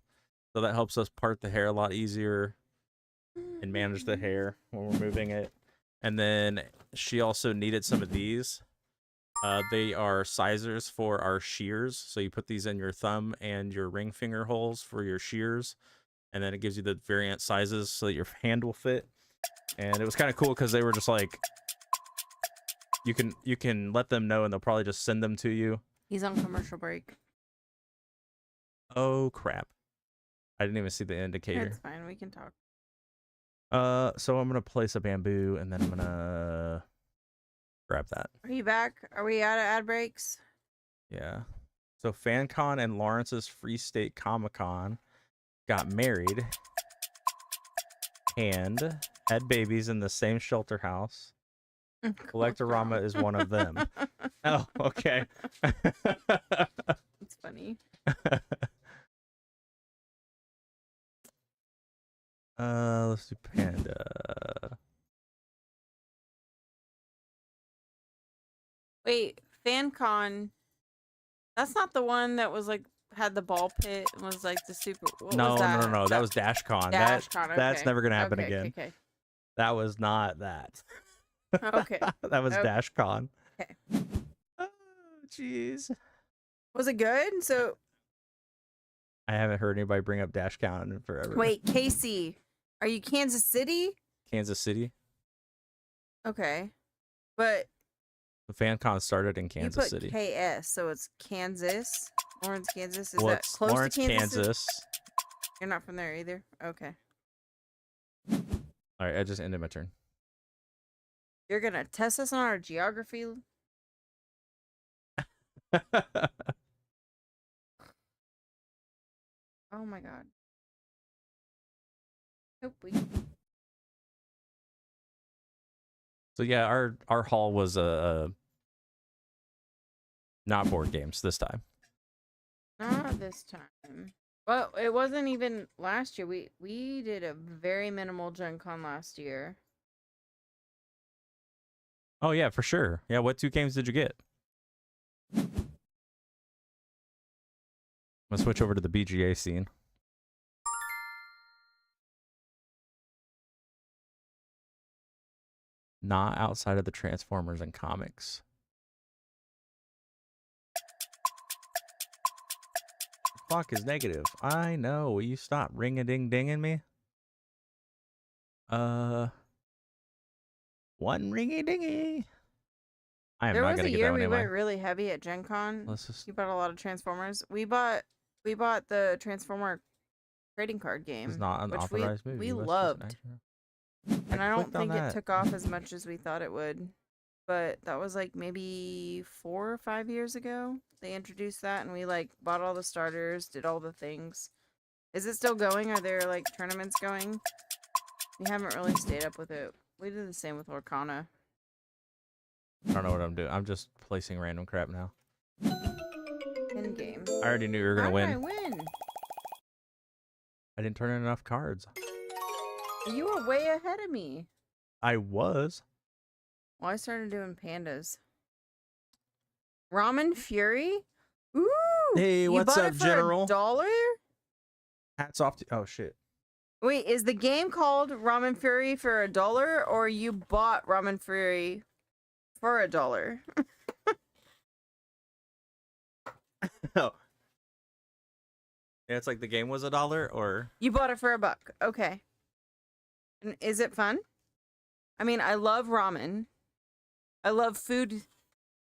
[SPEAKER 1] So that helps us part the hair a lot easier and manage the hair when we're moving it. And then she also needed some of these. They are sizers for our shears. So you put these in your thumb and your ring finger holes for your shears. And then it gives you the variant sizes so that your hand will fit. And it was kind of cool because they were just like, you can let them know and they'll probably just send them to you.
[SPEAKER 2] He's on commercial break.
[SPEAKER 1] Oh, crap. I didn't even see the indicator.
[SPEAKER 2] It's fine. We can talk.
[SPEAKER 1] So I'm going to place a bamboo and then I'm going to grab that.
[SPEAKER 2] Are you back? Are we out of ad breaks?
[SPEAKER 1] Yeah. So FanCon and Lawrence's Free State Comic-Con got married and had babies in the same shelter house. Collectorama is one of them. Oh, okay.
[SPEAKER 2] It's funny.
[SPEAKER 1] Let's do Panda.
[SPEAKER 2] Wait, FanCon. That's not the one that was like had the ball pit and was like the super.
[SPEAKER 1] No.
[SPEAKER 2] Was that?
[SPEAKER 1] No. That was DashCon.
[SPEAKER 2] DashCon.
[SPEAKER 1] That's
[SPEAKER 2] Okay.
[SPEAKER 1] never gonna happen
[SPEAKER 2] Okay,
[SPEAKER 1] again.
[SPEAKER 2] Okay.
[SPEAKER 1] That was not that.
[SPEAKER 2] Okay.
[SPEAKER 1] That was
[SPEAKER 2] Okay.
[SPEAKER 1] DashCon.
[SPEAKER 2] Okay.
[SPEAKER 1] Oh, jeez.
[SPEAKER 2] Was it good? So
[SPEAKER 1] I haven't heard anybody bring up DashCon in forever.
[SPEAKER 2] wait, Casey, are you Kansas City?
[SPEAKER 1] Kansas City.
[SPEAKER 2] Okay, but
[SPEAKER 1] The FanCon started in Kansas
[SPEAKER 2] you put
[SPEAKER 1] City.
[SPEAKER 2] KS, so it's Kansas, Lawrence, Kansas. Is
[SPEAKER 1] Well,
[SPEAKER 2] that
[SPEAKER 1] it's
[SPEAKER 2] close
[SPEAKER 1] Lawrence,
[SPEAKER 2] to Kansas?
[SPEAKER 1] Kansas.
[SPEAKER 2] You're not from there either. Okay,
[SPEAKER 1] All right, I just ended my turn.
[SPEAKER 2] you're gonna test us on our geography. Oh my god. Nope.
[SPEAKER 1] So yeah, our haul was not board games this time.
[SPEAKER 2] Not this time. Well, it wasn't even last year. We did a very minimal Gen Con last year.
[SPEAKER 1] Oh yeah, for sure. Yeah, what 2 games did you get? Let's switch over to the BGA scene. Not outside of the Transformers and comics. Fuck is negative. I know. Will you stop ring-a-ding-dinging me? One ringy-dingy. I am
[SPEAKER 2] There
[SPEAKER 1] not
[SPEAKER 2] was
[SPEAKER 1] gonna
[SPEAKER 2] a
[SPEAKER 1] get
[SPEAKER 2] year
[SPEAKER 1] that one
[SPEAKER 2] we
[SPEAKER 1] anyway.
[SPEAKER 2] went really heavy at Gen Con.
[SPEAKER 1] Let's just.
[SPEAKER 2] You bought a lot of Transformers. We bought the Transformer trading card game.
[SPEAKER 1] This is not an
[SPEAKER 2] which
[SPEAKER 1] authorized movie.
[SPEAKER 2] we
[SPEAKER 1] Let's just
[SPEAKER 2] loved.
[SPEAKER 1] action-
[SPEAKER 2] And I don't
[SPEAKER 1] clicked on
[SPEAKER 2] think it
[SPEAKER 1] that.
[SPEAKER 2] took off as much as we thought it would. But that was like maybe 4 or 5 years ago. They introduced that and we like bought all the starters, did all the things. Is it still going? Are there like tournaments going? We haven't really stayed up with it. We did the same with Orkana.
[SPEAKER 1] I don't know what I'm doing. I'm just placing random crap now.
[SPEAKER 2] In game.
[SPEAKER 1] I already knew you were gonna
[SPEAKER 2] How did I
[SPEAKER 1] win.
[SPEAKER 2] win?
[SPEAKER 1] I didn't turn in enough cards.
[SPEAKER 2] You were way ahead of me.
[SPEAKER 1] I was.
[SPEAKER 2] Well, I started doing pandas. Ramen Fury? Ooh!
[SPEAKER 1] Hey,
[SPEAKER 2] You
[SPEAKER 1] what's
[SPEAKER 2] bought
[SPEAKER 1] up,
[SPEAKER 2] it for
[SPEAKER 1] General?
[SPEAKER 2] $1?
[SPEAKER 1] Hats off to. Oh shit.
[SPEAKER 2] Wait, is the game called Ramen Fury for $1, or you bought Ramen Fury for $1?
[SPEAKER 1] Oh. Yeah, it's like the game was $1, or
[SPEAKER 2] You bought it for $1. Okay. And is it fun? I mean, I love ramen. I love food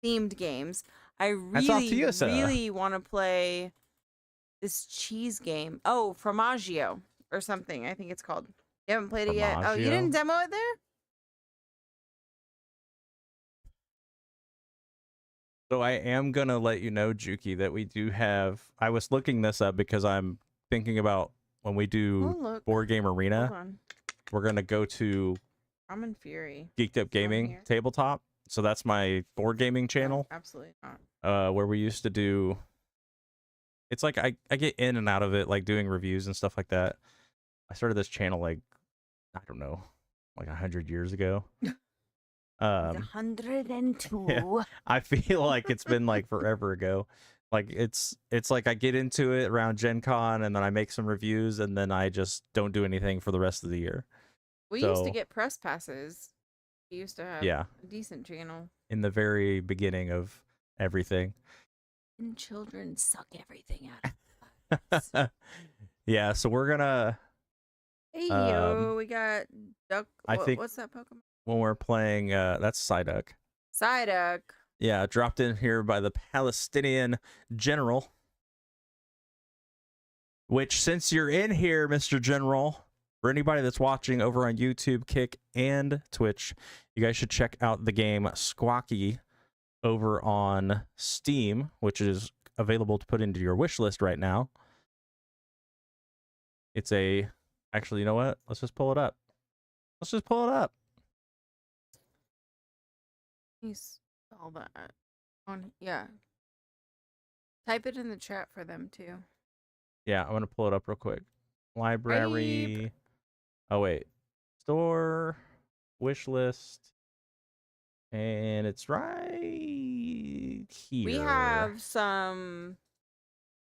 [SPEAKER 2] themed games. I
[SPEAKER 1] Hats off to you, sir.
[SPEAKER 2] really want to play this cheese game. Oh, Formaggio or something, I think it's called. You haven't played it yet? Oh, you didn't
[SPEAKER 1] Formaggio?
[SPEAKER 2] demo it there?
[SPEAKER 1] So I am gonna let you know, Juki, that we do have. I was looking this up because I'm thinking about when we do
[SPEAKER 2] Oh, look.
[SPEAKER 1] Board Game
[SPEAKER 2] Hold
[SPEAKER 1] Arena,
[SPEAKER 2] on.
[SPEAKER 1] we're gonna go to
[SPEAKER 2] Ramen Fury.
[SPEAKER 1] Geeked Up Gaming
[SPEAKER 2] here?
[SPEAKER 1] Tabletop. So that's my board gaming channel,
[SPEAKER 2] No, absolutely not.
[SPEAKER 1] where we used to do. It's like I get in and out of it, like doing reviews and stuff like that. I started this channel like, I don't know, like 100 years ago.
[SPEAKER 2] 102.
[SPEAKER 1] Yeah. I feel like it's been like forever ago. Like it's like I get into it around Gen Con and then I make some reviews and then I just don't do anything for the rest of the year.
[SPEAKER 2] We used to
[SPEAKER 1] So-
[SPEAKER 2] get press passes. We used to have
[SPEAKER 1] Yeah,
[SPEAKER 2] a decent channel.
[SPEAKER 1] in the very beginning of everything.
[SPEAKER 2] And children suck everything out of us.
[SPEAKER 1] Yeah, so we're gonna
[SPEAKER 2] Hey yo, we got duck.
[SPEAKER 1] I think-
[SPEAKER 2] What's that Pokemon?
[SPEAKER 1] when we're playing that's Psyduck.
[SPEAKER 2] Psyduck.
[SPEAKER 1] Yeah, dropped in here by the Palestinian General. Which, since you're in here, Mr. General, for anybody that's watching over on YouTube, Kick, and Twitch, you guys should check out the game Squawky over on Steam, which is available to put into your wish list right now. It's a... Actually, you know what? Let's just pull it up. Let's just pull it up.
[SPEAKER 2] You all that on, yeah. Type it in the chat for them too.
[SPEAKER 1] Yeah, I'm going to pull it up real quick. Library. Oh, wait. Store. Wish list. And it's right here.
[SPEAKER 2] We have some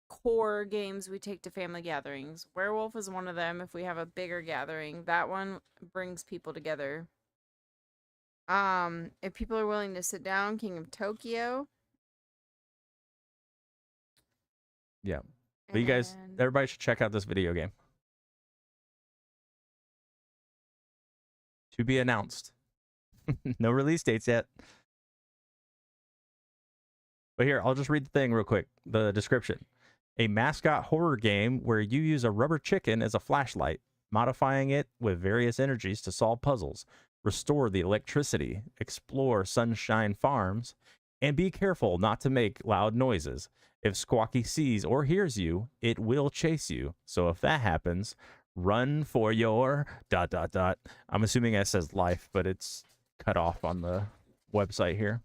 [SPEAKER 2] core games we take to family gatherings. Werewolf is one of them. If we have a bigger gathering, that one brings people together. If people are willing to sit down, King of Tokyo.
[SPEAKER 1] Yeah. But you guys,
[SPEAKER 2] and-
[SPEAKER 1] everybody should check out this video game. To be announced. No release dates yet. But here, I'll just read the thing real quick. The description. A mascot horror game where you use a rubber chicken as a flashlight, modifying it with various energies to solve puzzles, restore the electricity, explore Sunshine Farms, and be careful not to make loud noises. If Squawky sees or hears you, it will chase you. So if that happens, run for your ... I'm assuming it says life, but it's cut off on the website here.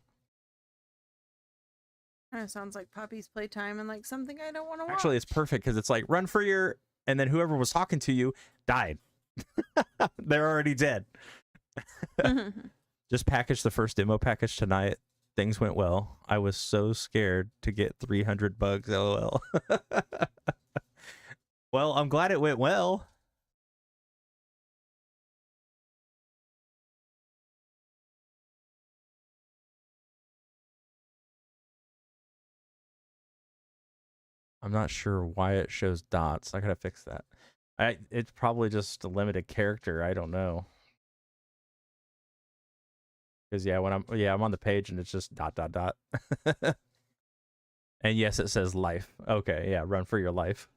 [SPEAKER 2] Kind of sounds like Puppy's Playtime and like something I don't want to watch.
[SPEAKER 1] Actually, it's perfect because it's like run for your... And then whoever was talking to you died. They're already dead. Just packaged the first demo package tonight. Things went well. I was so scared to get 300 bugs, LOL. Well, I'm glad it went well. I'm not sure why it shows dots. I gotta fix that. It's probably just a limited character. I don't know. Because yeah, when I'm on the page and it's just ... And yes, it says life. Okay, yeah, run for your life.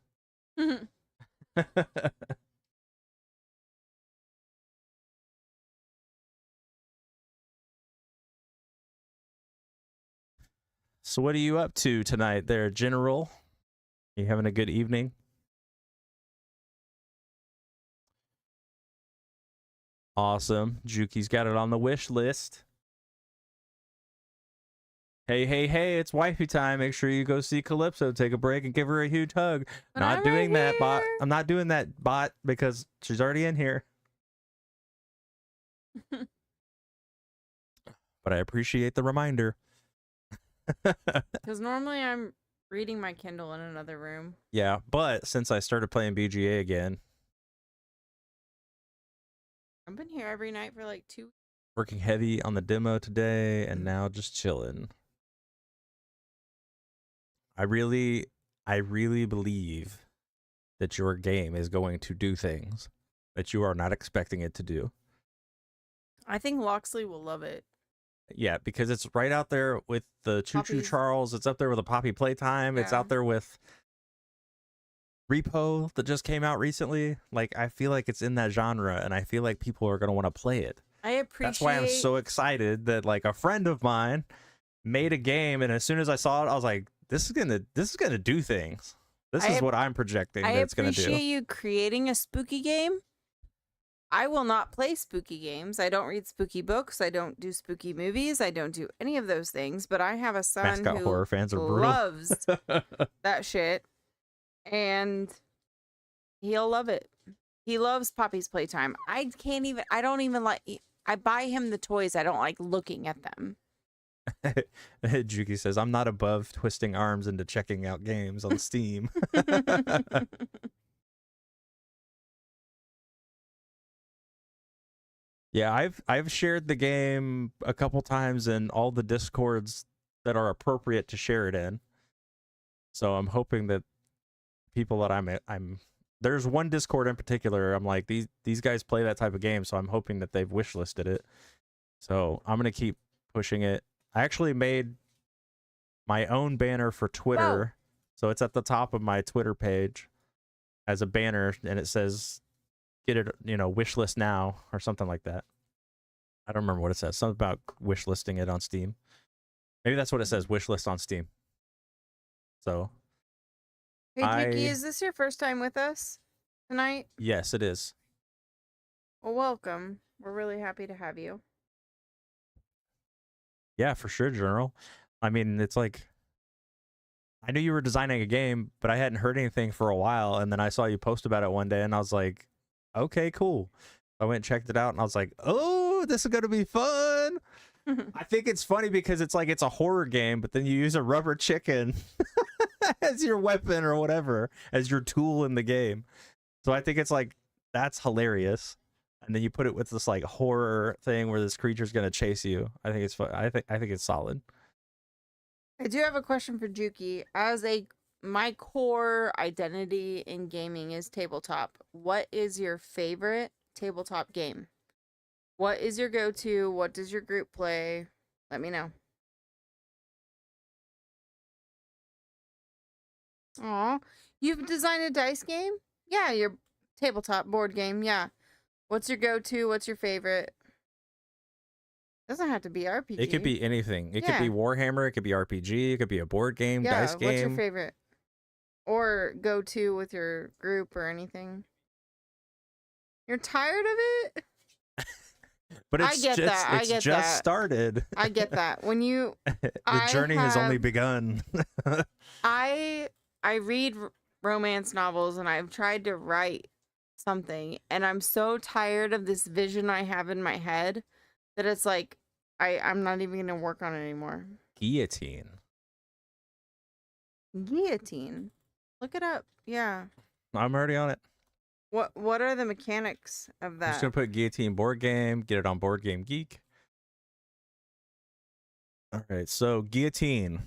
[SPEAKER 1] So what are you up to tonight there, General? You having a good evening? Awesome. Juki's got it on the wish list. Hey, hey, hey, it's wifey time. Make sure you go see Calypso, take a break, and give her a huge hug.
[SPEAKER 2] But
[SPEAKER 1] Not
[SPEAKER 2] I'm
[SPEAKER 1] doing
[SPEAKER 2] right
[SPEAKER 1] that, bot.
[SPEAKER 2] here.
[SPEAKER 1] I'm not doing that, bot, because she's already in here. But I appreciate the reminder.
[SPEAKER 2] Because normally I'm reading my Kindle in another room.
[SPEAKER 1] Yeah, but since I started playing BGA again,
[SPEAKER 2] I've been here every night for like 2 weeks.
[SPEAKER 1] working heavy on the demo today, and now just chilling. I really believe that your game is going to do things that you are not expecting it to do.
[SPEAKER 2] I think Loxley will love it.
[SPEAKER 1] Yeah, because it's right out there with the Choo Choo
[SPEAKER 2] Poppies.
[SPEAKER 1] Charles. It's up there with the Poppy Playtime. It's
[SPEAKER 2] Yeah.
[SPEAKER 1] out there with Repo that just came out recently. Like, I feel like it's in that genre, and I feel like people are going to want to play it.
[SPEAKER 2] I appreciate.
[SPEAKER 1] That's why I'm so excited that like a friend of mine made a game, and as soon as I saw it, I was like, this is gonna do things. This is what I'm projecting that it's gonna do.
[SPEAKER 2] I appreciate you creating a spooky game. I will not play spooky games. I don't read spooky books. I don't do spooky movies. I don't do any of those things. But I have a son
[SPEAKER 1] Mascot
[SPEAKER 2] who
[SPEAKER 1] horror fans are brutal.
[SPEAKER 2] loves that shit, and he'll love it. He loves Poppy's Playtime. I don't even like. I buy him the toys. I don't like looking at them.
[SPEAKER 1] Juki says, I'm not above twisting arms into checking out games on Steam. Yeah, I've shared the game a couple times in all the Discords that are appropriate to share it in. So I'm hoping that people that I'm there's one Discord in particular, I'm like, these guys play that type of game, so I'm hoping that they've wishlisted it. So I'm gonna keep pushing it. I actually made my own banner for Twitter. So it's at the top of my Twitter page as a banner, and it says, get it, wishlist now, or something like that. I don't remember what it says. Something about wishlisting it on Steam. Maybe that's what it says, wishlist on Steam. So.
[SPEAKER 2] Hey, Juki, is this your first time with us tonight?
[SPEAKER 1] Yes, it is.
[SPEAKER 2] Well, welcome. We're really happy to have you.
[SPEAKER 1] Yeah, for sure, General. I mean, it's like, I knew you were designing a game, but I hadn't heard anything for a while, and then I saw you post about it one day, and I was like, okay, cool. I went and checked it out, and I was like, oh, this is going to be fun. I think it's funny because it's like it's a horror game, but then you use a rubber chicken as your weapon or whatever, as your tool in the game. So I think it's like, that's hilarious. And then you put it with this like horror thing where this creature's gonna chase you. I think it's fun. I think it's solid.
[SPEAKER 2] I do have a question for Juki. My core identity in gaming is tabletop. What is your favorite tabletop game? What is your go-to? What does your group play? Let me know. Aw, you've designed a dice game? Yeah, your tabletop board game. Yeah. What's your go-to? What's your favorite? Doesn't have to be RPG.
[SPEAKER 1] It could be anything. It could be Warhammer. It could be RPG. It could be a board game, dice game.
[SPEAKER 2] What's your favorite? Or go-to with your group or anything. You're tired of it?
[SPEAKER 1] But it's just started.
[SPEAKER 2] I get that. When you
[SPEAKER 1] the journey has only begun.
[SPEAKER 2] I read romance novels, and I've tried to write something, and I'm so tired of this vision I have in my head that it's like I'm not even gonna work on it anymore.
[SPEAKER 1] Guillotine.
[SPEAKER 2] Look it up. Yeah.
[SPEAKER 1] I'm already on it.
[SPEAKER 2] What are the mechanics of that?
[SPEAKER 1] I'm just gonna put Guillotine board game, get it on Board Game Geek. All right, so Guillotine.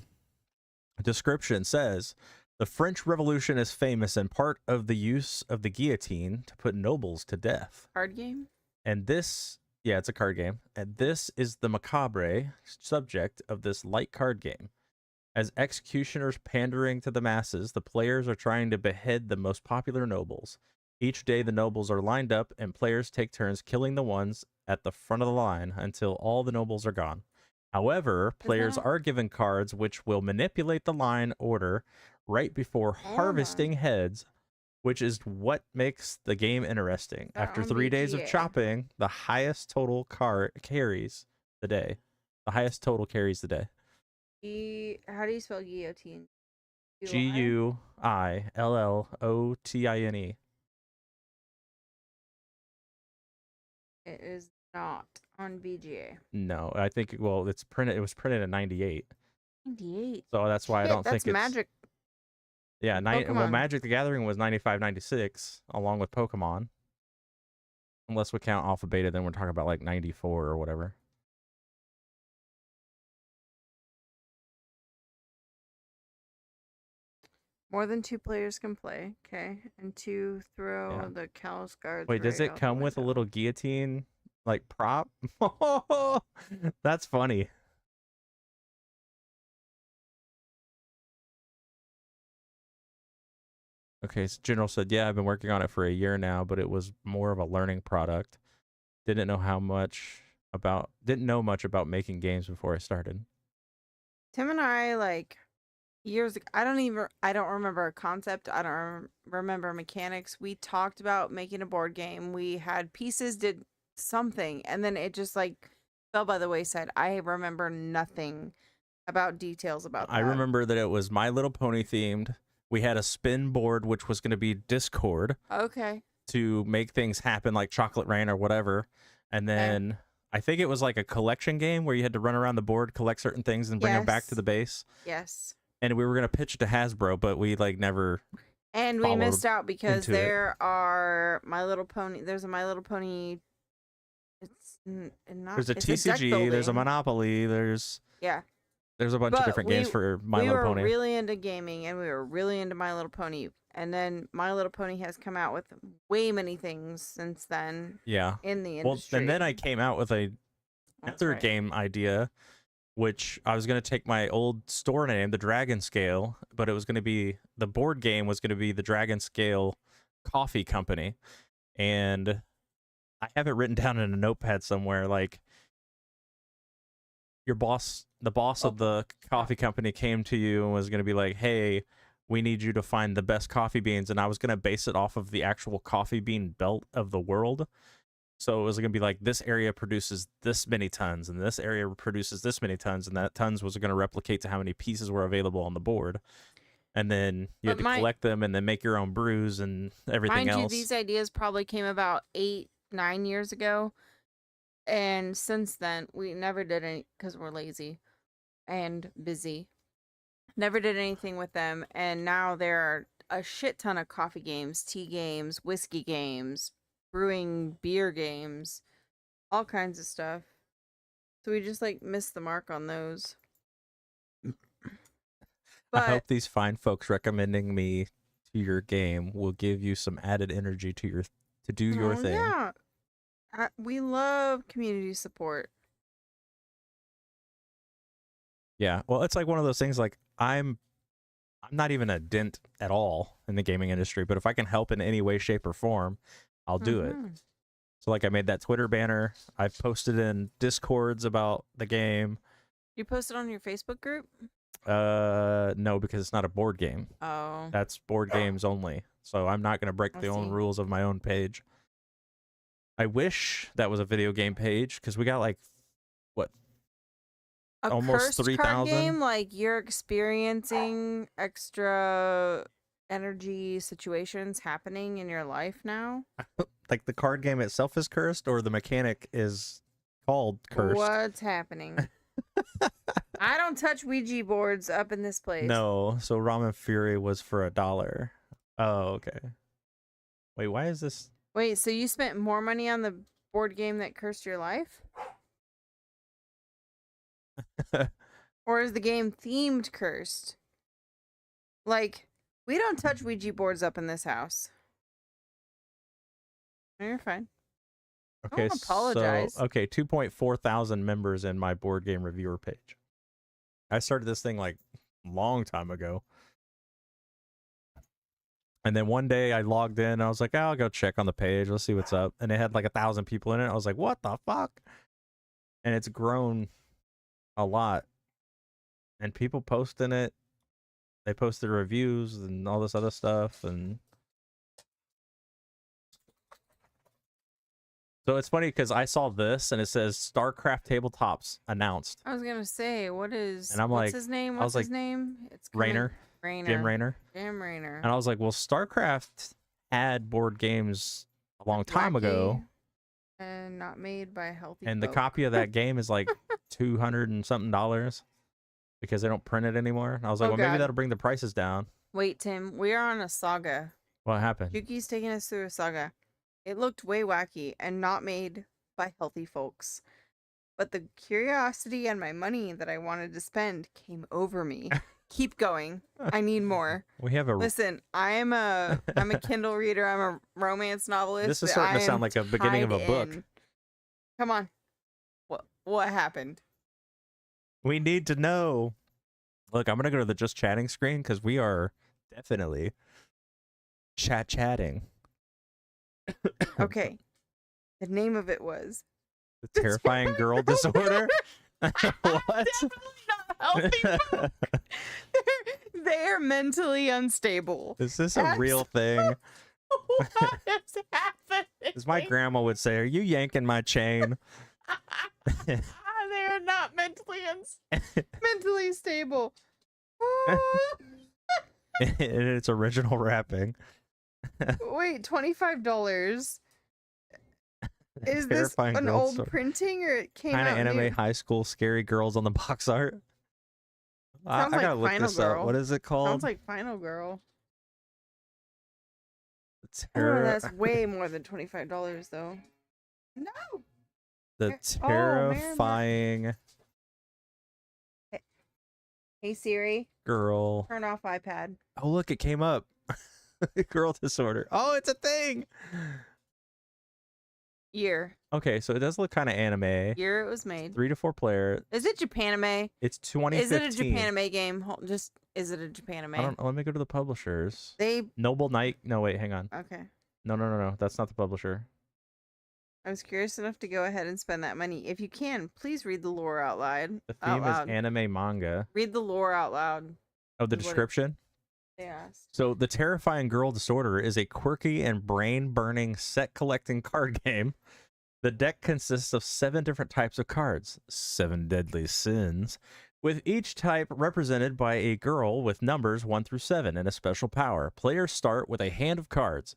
[SPEAKER 1] Description says, the French Revolution is famous in part of the use of the guillotine to put nobles to death.
[SPEAKER 2] Card game?
[SPEAKER 1] And this, yeah, it's a card game. And this is the macabre subject of this light card game. As executioners pandering to the masses, the players are trying to behead the most popular nobles. Each day, the nobles are lined up, and players take turns killing the ones at the front of the line until all the nobles are gone. However, players are given cards which will manipulate the line order right before harvesting heads, which is what makes the game interesting. After 3 days of chopping, the highest total carries the day. The highest total carries the day.
[SPEAKER 2] How do you spell guillotine?
[SPEAKER 1] Guillotine.
[SPEAKER 2] It is not on VGA.
[SPEAKER 1] No, I think well, it's printed. It was printed in '98,
[SPEAKER 2] 98.
[SPEAKER 1] so that's why I
[SPEAKER 2] Shit,
[SPEAKER 1] don't
[SPEAKER 2] that's
[SPEAKER 1] think it's
[SPEAKER 2] Magic.
[SPEAKER 1] yeah. Well,
[SPEAKER 2] Pokemon.
[SPEAKER 1] Magic the Gathering was 95, 96, along with Pokemon. Unless we count Alpha Beta, then we're talking about like 94 or whatever.
[SPEAKER 2] More than 2 players can play. Okay, and 2 throw
[SPEAKER 1] Yeah.
[SPEAKER 2] the callous guards.
[SPEAKER 1] Wait, does
[SPEAKER 2] right
[SPEAKER 1] it
[SPEAKER 2] out the
[SPEAKER 1] come with a
[SPEAKER 2] window.
[SPEAKER 1] little guillotine like prop? That's funny. Okay, so General said, yeah, I've been working on it for a year now, but it was more of a learning product. Didn't know much about making games before I started.
[SPEAKER 2] Tim and I, like, years ago, I don't remember a concept. I don't remember mechanics. We talked about making a board game. We had pieces, did something, and then it just, like, fell by the wayside. I remember nothing about details about that.
[SPEAKER 1] I remember that it was My Little Pony themed. We had a spin board, which was going to be Discord.
[SPEAKER 2] Okay.
[SPEAKER 1] To make things happen like Chocolate Rain or whatever. And then I think it was like a collection game where you had to run around the board, collect certain things, and bring them back to the base.
[SPEAKER 2] Yes.
[SPEAKER 1] And we were going to pitch it to Hasbro, but we like never.
[SPEAKER 2] And we missed out because
[SPEAKER 1] into
[SPEAKER 2] there are My Little Pony. There's a My Little Pony. It's not.
[SPEAKER 1] There's a
[SPEAKER 2] it's deck
[SPEAKER 1] TCG, there's a
[SPEAKER 2] building.
[SPEAKER 1] Monopoly, there's a bunch of different games for My Little Pony.
[SPEAKER 2] We were really into gaming, and we were really into My Little Pony. And then My Little Pony has come out with way many things since then.
[SPEAKER 1] Yeah.
[SPEAKER 2] In the industry.
[SPEAKER 1] Well, and then I came out with another game idea, which I was going to take my old store name, the Dragon Scale, but it was going to be, the board game was going to be the Dragon Scale Coffee Company. And I have it written down in a notepad somewhere, like, the boss of the coffee company came to you and was going to be like, hey, we need you to find the best coffee beans. And I was going to base it off of the actual coffee bean belt of the world. So it was going to be like, this area produces this many tons, and this area produces this many tons, and that tons was going to replicate to how many pieces were available on the board. And then you had to collect them and then make your own brews and everything else.
[SPEAKER 2] Mind you, these ideas probably came about 8-9 years ago. And since then, we never did any, because we're lazy and busy. Never did anything with them. And now there are a shit ton of coffee games, tea games, whiskey games, brewing beer games, all kinds of stuff. So we just like missed the mark on those.
[SPEAKER 1] But I hope these fine folks recommending me to your game will give you some added energy to do your thing.
[SPEAKER 2] Yeah. We love community support.
[SPEAKER 1] Yeah, well, it's like one of those things, like, I'm not even a dent at all in the gaming industry, but if I can help in any way, shape, or form, I'll do it. So, like, I made that Twitter banner. I've posted in Discords about the game.
[SPEAKER 2] You posted on your Facebook group?
[SPEAKER 1] No, because it's not a board game.
[SPEAKER 2] Oh.
[SPEAKER 1] That's board games only. So I'm not going to break the own rules of my own page. I wish that was a video game page, because we got, like, what? Almost 3,000
[SPEAKER 2] game, like you're experiencing extra energy situations happening in your life now.
[SPEAKER 1] Like the card game itself is cursed, or the mechanic is called cursed?
[SPEAKER 2] What's happening? I don't touch Ouija boards up in this place.
[SPEAKER 1] No, so Ramen Fury was for $1. Oh, okay. Wait, why is this?
[SPEAKER 2] Wait, so you spent more money on the board game that cursed your life? Or is the game themed cursed? Like, we don't touch Ouija boards up in this house. No, you're fine.
[SPEAKER 1] Okay,
[SPEAKER 2] don't apologize.
[SPEAKER 1] So, okay, 2.4 thousand members in my board game reviewer page. I started this thing like a long time ago. And then one day I logged in and I was like, oh, I'll go check on the page. Let's see what's up. And it had like 1,000 people in it. I was like, what the fuck? And it's grown a lot. And people posting it. They post their reviews and all this other stuff. And so it's funny because I saw this and it says StarCraft tabletops announced.
[SPEAKER 2] I was gonna say, what's
[SPEAKER 1] like,
[SPEAKER 2] his name?
[SPEAKER 1] What's his
[SPEAKER 2] name? It's
[SPEAKER 1] Rainer. Jim Rainer. And I was like, well, StarCraft had board games a long time ago.
[SPEAKER 2] And not made by healthy
[SPEAKER 1] And the
[SPEAKER 2] folk.
[SPEAKER 1] copy of that game is like $200 and something because they don't print it anymore. And I was like,
[SPEAKER 2] Oh,
[SPEAKER 1] well, maybe
[SPEAKER 2] God.
[SPEAKER 1] that'll bring the prices down.
[SPEAKER 2] Wait, Tim, we are on a saga.
[SPEAKER 1] What happened?
[SPEAKER 2] Yuki's taking us through a saga. It looked way wacky and not made by healthy folks. But the curiosity and my money that I wanted to spend came over me. Keep going. I need more.
[SPEAKER 1] We have a.
[SPEAKER 2] Listen, I'm a Kindle reader. I'm a romance novelist.
[SPEAKER 1] This is starting to sound like a beginning of a book.
[SPEAKER 2] Come on. What happened?
[SPEAKER 1] We need to know. Look, I'm gonna go to the just chatting screen because we are definitely chatting.
[SPEAKER 2] Okay. The name of it was
[SPEAKER 1] The Terrifying Girl Disorder. What?
[SPEAKER 2] Definitely not healthy folk. They're mentally unstable.
[SPEAKER 1] Is this a real thing?
[SPEAKER 2] What is happening?
[SPEAKER 1] As my grandma would say, are you yanking my chain?
[SPEAKER 2] They're not mentally stable.
[SPEAKER 1] In its original wrapping.
[SPEAKER 2] Wait, $25. Is this
[SPEAKER 1] Terrifying
[SPEAKER 2] an
[SPEAKER 1] Girl
[SPEAKER 2] old
[SPEAKER 1] Disorder.
[SPEAKER 2] printing or it came
[SPEAKER 1] Kind of
[SPEAKER 2] out
[SPEAKER 1] anime
[SPEAKER 2] new?
[SPEAKER 1] high school scary girls on the box art. I
[SPEAKER 2] Sounds like
[SPEAKER 1] gotta look
[SPEAKER 2] Final
[SPEAKER 1] this
[SPEAKER 2] Girl.
[SPEAKER 1] up. What is it called?
[SPEAKER 2] Sounds like Final Girl.
[SPEAKER 1] The
[SPEAKER 2] That's way more than $25 though. No.
[SPEAKER 1] The
[SPEAKER 2] Oh, man,
[SPEAKER 1] Terrifying
[SPEAKER 2] Hey Siri,
[SPEAKER 1] Girl.
[SPEAKER 2] turn off iPad.
[SPEAKER 1] Oh, look, it came up. Girl disorder. Oh, it's a thing.
[SPEAKER 2] Year.
[SPEAKER 1] Okay, so it does look kind of anime.
[SPEAKER 2] Year it was made.
[SPEAKER 1] 3 to 4 player.
[SPEAKER 2] Is it Japanime?
[SPEAKER 1] It's 2015.
[SPEAKER 2] Is it a Japanime game? Is it a Japanime?
[SPEAKER 1] I don't. Let me go to the publishers.
[SPEAKER 2] They
[SPEAKER 1] Noble Knight. No, wait, hang on.
[SPEAKER 2] okay.
[SPEAKER 1] No. That's not the publisher.
[SPEAKER 2] I was curious enough to go ahead and spend that money. If you can, please read the lore out loud.
[SPEAKER 1] The
[SPEAKER 2] Out
[SPEAKER 1] theme is
[SPEAKER 2] loud.
[SPEAKER 1] anime manga.
[SPEAKER 2] Read the lore out loud.
[SPEAKER 1] Oh, the
[SPEAKER 2] What it-
[SPEAKER 1] description.
[SPEAKER 2] They asked.
[SPEAKER 1] So, The Terrifying Girl Disorder is a quirky and brain-burning set-collecting card game. The deck consists of 7 different types of cards, 7 deadly sins, with each type represented by a girl with numbers 1 through 7 and a special power. Players start with a hand of cards,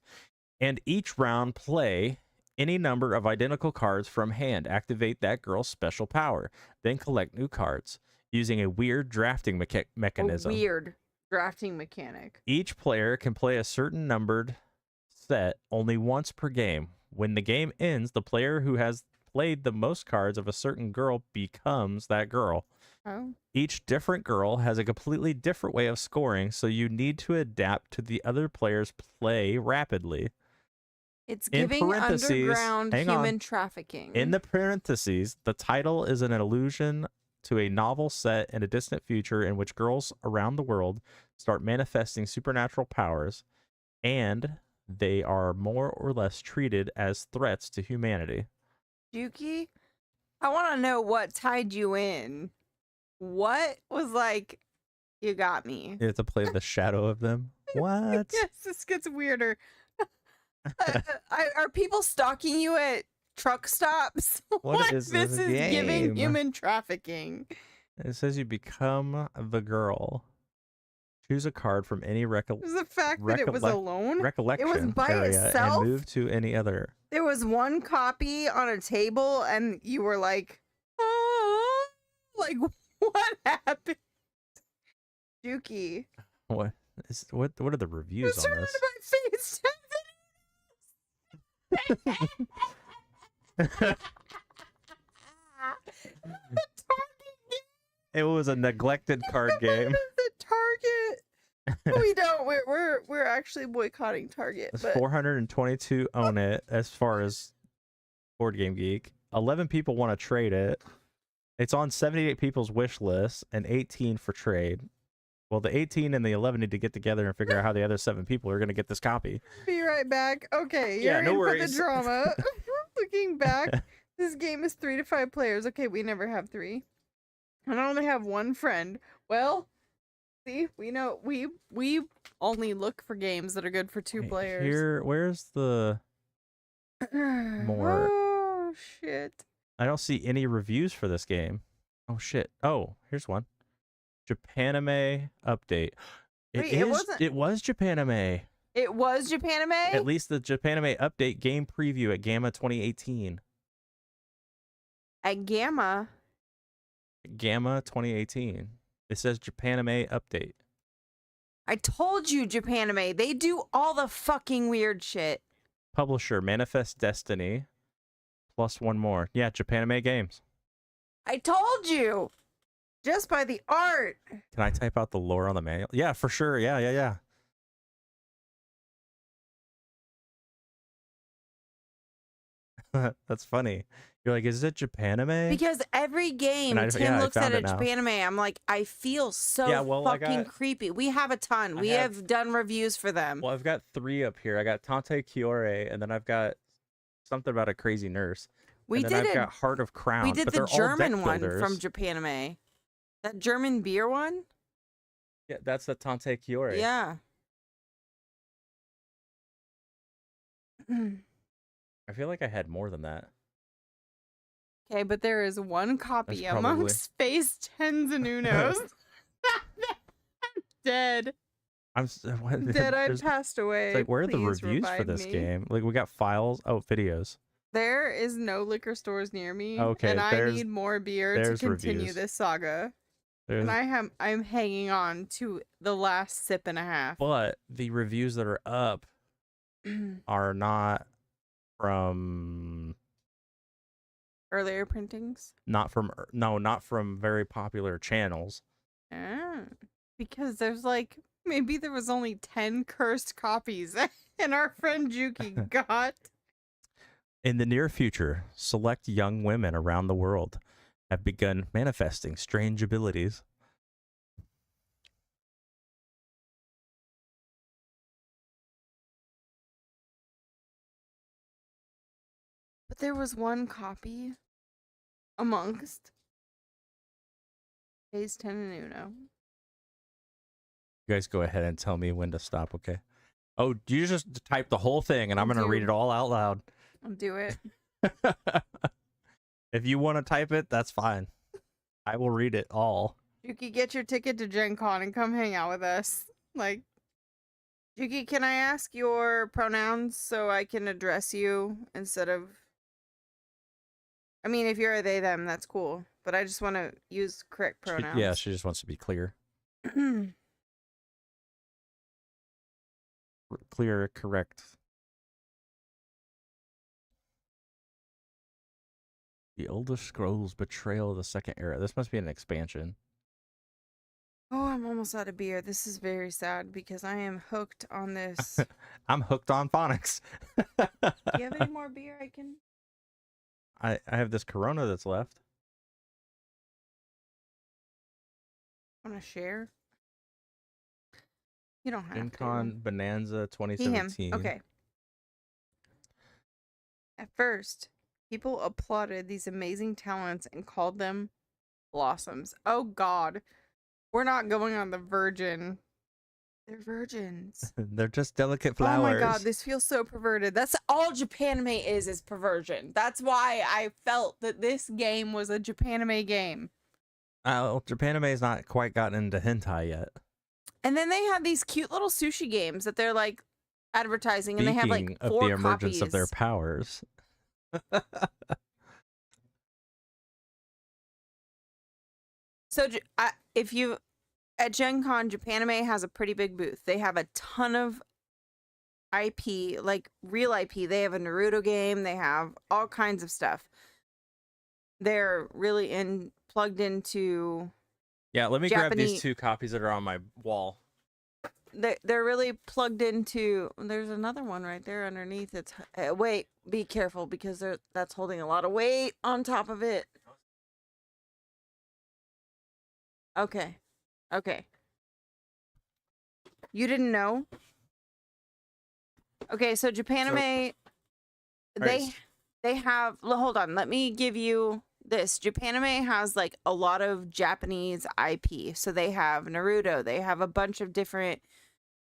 [SPEAKER 1] and each round play any number of identical cards from hand. Activate that girl's special power, then collect new cards using a weird drafting mechanism.
[SPEAKER 2] A weird drafting mechanic.
[SPEAKER 1] Each player can play a certain numbered set only once per game. When the game ends, the player who has played the most cards of a certain girl becomes that girl.
[SPEAKER 2] Oh.
[SPEAKER 1] Each different girl has a completely different way of scoring, so you need to adapt to the other player's play rapidly.
[SPEAKER 2] It's
[SPEAKER 1] In
[SPEAKER 2] giving
[SPEAKER 1] parentheses,
[SPEAKER 2] underground
[SPEAKER 1] hang on.
[SPEAKER 2] human trafficking.
[SPEAKER 1] In the parentheses, the title is an allusion to a novel set in a distant future in which girls around the world start manifesting supernatural powers, and they are more or less treated as threats to humanity.
[SPEAKER 2] Yuki, I want to know what tied you in. What was like, you got me.
[SPEAKER 1] You have to play the shadow of them. What?
[SPEAKER 2] Yes, this gets weirder. Are people stalking you at truck stops?
[SPEAKER 1] What is
[SPEAKER 2] this?
[SPEAKER 1] this
[SPEAKER 2] Is giving
[SPEAKER 1] game?
[SPEAKER 2] human trafficking.
[SPEAKER 1] It says you become the girl. Choose a card from any
[SPEAKER 2] The fact that it was alone.
[SPEAKER 1] recollection
[SPEAKER 2] by
[SPEAKER 1] area
[SPEAKER 2] itself?
[SPEAKER 1] and move to any other.
[SPEAKER 2] There was one copy on a table, and you were like, oh, like what happened? Yuki.
[SPEAKER 1] What are the reviews on this? It was a neglected card game.
[SPEAKER 2] The Target. We don't. We're actually boycotting Target.
[SPEAKER 1] It's
[SPEAKER 2] But
[SPEAKER 1] 422 own it as far as Board Game Geek. 11 people want to trade it. It's on 78 people's wish list and 18 for trade. Well, the 18 and the 11 need to get together and figure out how the other 7 people are going to get this copy.
[SPEAKER 2] be right back. Okay,
[SPEAKER 1] Yeah,
[SPEAKER 2] you're
[SPEAKER 1] no
[SPEAKER 2] in
[SPEAKER 1] worries.
[SPEAKER 2] for the drama. Looking back, this game is 3 to 5 players. Okay, we never have 3. And I only have one friend. Well, see, we know we only look for games that are good for 2
[SPEAKER 1] Wait,
[SPEAKER 2] players.
[SPEAKER 1] Here, where's the... more?
[SPEAKER 2] Oh shit.
[SPEAKER 1] I don't see any reviews for this game. Oh, shit. Oh, here's one. Japanime update.
[SPEAKER 2] Wait, it wasn't-
[SPEAKER 1] It was
[SPEAKER 2] It was Japanime?
[SPEAKER 1] At least the Japanime update game preview at Gamma 2018.
[SPEAKER 2] At Gamma.
[SPEAKER 1] Gamma 2018. It says Japanime update.
[SPEAKER 2] I told you, Japanime. They do all the fucking weird shit.
[SPEAKER 1] Publisher Manifest Destiny. Plus one more. Yeah, Japanime Games.
[SPEAKER 2] I told you. Just by the art.
[SPEAKER 1] Can I type out the lore on the manual? Yeah, for sure. Yeah. That's funny. You're like, is it Japanime?
[SPEAKER 2] Because every game, Tim looks at a Japanime. I'm like, I feel so fucking creepy. We have a ton. We have done reviews for them.
[SPEAKER 1] Well, I've got 3 up here. I got Tante Kiore, and then I've got something about a crazy nurse. I've got Heart of Crown.
[SPEAKER 2] We did the German one from Japanime. That German beer one?
[SPEAKER 1] Yeah, that's the Tante Kiore.
[SPEAKER 2] Yeah.
[SPEAKER 1] I feel like I had more than that.
[SPEAKER 2] Okay, but there is one copy amongst Space Tens and Unos. I'm dead. Dead. I passed away.
[SPEAKER 1] It's like, where are the reviews for this game? Like, we got files. Oh, videos.
[SPEAKER 2] There is no liquor stores near me.
[SPEAKER 1] Okay,
[SPEAKER 2] and I need more beer to continue this saga. And I'm hanging on to the last sip and a half.
[SPEAKER 1] But the reviews that are up are not from
[SPEAKER 2] earlier printings.
[SPEAKER 1] Not from very popular channels.
[SPEAKER 2] Because there's like maybe there was only 10 cursed copies, and our friend Juki got.
[SPEAKER 1] In the near future, select young women around the world have begun manifesting strange abilities.
[SPEAKER 2] But there was one copy amongst Phase 10 and Uno.
[SPEAKER 1] You guys go ahead and tell me when to stop, okay? Oh, you just type the whole thing, and I'm going to read it all out loud.
[SPEAKER 2] I'll do it.
[SPEAKER 1] If you want to type it, that's fine. I will read it all.
[SPEAKER 2] Juki, get your ticket to Gen Con and come hang out with us. Like, Juki, can I ask your pronouns so I can address you instead of... I mean, if you're a they, them, that's cool. But I just want to use correct pronouns.
[SPEAKER 1] She just wants to be clear. Clear, correct. The Elder Scrolls Betrayal of the Second Era. This must be an expansion.
[SPEAKER 2] Oh, I'm almost out of beer. This is very sad because I am hooked on this.
[SPEAKER 1] I'm hooked on phonics.
[SPEAKER 2] Do you have any more beer I can...
[SPEAKER 1] I have this Corona that's left.
[SPEAKER 2] Want to share? You don't have
[SPEAKER 1] Gen Con
[SPEAKER 2] to.
[SPEAKER 1] Bonanza 2017.
[SPEAKER 2] Okay. At first, people applauded these amazing talents and called them blossoms. Oh God, we're not going on the virgin. They're virgins.
[SPEAKER 1] They're just delicate flowers.
[SPEAKER 2] Oh my God, this feels so perverted. That's all Japanime is perversion. That's why I felt that this game was a Japanime game.
[SPEAKER 1] Japanime has not quite gotten into hentai yet.
[SPEAKER 2] And then they have these cute little sushi games that they're like advertising, and they have like 4
[SPEAKER 1] of the emergence
[SPEAKER 2] copies
[SPEAKER 1] of their powers.
[SPEAKER 2] So if you at Gen Con, Japanime has a pretty big booth. They have a ton of IP, like real IP. They have a Naruto game. They have all kinds of stuff. They're really plugged into.
[SPEAKER 1] Yeah, let me grab these 2 copies that are on my wall.
[SPEAKER 2] They're really plugged into. There's another one right there underneath. It's wait, be careful because that's holding a lot of weight on top of it. Okay. You didn't know? Okay, so Japanime, they have. Hold on, let me give you this. Japanime has like a lot of Japanese IP. So they have Naruto. They have a bunch of different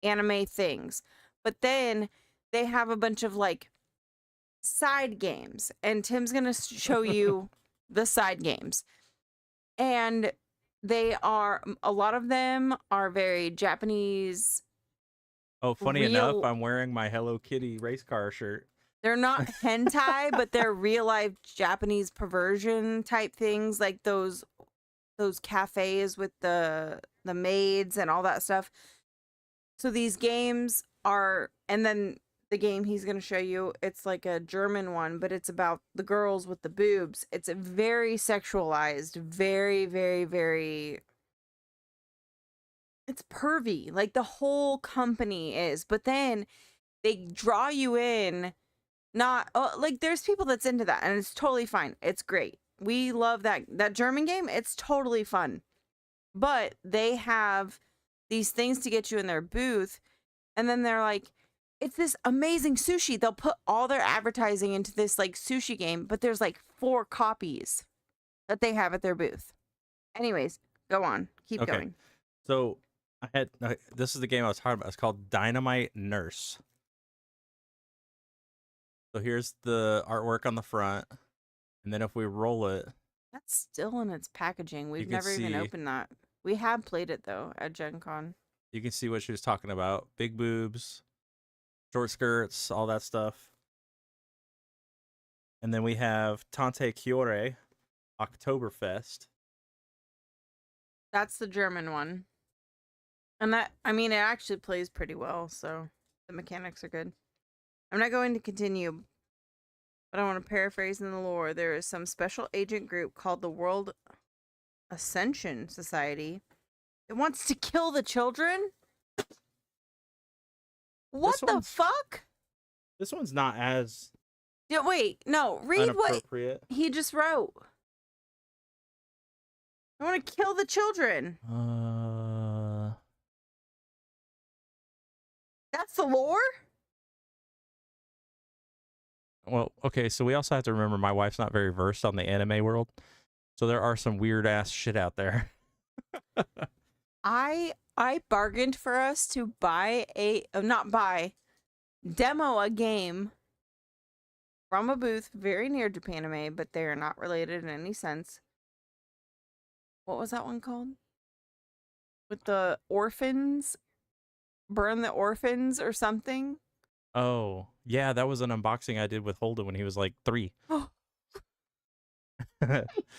[SPEAKER 2] anime things. But then they have a bunch of like side games. And Tim's going to show you the side games. And they are, a lot of them are very Japanese.
[SPEAKER 1] Oh, funny enough, I'm wearing my Hello Kitty race car shirt.
[SPEAKER 2] They're not hentai, but they're real life Japanese perversion type things, like those cafes with the maids and all that stuff. So these games are, and then the game he's going to show you, it's like a German one, but it's about the girls with the boobs. It's a very sexualized, very, very, very, it's pervy. Like the whole company is, but then they draw you in. Not like there's people that's into that, and it's totally fine. It's great. We love that German game. It's totally fun. But they have these things to get you in their booth, and then they're like, it's this amazing sushi. They'll put all their advertising into this like sushi game, but there's like 4 copies that they have at their booth. Anyways, go on. Keep going.
[SPEAKER 1] So this is the game I was talking about. It's called Dynamite Nurse. So here's the artwork on the front, and then if we roll it,
[SPEAKER 2] that's still in its packaging. We've never even opened that. We have played it though at Gen Con.
[SPEAKER 1] You can see what she was talking about: big boobs, short skirts, all that stuff. And then we have Tante Chiore, Oktoberfest.
[SPEAKER 2] That's the German one, and that, I mean, it actually plays pretty well, so the mechanics are good. I'm not going to continue, but I want to paraphrase in the lore. There is some special agent group called the World Ascension Society that wants to kill the children? What the fuck?
[SPEAKER 1] This one's not as...
[SPEAKER 2] Yeah, wait, no, read what he just wrote. I want to kill the children. That's the lore?
[SPEAKER 1] Well, okay, so we also have to remember my wife's not very versed on the anime world. So there are some weird ass shit out there.
[SPEAKER 2] I bargained for us to buy demo a game from a booth very near Japanime, but they are not related in any sense. What was that one called? With the orphans? Burn the Orphans or something?
[SPEAKER 1] Oh, yeah, that was an unboxing I did with Holden when he was like 3.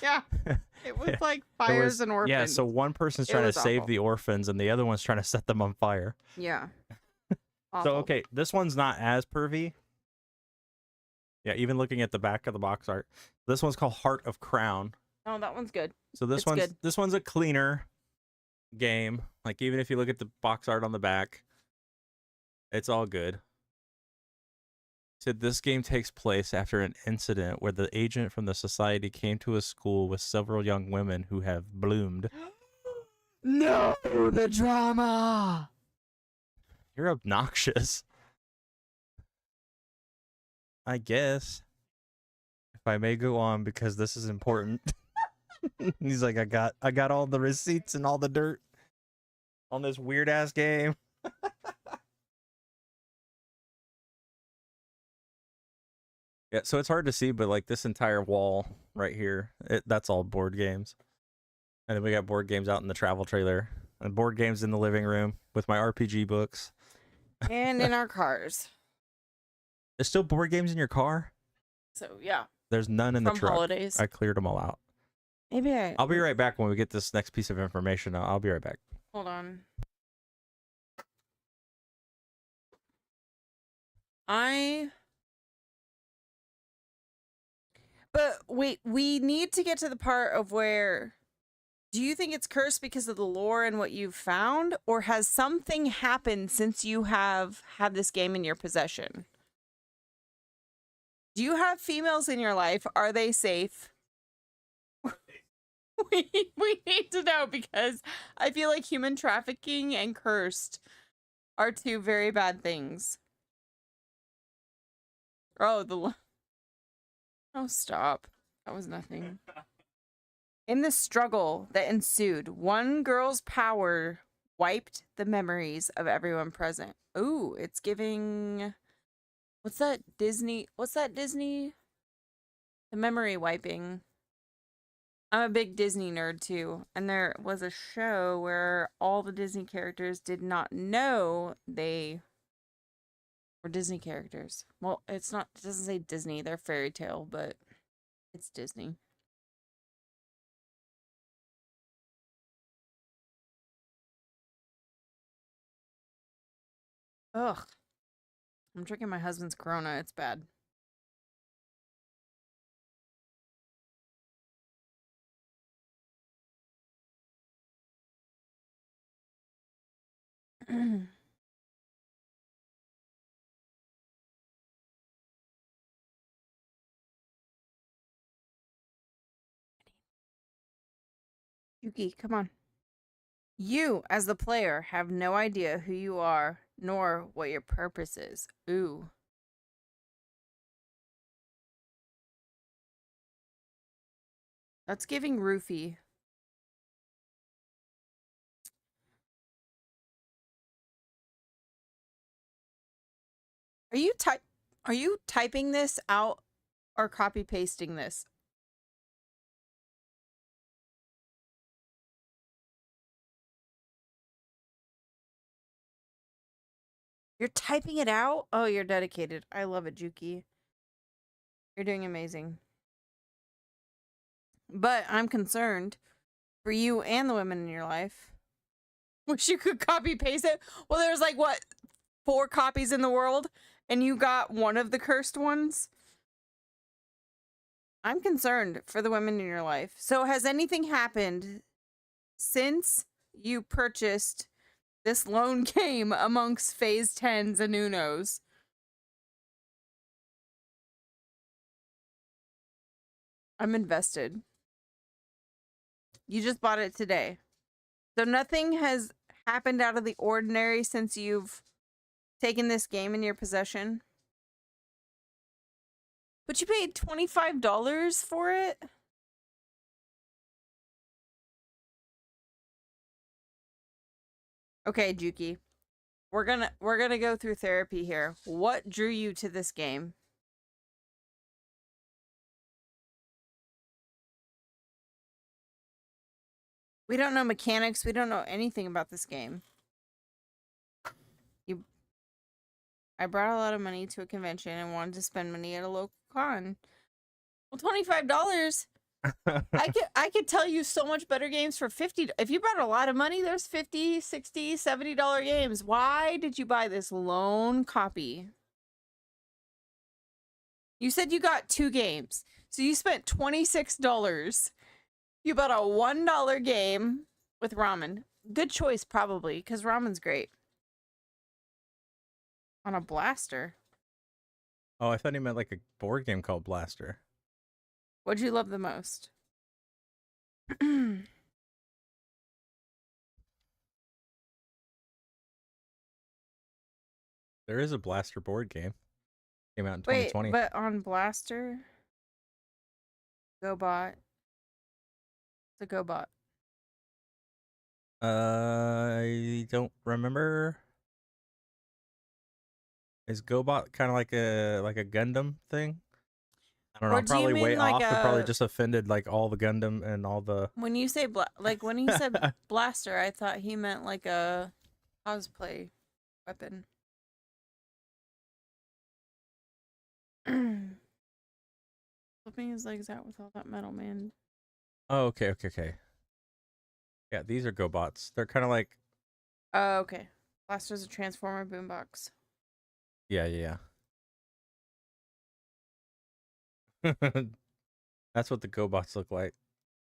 [SPEAKER 2] Yeah, it was like fires and orphans.
[SPEAKER 1] Yeah, so one person's trying to save the orphans and the other one's trying to set them on fire.
[SPEAKER 2] Yeah.
[SPEAKER 1] So, okay, this one's not as pervy. Yeah, even looking at the back of the box art. This one's called Heart of Crown.
[SPEAKER 2] Oh, that one's good.
[SPEAKER 1] So this one's a cleaner game. Like, even if you look at the box art on the back, it's all good. Said this game takes place after an incident where the agent from the society came to a school with several young women who have bloomed.
[SPEAKER 2] No, the drama.
[SPEAKER 1] You're obnoxious. I guess. If I may go on, because this is important. He's like, I got all the receipts and all the dirt on this weird ass game. Yeah, so it's hard to see, but like this entire wall right here, that's all board games. And then we got board games out in the travel trailer and board games in the living room with my RPG books.
[SPEAKER 2] And in our cars.
[SPEAKER 1] There's still board games in your car?
[SPEAKER 2] So, yeah.
[SPEAKER 1] There's none in the truck.
[SPEAKER 2] Holidays.
[SPEAKER 1] I cleared them all out.
[SPEAKER 2] Maybe
[SPEAKER 1] I'll be right back when we get this next piece of information. I'll be right back.
[SPEAKER 2] Hold on. But wait, we need to get to the part of where, do you think it's cursed because of the lore and what you've found? Or has something happened since you have had this game in your possession? Do you have females in your life? Are they safe? we need to know, because I feel like human trafficking and cursed are 2 very bad things. Oh, oh, stop. That was nothing. In the struggle that ensued, one girl's power wiped the memories of everyone present. Ooh, it's giving... What's that Disney? The memory wiping. I'm a big Disney nerd too. And there was a show where all the Disney characters did not know they Or Disney characters. Well, it's not, it doesn't say Disney. They're fairy tale, but it's Disney. Ugh. I'm drinking my husband's Corona. It's bad. Yuki, come on. You, as the player, have no idea who you are, nor what your purpose is. Ooh. That's giving roofie. Are you typing this out or copy pasting this? You're typing it out? Oh, you're dedicated. I love it, Juki. You're doing amazing. But I'm concerned for you and the women in your life. Wish you could copy paste it. Well, there's like, what, 4 copies in the world? And you got one of the cursed ones? I'm concerned for the women in your life. So has anything happened since you purchased this lone game amongst Phase 10s and Unos? I'm invested. You just bought it today. So nothing has happened out of the ordinary since you've taken this game in your possession? But you paid $25 for it? Okay, Juki. We're gonna go through therapy here. What drew you to this game? We don't know mechanics. We don't know anything about this game. I brought a lot of money to a convention and wanted to spend money at a local con. Well, $25. I could tell you so much better games for $50. If you brought a lot of money, there's $50, $60, $70 games. Why did you buy this lone copy? You said you got 2 games. So you spent $26. You bought a $1 game with ramen. Good choice, probably, because ramen's great. On a blaster.
[SPEAKER 1] Oh, I thought he meant like a board game called Blaster.
[SPEAKER 2] What'd you love the most?
[SPEAKER 1] There is a Blaster board game. Came out in
[SPEAKER 2] Wait,
[SPEAKER 1] 2020.
[SPEAKER 2] but on Blaster? GoBot. It's a GoBot.
[SPEAKER 1] I don't remember. Is GoBot kind of like a Gundam thing? I don't know.
[SPEAKER 2] Or
[SPEAKER 1] I'm
[SPEAKER 2] do you
[SPEAKER 1] probably
[SPEAKER 2] mean
[SPEAKER 1] way
[SPEAKER 2] like
[SPEAKER 1] off. It probably
[SPEAKER 2] a-
[SPEAKER 1] just offended like all the Gundam and all the.
[SPEAKER 2] When you say when he said blaster, I thought he meant like a cosplay weapon. Flipping his legs out with all that metal, man.
[SPEAKER 1] Oh, okay. Yeah, these are GoBots. They're kind of like.
[SPEAKER 2] Oh, okay. Blaster's a transformer boombox.
[SPEAKER 1] Yeah. That's what the GoBots look like.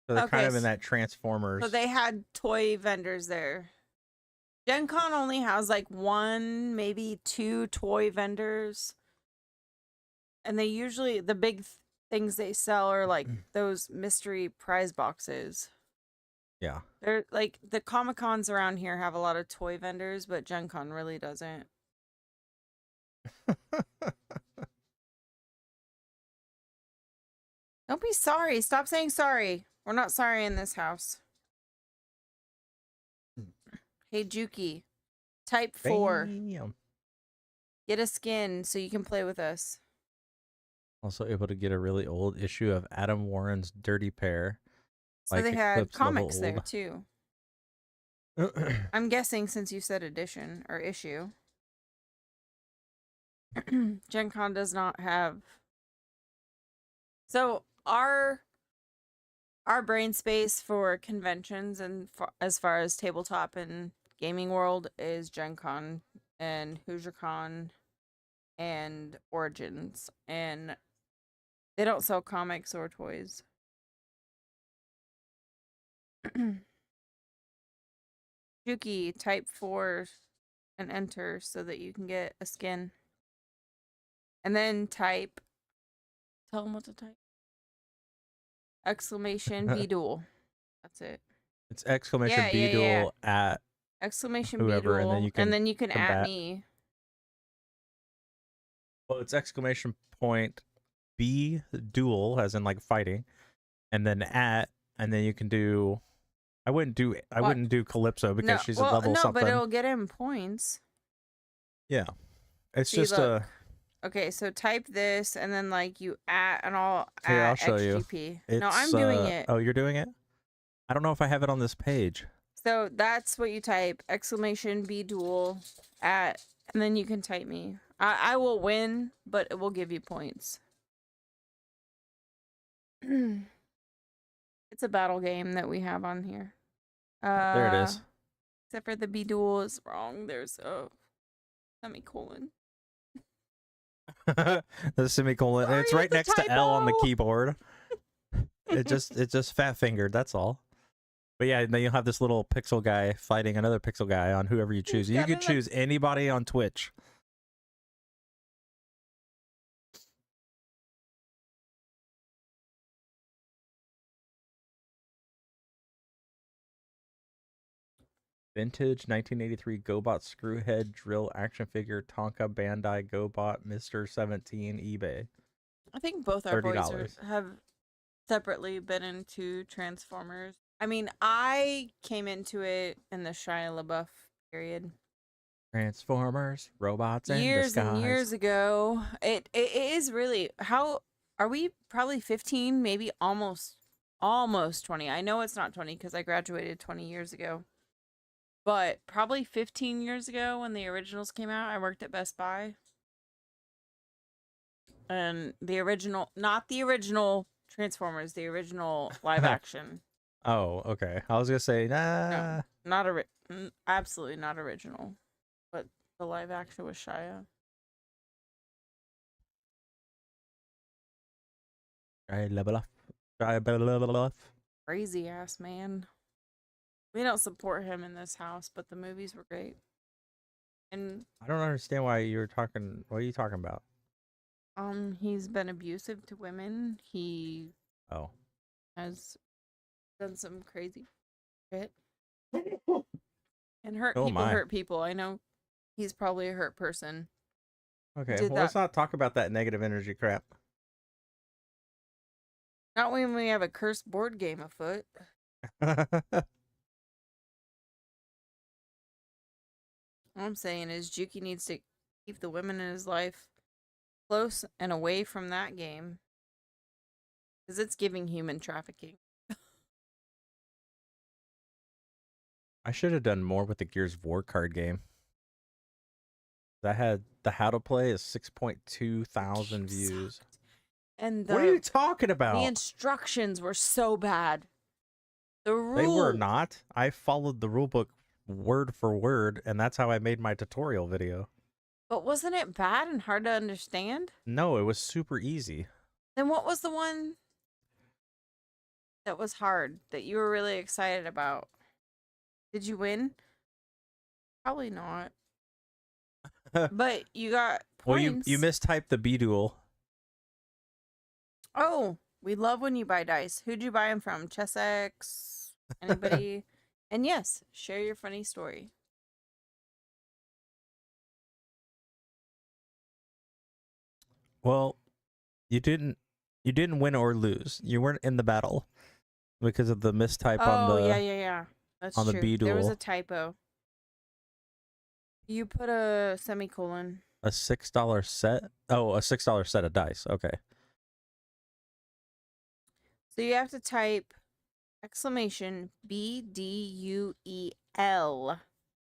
[SPEAKER 1] So they're kind of in that Transformers.
[SPEAKER 2] So they had toy vendors there. Gen Con only has like 1, maybe 2 toy vendors. And they usually, the big things they sell are like those mystery prize boxes.
[SPEAKER 1] Yeah.
[SPEAKER 2] They're like, the Comic Cons around here have a lot of toy vendors, but Gen Con really doesn't. Don't be sorry. Stop saying sorry. We're not sorry in this house. Hey, Juki. Type 4.
[SPEAKER 1] Bam.
[SPEAKER 2] Get a skin so you can play with us.
[SPEAKER 1] Also able to get a really old issue of Adam Warren's Dirty Pair.
[SPEAKER 2] So
[SPEAKER 1] like
[SPEAKER 2] they had
[SPEAKER 1] Eclipse level
[SPEAKER 2] comics there
[SPEAKER 1] old.
[SPEAKER 2] too. I'm guessing since you said edition or issue. Gen Con does not have. So our brain space for conventions and as far as tabletop and gaming world is Gen Con and Hoosier Con and Origins, and they don't sell comics or toys. Juki, type 4 and enter so that you can get a skin. And then type, tell them what to type. Exclamation B duel. That's it.
[SPEAKER 1] It's exclamation
[SPEAKER 2] Yeah,
[SPEAKER 1] B
[SPEAKER 2] yeah, yeah.
[SPEAKER 1] duel at
[SPEAKER 2] Exclamation B
[SPEAKER 1] whoever,
[SPEAKER 2] duel. And then you can at
[SPEAKER 1] combat.
[SPEAKER 2] me.
[SPEAKER 1] Well, it's exclamation point B duel, as in like fighting, and then at, and then you can do. I wouldn't do Calypso because
[SPEAKER 2] No,
[SPEAKER 1] she's
[SPEAKER 2] well,
[SPEAKER 1] a level
[SPEAKER 2] no,
[SPEAKER 1] something.
[SPEAKER 2] but it'll get him points.
[SPEAKER 1] Yeah, it's
[SPEAKER 2] See,
[SPEAKER 1] just
[SPEAKER 2] look. Okay, so type this and then like you at and all
[SPEAKER 1] Here, I'll
[SPEAKER 2] at
[SPEAKER 1] show you.
[SPEAKER 2] XGP. No, I'm doing it.
[SPEAKER 1] Oh, you're doing it? I don't know if I have it on this page.
[SPEAKER 2] So that's what you type. Exclamation B duel at, and then you can type me. I will win, but it will give you points. It's a battle game that we have on here.
[SPEAKER 1] There it is.
[SPEAKER 2] Except for the B duel is wrong. There's a semicolon.
[SPEAKER 1] The semicolon.
[SPEAKER 2] Sorry,
[SPEAKER 1] It's right
[SPEAKER 2] it's a
[SPEAKER 1] next to L on the
[SPEAKER 2] typo.
[SPEAKER 1] keyboard. It's just fat fingered. That's all. But yeah, then you'll have this little pixel guy fighting another pixel guy on whoever you choose. You could choose anybody on Twitch. Vintage 1983 GoBot Screwhead Drill Action Figure Tonka Bandai GoBot Mr. 17 eBay.
[SPEAKER 2] I think both our boys
[SPEAKER 1] $30.
[SPEAKER 2] have separately been into Transformers. I mean, I came into it in the Shia LaBeouf period.
[SPEAKER 1] Transformers, robots in
[SPEAKER 2] Years
[SPEAKER 1] disguise.
[SPEAKER 2] and years ago. It is really, how are we? Probably 15, maybe almost 20. I know it's not 20 because I graduated 20 years ago. But probably 15 years ago when the originals came out, I worked at Best Buy. And the original, not the original Transformers, the original live action.
[SPEAKER 1] Oh, okay. I was gonna say, nah.
[SPEAKER 2] No, absolutely not original. But the live action was Shia. Crazy ass man. We don't support him in this house, but the movies were great. And
[SPEAKER 1] I don't understand why you're talking. What are you talking about?
[SPEAKER 2] he's been abusive to women. He
[SPEAKER 1] Oh,
[SPEAKER 2] has done some crazy shit and hurt
[SPEAKER 1] Oh
[SPEAKER 2] people.
[SPEAKER 1] my.
[SPEAKER 2] Hurt people. I know he's probably a hurt person.
[SPEAKER 1] okay.
[SPEAKER 2] Did
[SPEAKER 1] Well, let's
[SPEAKER 2] that-
[SPEAKER 1] not talk about that negative energy crap.
[SPEAKER 2] Not when we have a cursed board game afoot. All I'm saying is Juki needs to keep the women in his life close and away from that game. Because it's giving human trafficking.
[SPEAKER 1] I should have done more with the Gears of War card game. That had the how to play is 6.2 thousand views.
[SPEAKER 2] Sucked. And
[SPEAKER 1] What are you talking about?
[SPEAKER 2] the instructions were so bad. The rules.
[SPEAKER 1] They were not. I followed the rule book word for word, and that's how I made my tutorial video.
[SPEAKER 2] But wasn't it bad and hard to understand?
[SPEAKER 1] No, it was super easy.
[SPEAKER 2] Then what was the one that was hard that you were really excited about? Did you win? Probably not. But you got
[SPEAKER 1] Well,
[SPEAKER 2] points.
[SPEAKER 1] you mistyped the B duel.
[SPEAKER 2] Oh, we love when you buy dice. Who'd you buy them from? Chessex? Anybody? And yes, share your funny story.
[SPEAKER 1] Well, you didn't win or lose. You weren't in the battle because of the mistype on the
[SPEAKER 2] yeah. That's
[SPEAKER 1] on the
[SPEAKER 2] true.
[SPEAKER 1] B
[SPEAKER 2] There was
[SPEAKER 1] duel.
[SPEAKER 2] a typo. You put a semicolon.
[SPEAKER 1] a $6 set. Oh, a $6 set of dice. Okay.
[SPEAKER 2] So you have to type exclamation BDUEL,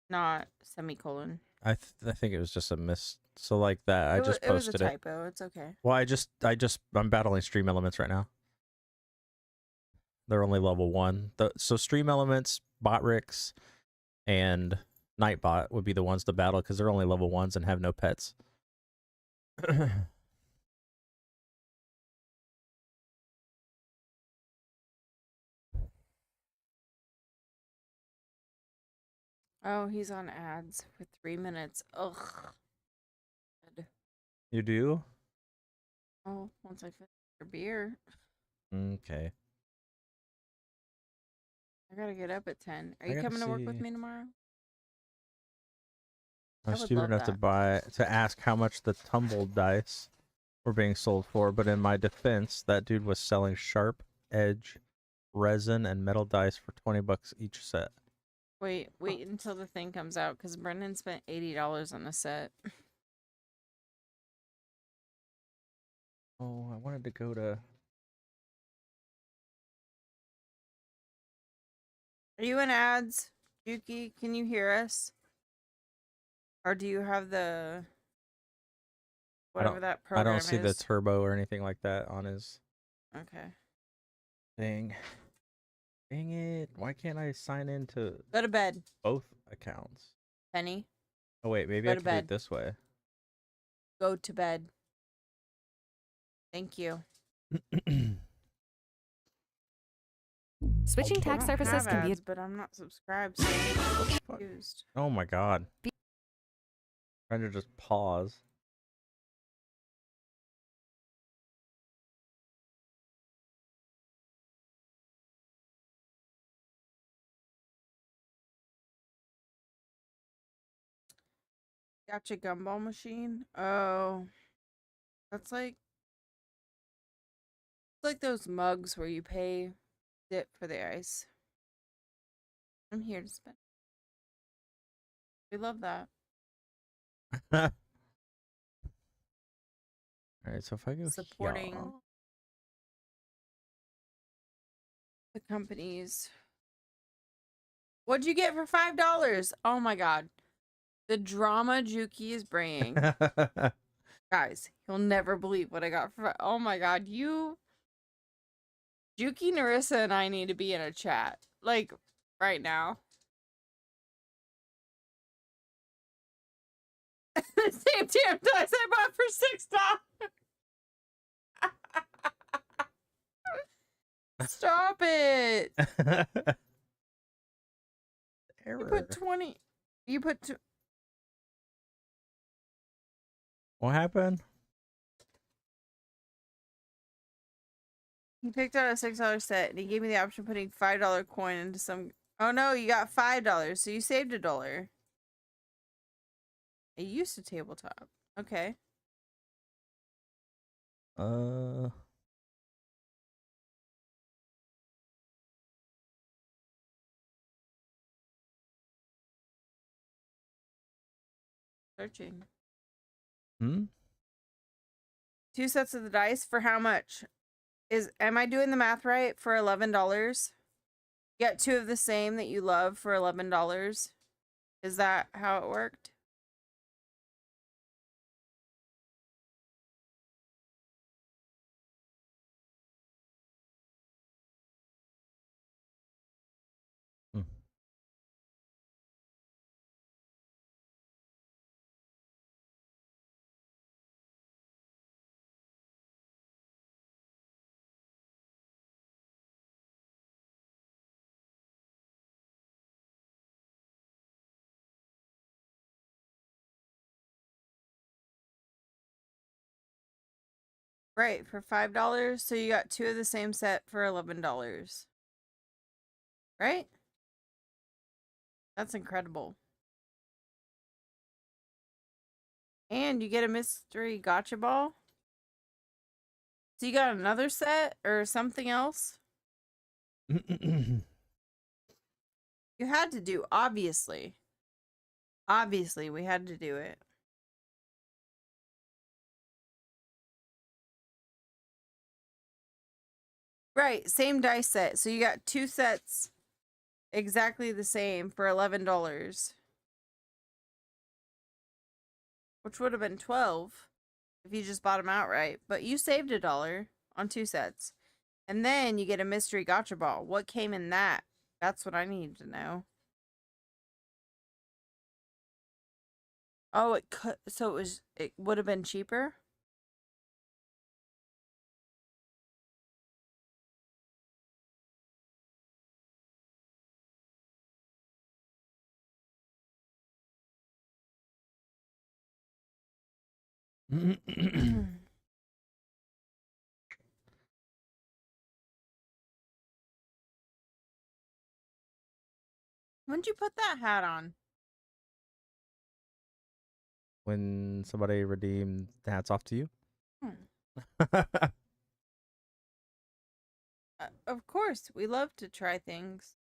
[SPEAKER 2] not semicolon.
[SPEAKER 1] I think it was just a So like that, I just
[SPEAKER 2] it was a
[SPEAKER 1] posted it.
[SPEAKER 2] typo. It's okay.
[SPEAKER 1] Well, I'm battling Stream Elements right now. They're only level 1. So Stream Elements, Botrix, and Nightbot would be the ones to battle because they're only level 1s and have no pets.
[SPEAKER 2] Oh, he's on ads for 3 minutes. Ugh. Good.
[SPEAKER 1] You do?
[SPEAKER 2] Oh, once I finish your beer.
[SPEAKER 1] Okay.
[SPEAKER 2] I gotta get up at 10. Are
[SPEAKER 1] I
[SPEAKER 2] you
[SPEAKER 1] gotta
[SPEAKER 2] coming to work with
[SPEAKER 1] see.
[SPEAKER 2] me tomorrow?
[SPEAKER 1] I
[SPEAKER 2] I
[SPEAKER 1] was
[SPEAKER 2] would
[SPEAKER 1] stupid
[SPEAKER 2] love
[SPEAKER 1] enough
[SPEAKER 2] that.
[SPEAKER 1] to ask how much the tumbled dice were being sold for, but in my defense, that dude was selling sharp edge resin and metal dice for $20 each set.
[SPEAKER 2] Wait until the thing comes out because Brendan spent $80 on a set.
[SPEAKER 1] Oh, I wanted to go to.
[SPEAKER 2] Are you in ads? Yuki, can you hear us? Or do you have the whatever that
[SPEAKER 1] I
[SPEAKER 2] program
[SPEAKER 1] don't see the
[SPEAKER 2] is?
[SPEAKER 1] turbo or anything like that on his
[SPEAKER 2] Okay.
[SPEAKER 1] thing. Dang it. Why can't I sign into
[SPEAKER 2] Go to bed,
[SPEAKER 1] both accounts?
[SPEAKER 2] Penny.
[SPEAKER 1] Oh, wait. Maybe
[SPEAKER 2] Go
[SPEAKER 1] I
[SPEAKER 2] to
[SPEAKER 1] can do it
[SPEAKER 2] bed.
[SPEAKER 1] this way.
[SPEAKER 2] Go to bed. Thank you.
[SPEAKER 3] Switching
[SPEAKER 2] I
[SPEAKER 3] tax
[SPEAKER 2] don't
[SPEAKER 3] services
[SPEAKER 2] have
[SPEAKER 3] can be
[SPEAKER 2] ads, but I'm not subscribed, so I'm confused.
[SPEAKER 1] Oh, my God. Trying to just pause.
[SPEAKER 2] Gotcha gumball machine. Oh, that's like it's like those mugs where you pay dip for the ice. I'm here to spend. We love that.
[SPEAKER 1] All right, so if I go
[SPEAKER 2] Supporting
[SPEAKER 1] here,
[SPEAKER 2] the companies. What'd you get for $5? Oh my god. The drama Juki is bringing. Guys, you'll never believe what I got for oh my god, you Juki, Narissa, and I need to be in a chat. Like, right now. The same damn dice I bought for $6. Stop it.
[SPEAKER 1] Error.
[SPEAKER 2] You put 20. You put two.
[SPEAKER 1] What happened?
[SPEAKER 2] He picked out a $6 set and he gave me the option of putting $5 coin into some. Oh no, you got $5, so you saved $1. I used to tabletop. Okay. Searching. 2 sets of the dice for how much? Am I doing the math right? For $11? Get 2 of the same that you love for $11? Is that how it worked?
[SPEAKER 1] Hmm.
[SPEAKER 2] Right, for $5, so you got 2 of the same set for $11. Right? That's incredible. And you get a mystery gotcha ball. So you got another set or something else? You had to do, obviously. Obviously, we had to do it. Right, same dice set. So you got 2 sets exactly the same for $11. which would have been 12 if you just bought them outright. But you saved $1 on 2 sets. And then you get a mystery gotcha ball. What came in that? That's what I need to know. Oh, it could. So it would have been cheaper? When'd you put that hat on?
[SPEAKER 1] When somebody redeemed, hats off to you.
[SPEAKER 2] Of course, we love to try things.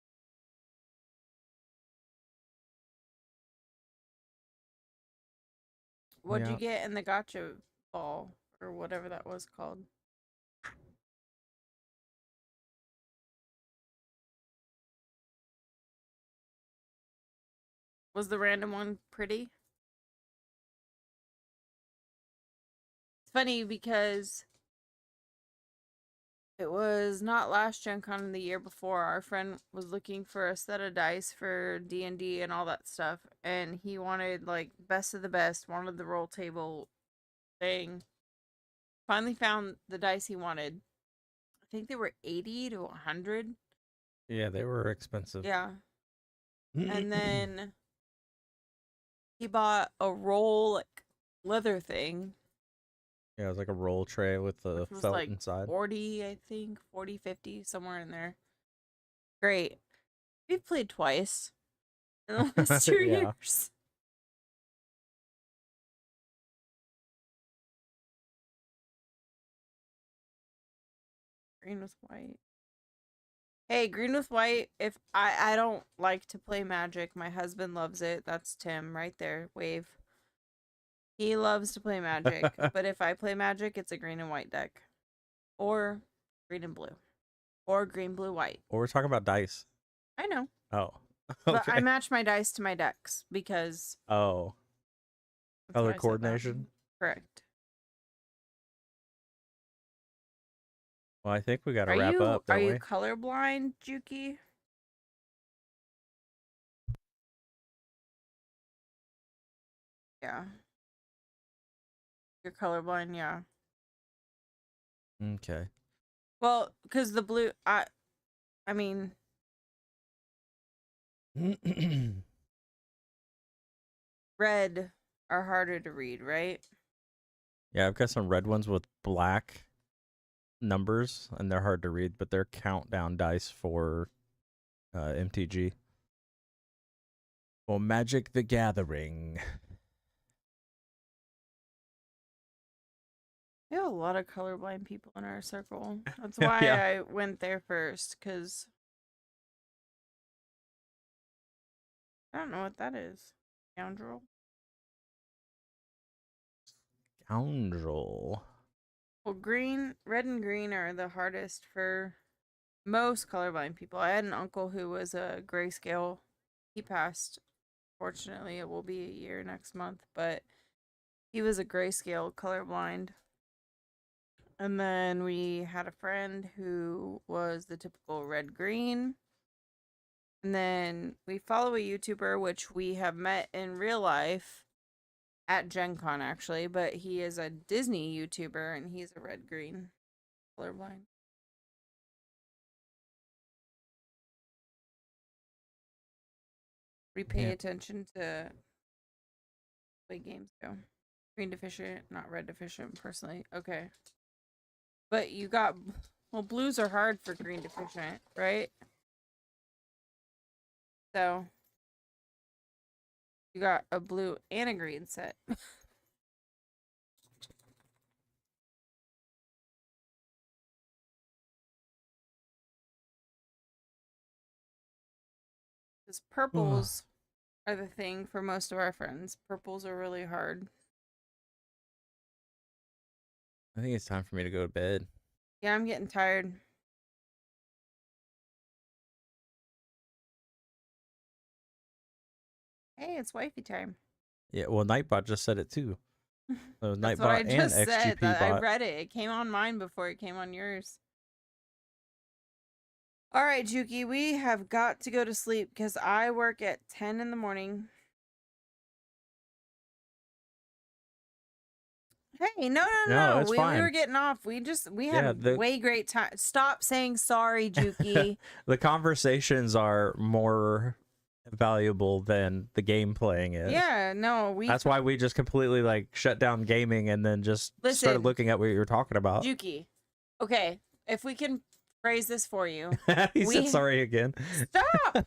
[SPEAKER 2] What'd you get in the gotcha ball or whatever that was called? Was the random one pretty? It's funny because it was not last Gen Con, the year before. Our friend was looking for a set of dice for D&D and all that stuff, and he wanted like best of the best, wanted the roll table thing. Finally found the dice he wanted. I think they were 80 to 100.
[SPEAKER 1] Yeah, they were expensive.
[SPEAKER 2] Yeah. And then he bought a roll like leather thing.
[SPEAKER 1] Yeah, it was like a roll tray with the felt
[SPEAKER 2] like
[SPEAKER 1] inside.
[SPEAKER 2] 40, I think, 40, 50, somewhere in there. Great. We've played twice in the last 2 years. Green with white. Hey, green with white. If I don't like to play Magic. My husband loves it. That's Tim right there. Wave. He loves to play Magic. But if I play Magic, it's a green and white deck. Or green and blue. Or green, blue, white.
[SPEAKER 1] Or we're talking about dice.
[SPEAKER 2] I know.
[SPEAKER 1] Oh.
[SPEAKER 2] Okay. But I match my dice to my decks because
[SPEAKER 1] color coordination.
[SPEAKER 2] Correct.
[SPEAKER 1] Well, I think we got to wrap up.
[SPEAKER 2] Are you colorblind, Juki? Yeah. You're colorblind, yeah.
[SPEAKER 1] Okay.
[SPEAKER 2] Well, because the blue, I mean, red are harder to read, right?
[SPEAKER 1] Yeah, I've got some red ones with black numbers, and they're hard to read, but they're countdown dice for MTG. Well, Magic the Gathering.
[SPEAKER 2] We have a lot of colorblind people in our circle. That's why I went there first, because I don't know what that is. Scoundrel?
[SPEAKER 1] Scoundrel.
[SPEAKER 2] Well, red and green are the hardest for most colorblind people. I had an uncle who was a grayscale. He passed. Fortunately, it will be a year next month, but he was a grayscale colorblind. And then we had a friend who was the typical red-green. And then we follow a YouTuber, which we have met in real life at Gen Con, actually. But he is a Disney YouTuber, and he's a red-green colorblind. We pay attention to the way games go. Green deficient, not red deficient, personally. Okay. But you got... Well, blues are hard for green deficient, right? So... You got a blue and a green set. Because purples are the thing for most of our friends. Purples are really hard.
[SPEAKER 1] I think it's time for me to go to bed.
[SPEAKER 2] Yeah, I'm getting tired. Hey, it's wifey time.
[SPEAKER 1] Yeah, well, Nightbot just said it too. So
[SPEAKER 2] That's what I
[SPEAKER 1] Nightbot and
[SPEAKER 2] just said.
[SPEAKER 1] XGP
[SPEAKER 2] That I
[SPEAKER 1] bot.
[SPEAKER 2] read it. It came on mine before it came on yours. All right, Juki, we have got to go to sleep because I work at 10 in the morning. Hey, no.
[SPEAKER 1] It's
[SPEAKER 2] We
[SPEAKER 1] fine.
[SPEAKER 2] were getting off. We had
[SPEAKER 1] Yeah,
[SPEAKER 2] way great time. Stop saying sorry, Juki.
[SPEAKER 1] the conversations are more valuable than the game playing is.
[SPEAKER 2] Yeah, no,
[SPEAKER 1] That's why we just completely like shut down gaming and then just
[SPEAKER 2] Listen,
[SPEAKER 1] started looking at what you were talking about.
[SPEAKER 2] Juki. Okay, if we can phrase this for you.
[SPEAKER 1] He said sorry again.
[SPEAKER 2] Stop!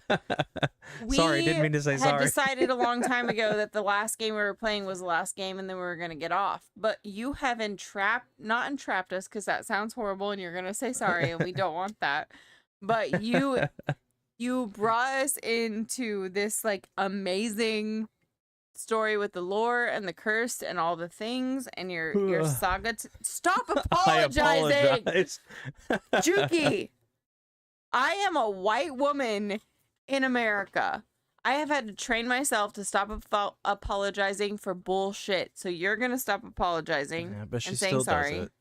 [SPEAKER 1] Sorry, didn't mean to say sorry.
[SPEAKER 2] We had decided a long time ago that the last game we were playing was the last game and then we were going to get off. But you have not entrapped us because that sounds horrible and you're going to say sorry and we don't want that. But you brought us into this like amazing story with the lore and the cursed and all the things and your saga. Stop apologizing.
[SPEAKER 1] I apologize.
[SPEAKER 2] Juki, I am a white woman in America. I have had to train myself to stop apologizing for bullshit. So you're gonna stop apologizing
[SPEAKER 1] but she
[SPEAKER 2] and
[SPEAKER 1] still
[SPEAKER 2] saying sorry.
[SPEAKER 1] does it.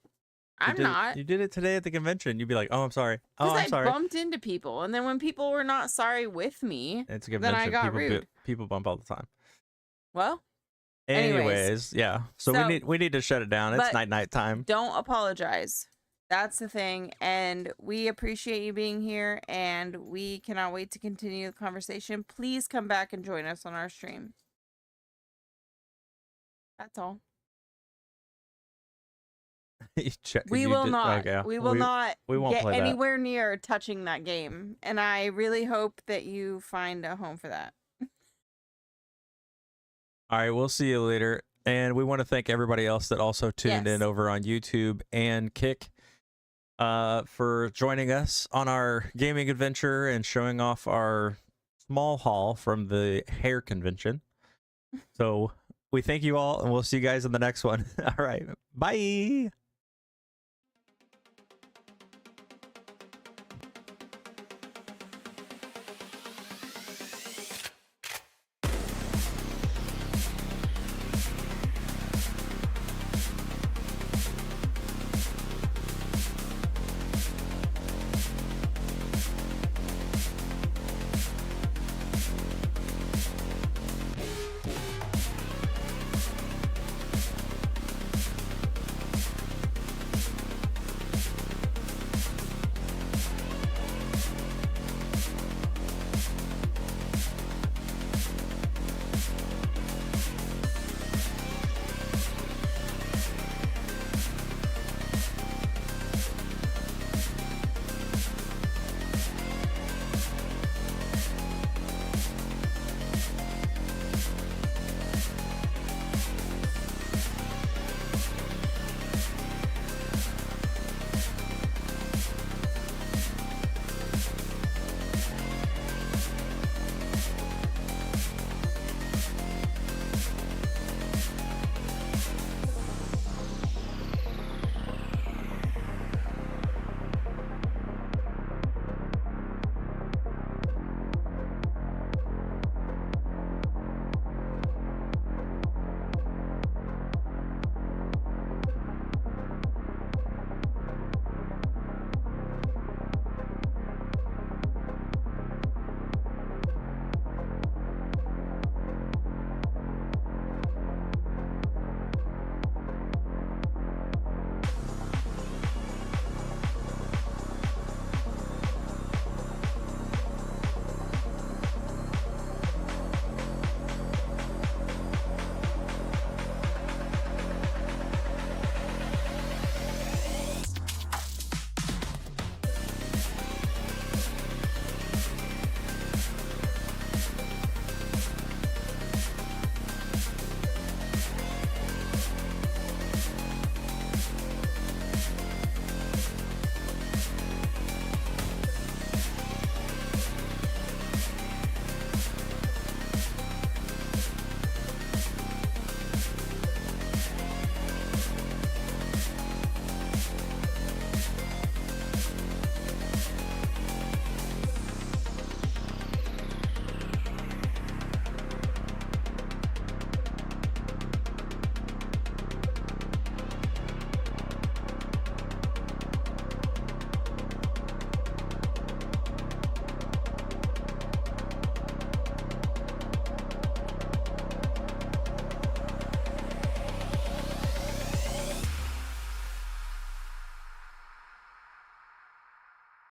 [SPEAKER 2] I'm not.
[SPEAKER 1] You did it today at the convention. You'd be like, "Oh, I'm sorry. Oh,
[SPEAKER 2] Because
[SPEAKER 1] I'm sorry."
[SPEAKER 2] I bumped into people, and then when people were not sorry with me,
[SPEAKER 1] It's a convention.
[SPEAKER 2] then I got rude.
[SPEAKER 1] People bump all the time.
[SPEAKER 2] Well,
[SPEAKER 1] anyways, yeah. So we need to shut it down. It's night time.
[SPEAKER 2] Don't apologize. That's the thing, and we appreciate you being here, and we cannot wait to continue the conversation. Please come back and join us on our stream. That's all. We will not get anywhere near touching that game, and I really hope that you find a home for that.
[SPEAKER 1] All right, we'll see you later. And we want to thank everybody else that also tuned in over on YouTube and Kick for joining us on our gaming adventure and showing off our small haul from the hair convention. So we thank you all, and we'll see you guys in the next one. All right, bye.